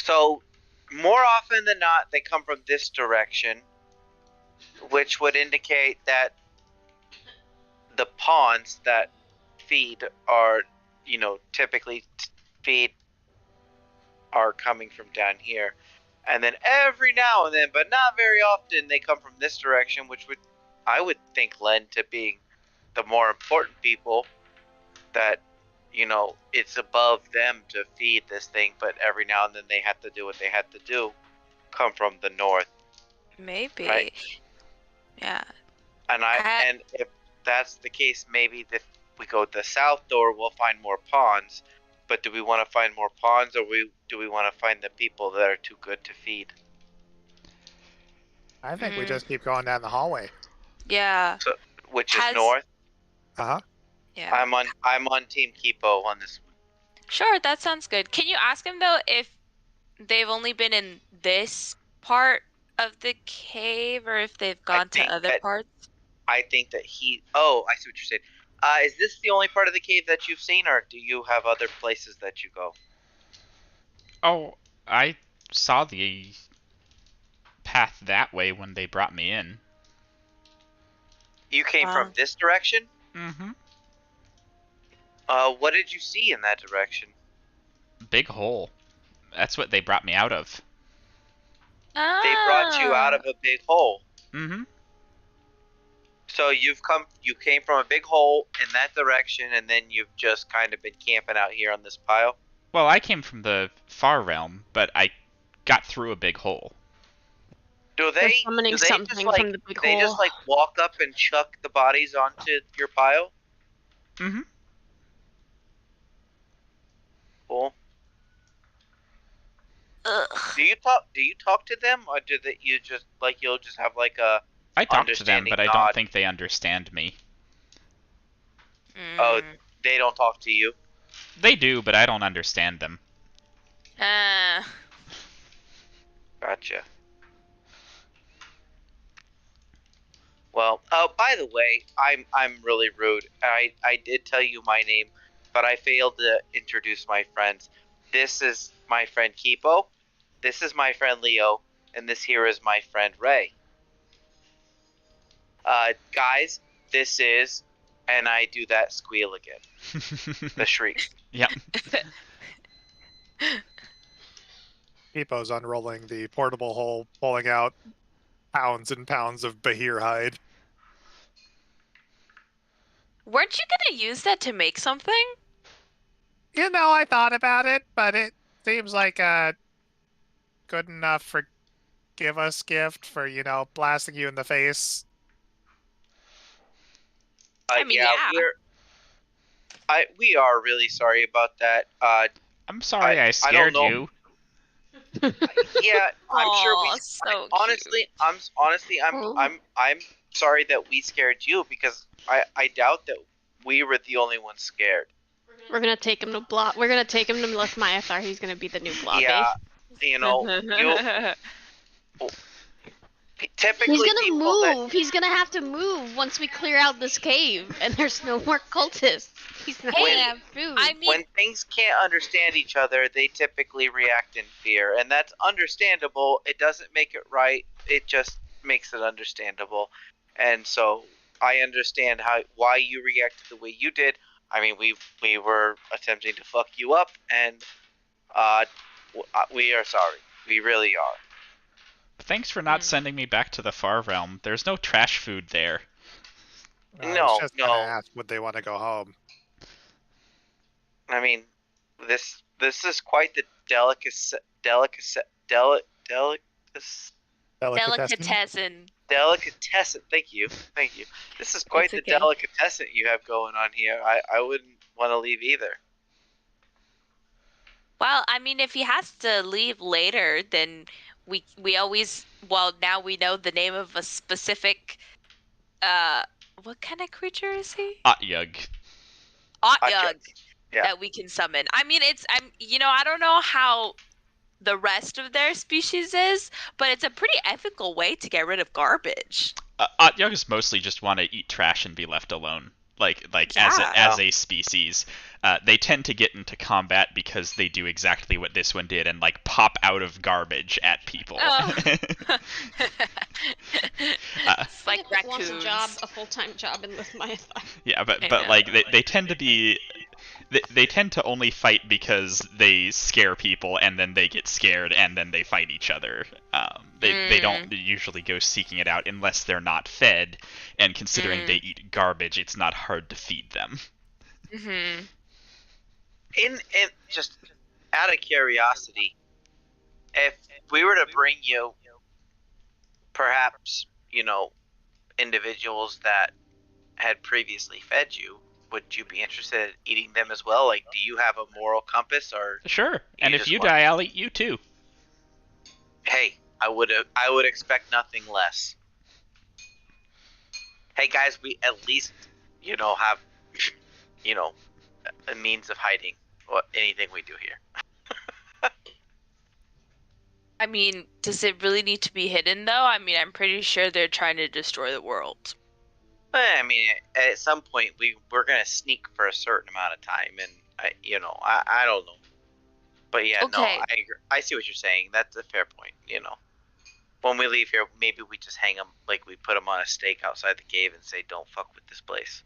So more often than not, they come from this direction, which would indicate that the ponds that feed are, typically feed are coming from down here. And then every now and then, but not very often, they come from this direction, which I would think lend to being the more important people that, it's above them to feed this thing, but every now and then they have to do what they have to do, come from the north. Maybe. Right? Yeah. And if that's the case, maybe if we go to the south door, we'll find more pawns. But do we want to find more pawns, or do we want to find the people that are too good to feed? I think we just keep going down the hallway. Yeah. So, which is north. Uh-huh. Yeah. I'm on Team Kipo on this one. Sure, that sounds good. Can you ask him though if they've only been in this part of the cave, or if they've gone to other parts? I think that Oh, I see what you're saying. Is this the only part of the cave that you've seen, or do you have other places that you go? Oh, I saw the path that way when they brought me in. You came from this direction? Mm-hmm. What did you see in that direction? Big hole. That's what they brought me out of. They brought you out of a big hole. Mm-hmm. So you came from a big hole in that direction, and then you've just kind of been camping out here on this pile? Well, I came from the far realm, but I got through a big hole. Do they just walk up and chuck the bodies onto your pile? Mm-hmm. Cool. Ugh. Do you talk to them, or you'll just have like a? I talk to them, but I don't think they understand me. Oh, they don't talk to you? They do, but I don't understand them. Gotcha. Well, by the way, I'm really rude. I did tell you my name, but I failed to introduce my friends. This is my friend Kipo, this is my friend Leo, and this here is my friend Ray. Guys, this is, and I do that squeal again. The shriek. Yep. Kipo's unrolling the portable hole, pulling out pounds and pounds of Bahir hide. Weren't you gonna use that to make something? I thought about it, but it seems like a good enough forgive us gift for, blasting you in the face. We are really sorry about that. I'm sorry I scared you. Yeah, I'm sure we. So honestly, I'm sorry that we scared you, because I doubt that we were the only ones scared. We're gonna take him to We're gonna take him to Lithmaethar. He's gonna be the new Blobby. Yeah, typically he's gonna move. He's gonna have to move once we clear out this cave, and there's no more cultists. He's not gonna have food. When things can't understand each other, they typically react in fear, and that's understandable. It doesn't make it right. It just makes it understandable, and so I understand why you reacted the way you did. I mean, we were attempting to fuck you up, and we are sorry. We really are. Thanks for not sending me back to the far realm. There's no trash food there. I was just gonna ask, would they want to go home? I mean, this is quite the delicatessen. Delicatessen. Thank you. This is quite the delicatessen you have going on here. I wouldn't want to leave either. Well, I mean, if he has to leave later, then we always, now we know the name of a specific, what kind of creature is he? Otyugh. Otyugh. Yeah. That we can summon. I mean, I don't know how the rest of their species is, but it's a pretty ethical way to get rid of garbage. Otyughs mostly just want to eat trash and be left alone. As a species, they tend to get into combat because they do exactly what this one did and pop out of garbage at people. Oh. It's like raccoons. Wants a full-time job in Lithmaethar. Yeah, but they tend to be They tend to only fight because they scare people, and then they get scared, and then they fight each other. They don't usually go seeking it out unless they're not fed, and considering they eat garbage, it's not hard to feed them. Mm-hmm. In just out of curiosity, if we were to bring you, perhaps, individuals that had previously fed you, would you be interested in eating them as well? Like, do you have a moral compass, or? Sure. And if you die, I'll eat you too. Hey, I would expect nothing less. Hey guys, we at least, have, a means of hiding anything we do here. I mean, does it really need to be hidden though? I mean, I'm pretty sure they're trying to destroy the world. I mean, at some point we're gonna sneak for a certain amount of time, and I don't know, but yeah, okay. No, I agree. I see what you're saying. That's a fair point. When we leave here, maybe we just hang them, like we put them on a stake outside the cave and say, "Don't fuck with this place."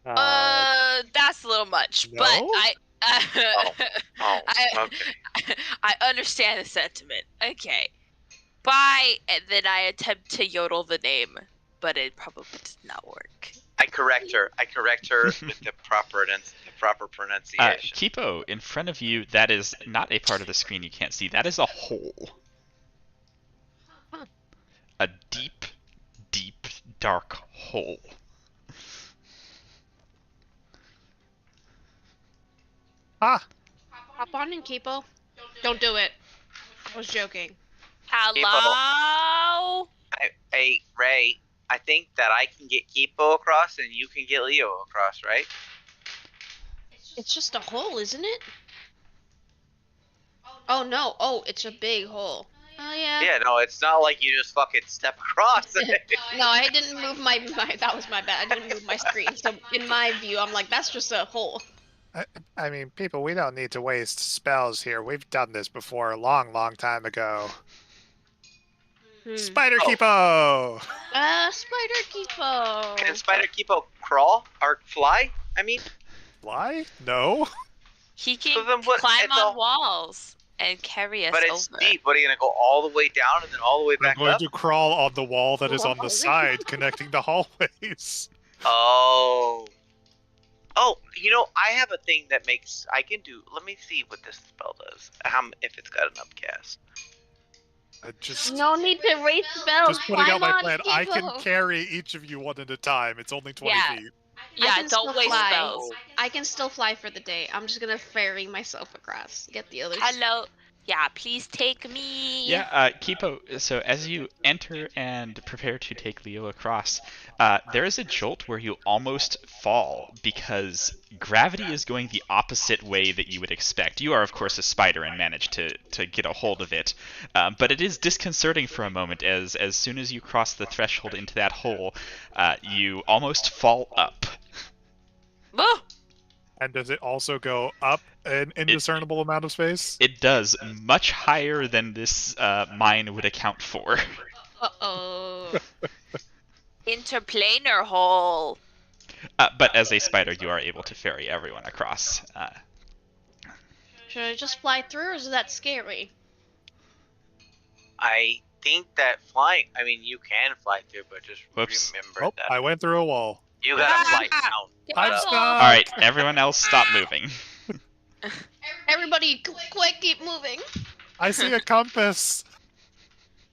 That's a little much, no? But okay. I understand the sentiment. Okay, bye, and then I attempt to yodel the name. But it probably does not work. I correct her with the proper pronunciation. Kipo, in front of you, that is not a part of the screen you can't see. That is a hole. A deep, deep, dark hole. Hop on in, Kipo. Don't do it. I was joking. Hello? Hey, Ray. I think that I can get Kipo across and you can get Leo across, right? It's just a hole, isn't it? Oh no! Oh, it's a big hole. Oh yeah. Yeah, no, it's not like you just fucking step across it. No, I didn't move my. That was my bad. I didn't move my screen. So in my view, I'm like, that's just a hole. I mean, people, we don't need to waste spells here. We've done this before a long, long time ago. Spider Kipo! Spider Kipo! Can Spider Kipo crawl? Or fly? I mean? Fly? No. He can climb on walls and carry us over. But it's deep. What, are you going to go all the way down and then all the way back up? I'm going to crawl on the wall that is on the side connecting the hallways. Oh. Oh, I have a thing that makes... I can do... Let me see what this spell does. If it's got an upcast. No need to raise spells. Just putting out my plan. I can carry each of you one at a time. It's only 20 feet. Yeah, don't waste spells. I can still fly for the day. I'm just gonna ferry myself across. Get the others. Hello. Yeah, please take me. Yeah, Kipo, so as you enter and prepare to take Leo across, there is a jolt where you almost fall because gravity is going the opposite way that you would expect. You are, of course, a spider and manage to get a hold of it, but it is disconcerting for a moment as soon as you cross the threshold into that hole, you almost fall up. Oh! And does it also go up an indiscernible amount of space? It does, much higher than this mine would account for. Uh-oh. Interplanar hole. But as a spider, you are able to ferry everyone across. Should I just fly through, or is that scary? I think that flying... I mean, you can fly through, but just remember that... I went through a wall. You gotta fly down. I'm stuck! Alright, everyone else stop moving. Everybody, quick, keep moving. I see a compass.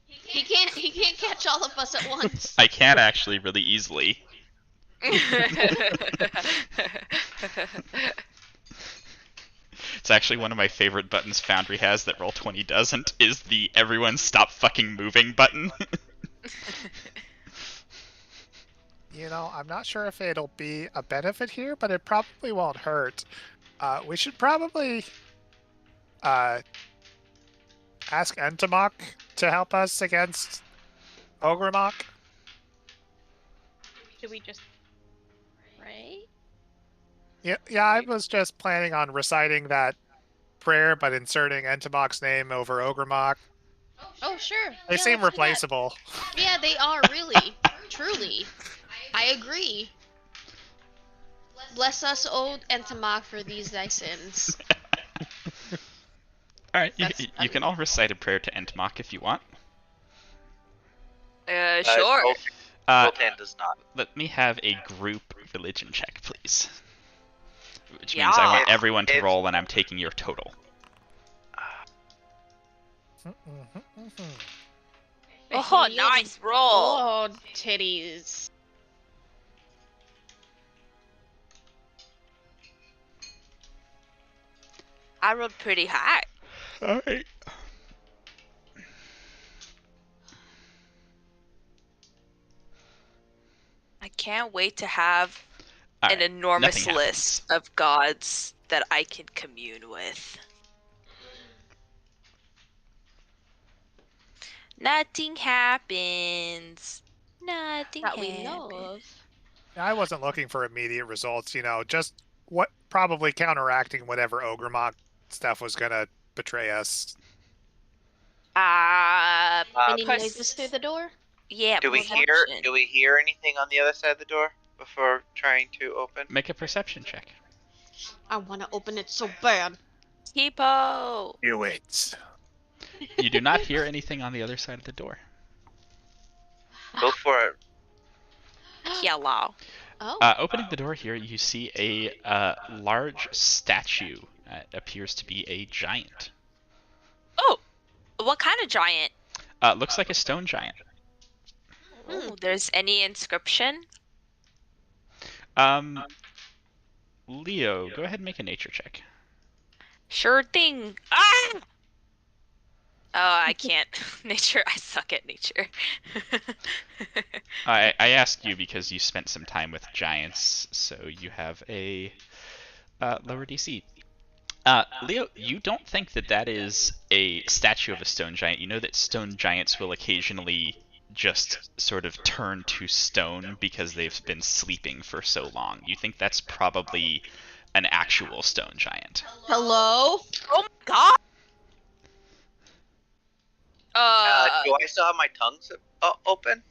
He can't catch all of us at once. I can actually really easily. It's actually one of my favorite buttons Foundry has that Roll20 doesn't, is the everyone stop fucking moving button. I'm not sure if it'll be a benefit here, but it probably won't hurt. We should probably ask Entomok to help us against Ogremok. Should we just pray? Yeah, I was just planning on reciting that prayer, but inserting Entomok's name over Ogremok. Oh, sure. They seem replaceable. Yeah, they are, really. Truly. I agree. Bless us, O Entomok, for these thy sins. Alright, you can all recite a prayer to Entomok if you want. Sure. Zoltan does not. Let me have a group religion check, please. Which means I want everyone to roll, and I'm taking your total. Oh, nice roll. Oh, titties. I rolled pretty high. Alright. I can't wait to have an enormous list of gods that I can commune with. Nothing happens. Nothing that we know of. I wasn't looking for immediate results, just what probably counteracting whatever Ogremok stuff was gonna betray us. Any noises through the door? Yeah. Do we hear anything on the other side of the door before trying to open? Make a perception check. I want to open it so bad. Tipo. Do it. You do not hear anything on the other side of the door. Go for it. Yellow. Oh. Opening the door here, you see a large statue. It appears to be a giant. Oh, what kind of giant? Looks like a stone giant. Ooh, there's any inscription? Leo, go ahead and make a nature check. Sure thing. Ah! Oh, I can't. Nature, I suck at nature. I asked you because you spent some time with giants, so you have a lower DC. Leo, you don't think that is a statue of a stone giant. You know that stone giants will occasionally just sort of turn to stone because they've been sleeping for so long. You think that's probably an actual stone giant. Hello? Oh my god! Do I still have my tongue open?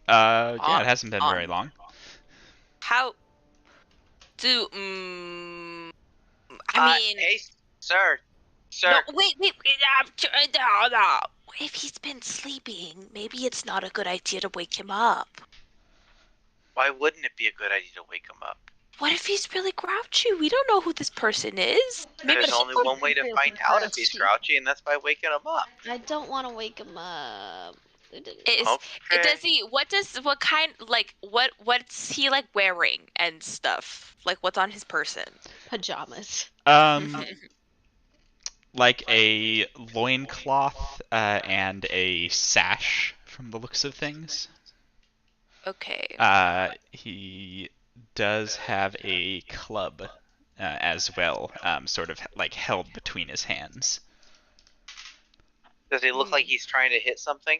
Yeah, it hasn't been very long. How do I mean, hey, sir. No, wait. If he's been sleeping, maybe it's not a good idea to wake him up. Why wouldn't it be a good idea to wake him up? What if he's really grouchy? We don't know who this person is. There's only one way to find out if he's grouchy, and that's by waking him up. I don't want to wake him up. Does he? What's he like wearing and stuff? Like, what's on his person? Pajamas. Like a loincloth and a sash from the looks of things. Okay. He does have a club as well, sort of like held between his hands. Does he look like he's trying to hit something?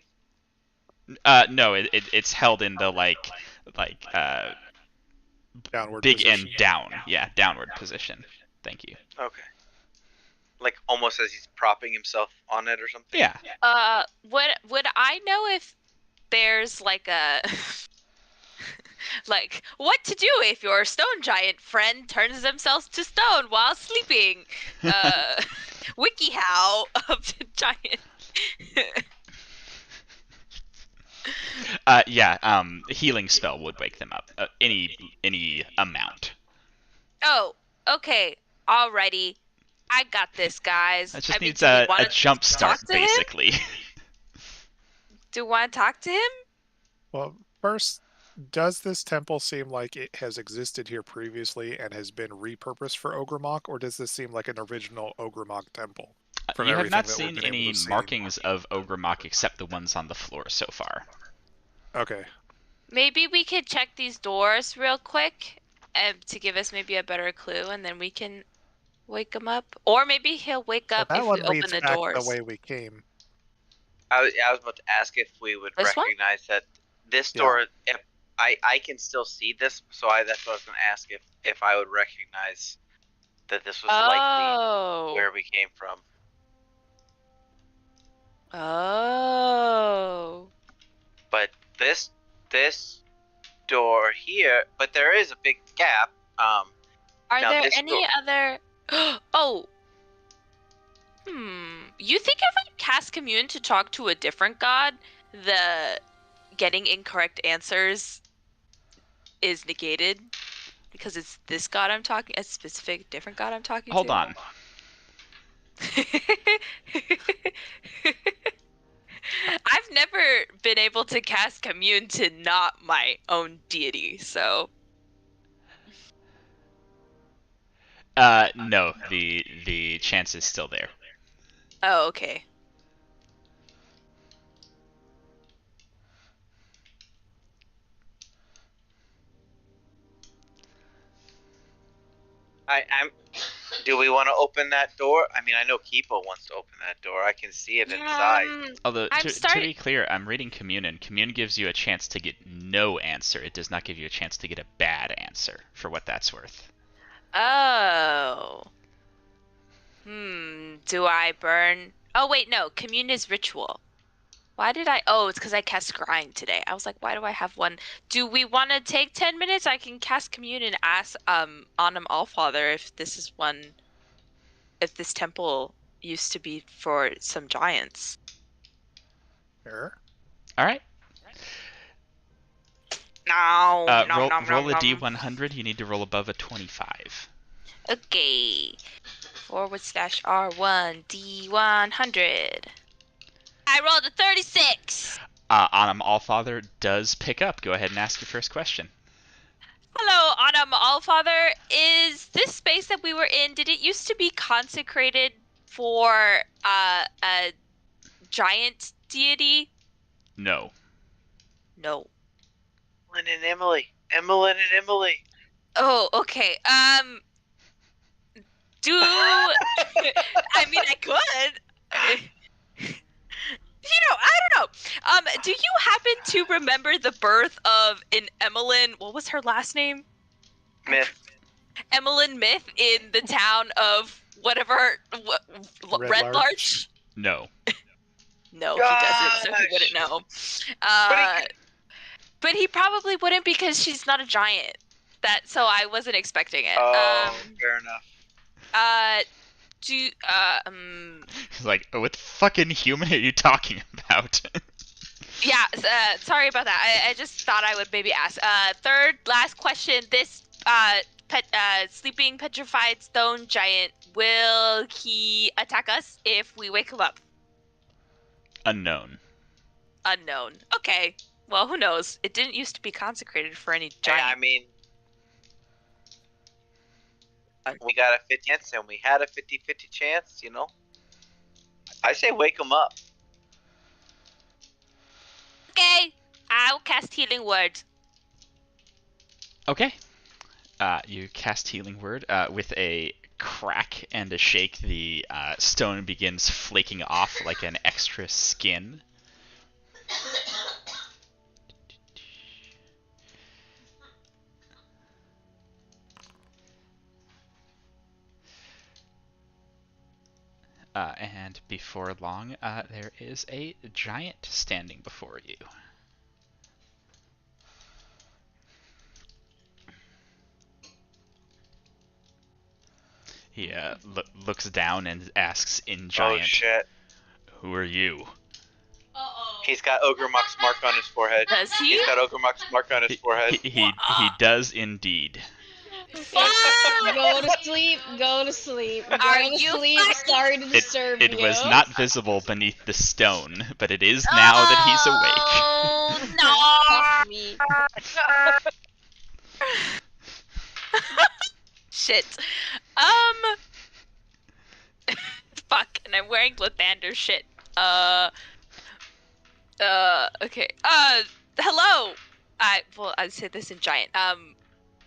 No, it's held in the downward big position. end down. Yeah, downward position. Thank you. Okay. Like almost as he's propping himself on it or something? Yeah. Would I know if there's like a like what to do if your stone giant friend turns themselves to stone while sleeping? WikiHow of the giant. Healing spell would wake them up. Any amount. Oh, okay. Alrighty. I got this, guys. It just needs a jump start, basically. Do you want to talk to him? Well, first, does this temple seem like it has existed here previously and has been repurposed for Ogremok, or does this seem like an original Ogremok temple? You have not seen any markings of Ogremok except the ones on the floor so far. Okay. Maybe we could check these doors real quick to give us maybe a better clue, and then we can wake him up. Or maybe he'll wake up if we open the doors. The way we came. I was about to ask if we would recognize that this door. If I can still see this, so that's what I was going to ask if I would recognize that this was likely where we came from. Oh. But this door here, but there is a big gap. Are there any other? Oh. You think if I cast Commune to talk to a different god, the getting incorrect answers is negated? Because it's this god I'm talking, a specific different god I'm talking to? Hold on. I've never been able to cast Commune to not my own deity, so... No, the chance is still there. Oh, okay. Do we want to open that door? I mean, I know Kipo wants to open that door. I can see it inside. Although, to be clear, I'm reading Commune, and Commune gives you a chance to get no answer. It does not give you a chance to get a bad answer, for what that's worth. Oh. Do I burn? Oh, wait, no. Commune is ritual. Why did I? Oh, it's because I cast Scrying today. I was like, why do I have one? Do we want to take 10 minutes? I can cast Commune and ask Anam Allfather if this is one. If this temple used to be for some giants. Sure. All right. No. Roll a D100. You need to roll above a 25. Okay. /R1 D100. I rolled a 36. Anam Allfather does pick up. Go ahead and ask your first question. Hello, Anam Allfather. Is this space that we were in, did it used to be consecrated for a giant deity? No. No. Emmeline and Emily. Oh, okay. I mean, I could. I don't know. Do you happen to remember the birth of an Emmeline? What was her last name? Myth. Emmeline Myth in the town of whatever. Red Larch? No. No, he doesn't, so he wouldn't know. But he probably wouldn't because she's not a giant. So I wasn't expecting it. Oh, fair enough. Like, what fucking human are you talking about? Yeah, sorry about that. I just thought I would maybe ask. Third, last question. This sleeping petrified stone giant, will he attack us if we wake him up? Unknown. Unknown. Okay. Well, who knows? It didn't used to be consecrated for any giant. Yeah, I mean, we got a 50 chance, and we had a 50-50 chance, I say wake him up. Okay, I'll cast Healing Word. Okay. You cast Healing Word. With a crack and a shake, the stone begins flaking off like an extra skin. And before long, there is a giant standing before you. He looks down and asks in giant, "Oh shit! Who are you?" Uh-oh. He's got Ogremok's mark on his forehead. Does he? He's got Ogremok's mark on his forehead. He does indeed. Go to sleep. Go to sleep. Sorry to disturb you. It was not visible beneath the stone, but it is now that he's awake. Oh no! Shit. Fuck, and I'm wearing Lathander shit. Okay. Hello. I'd say this in giant.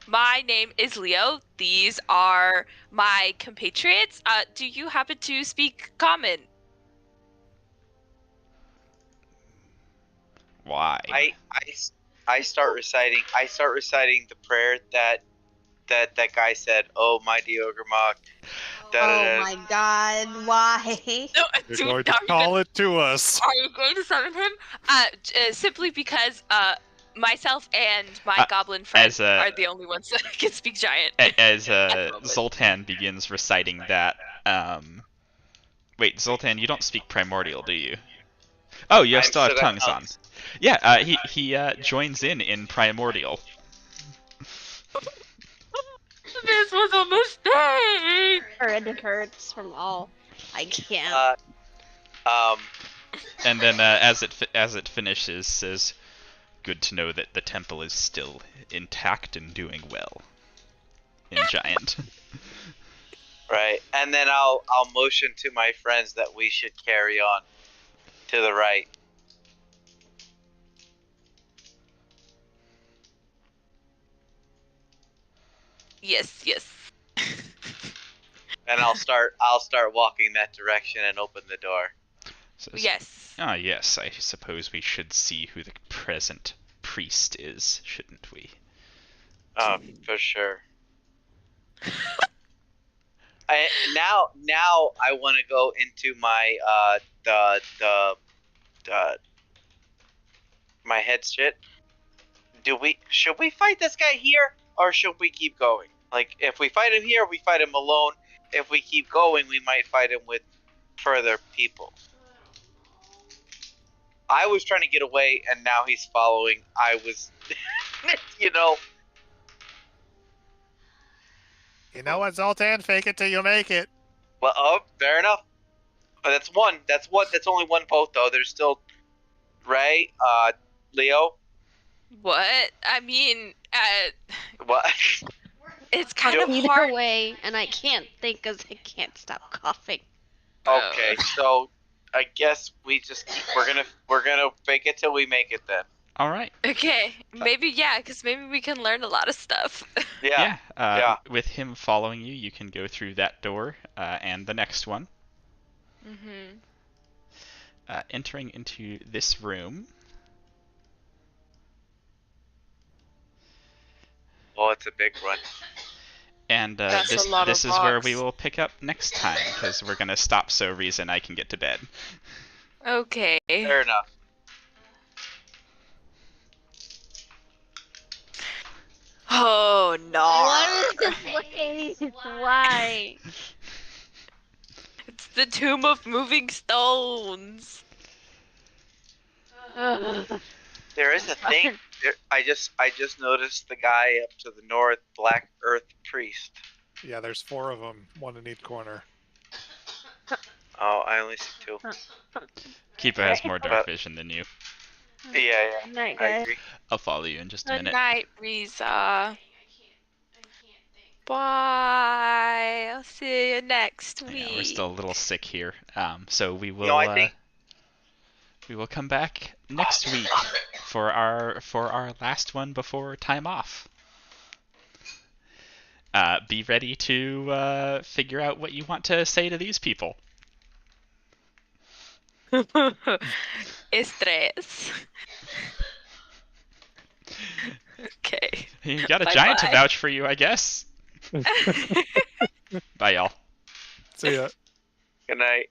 My name is Leo. These are my compatriots. Do you happen to speak common? Why? I start reciting the prayer that guy said. Oh, mighty Ogremok. Oh my God! Why? No, You're going to call it to us. Are you going to summon him? Simply because myself and my goblin friends are the only ones that can speak giant. As Zoltan begins reciting that, wait, Zoltan, you don't speak primordial, do you? Oh, you still have tongues on. Yeah, he joins in primordial. This was a mistake! It hurts from all. I can't. And then as it finishes, says, "Good to know that the temple is still intact and doing well." In giant. Right, and then I'll motion to my friends that we should carry on to the right. Yes. And I'll start walking that direction and open the door. Yes. Ah, yes, I suppose we should see who the present priest is, shouldn't we? For sure. Now I want to go into my my head shit. Should we fight this guy here, or should we keep going? Like, if we fight him here, we fight him alone. If we keep going, we might fight him with further people. I was trying to get away, and now he's following. I was, You know what, Zoltan? Fake it till you make it. Well, fair enough. But that's one. That's only one vote, though. There's still Ray, Leo. What? I mean, What? It's kind of either hard. way, and I can't think because I can't stop coughing. Okay, so I guess we're gonna fake it till we make it then. All right. Okay, maybe because maybe we can learn a lot of stuff. Yeah. With him following you, you can go through that door and the next one. Mhm. Entering into this room. Well, it's a big one. And That's this a lot is of where rocks. we will pick up next time, because we're going to stop so reason I can get to bed. Okay. Fair enough. Oh no. What is this place? Why? It's the Tomb of Moving Stones. There is a thing. I just noticed the guy up to the north, Black Earth Priest. Yeah, there's 4 of them, one in each corner. Oh, I only see 2. Keeper has more dark vision than you. Yeah. Night, I guys. agree. I'll follow you in just a Good minute. night, Riza. Bye. I'll see you next week. Yeah, we're still a little sick here. So we will No, I think we will come back next week for our last one before time off. Be ready to figure out what you want to say to these people. Estrés. Okay. You got a giant to Bye-bye. vouch for you, I guess. Bye, y'all. See ya. Good night.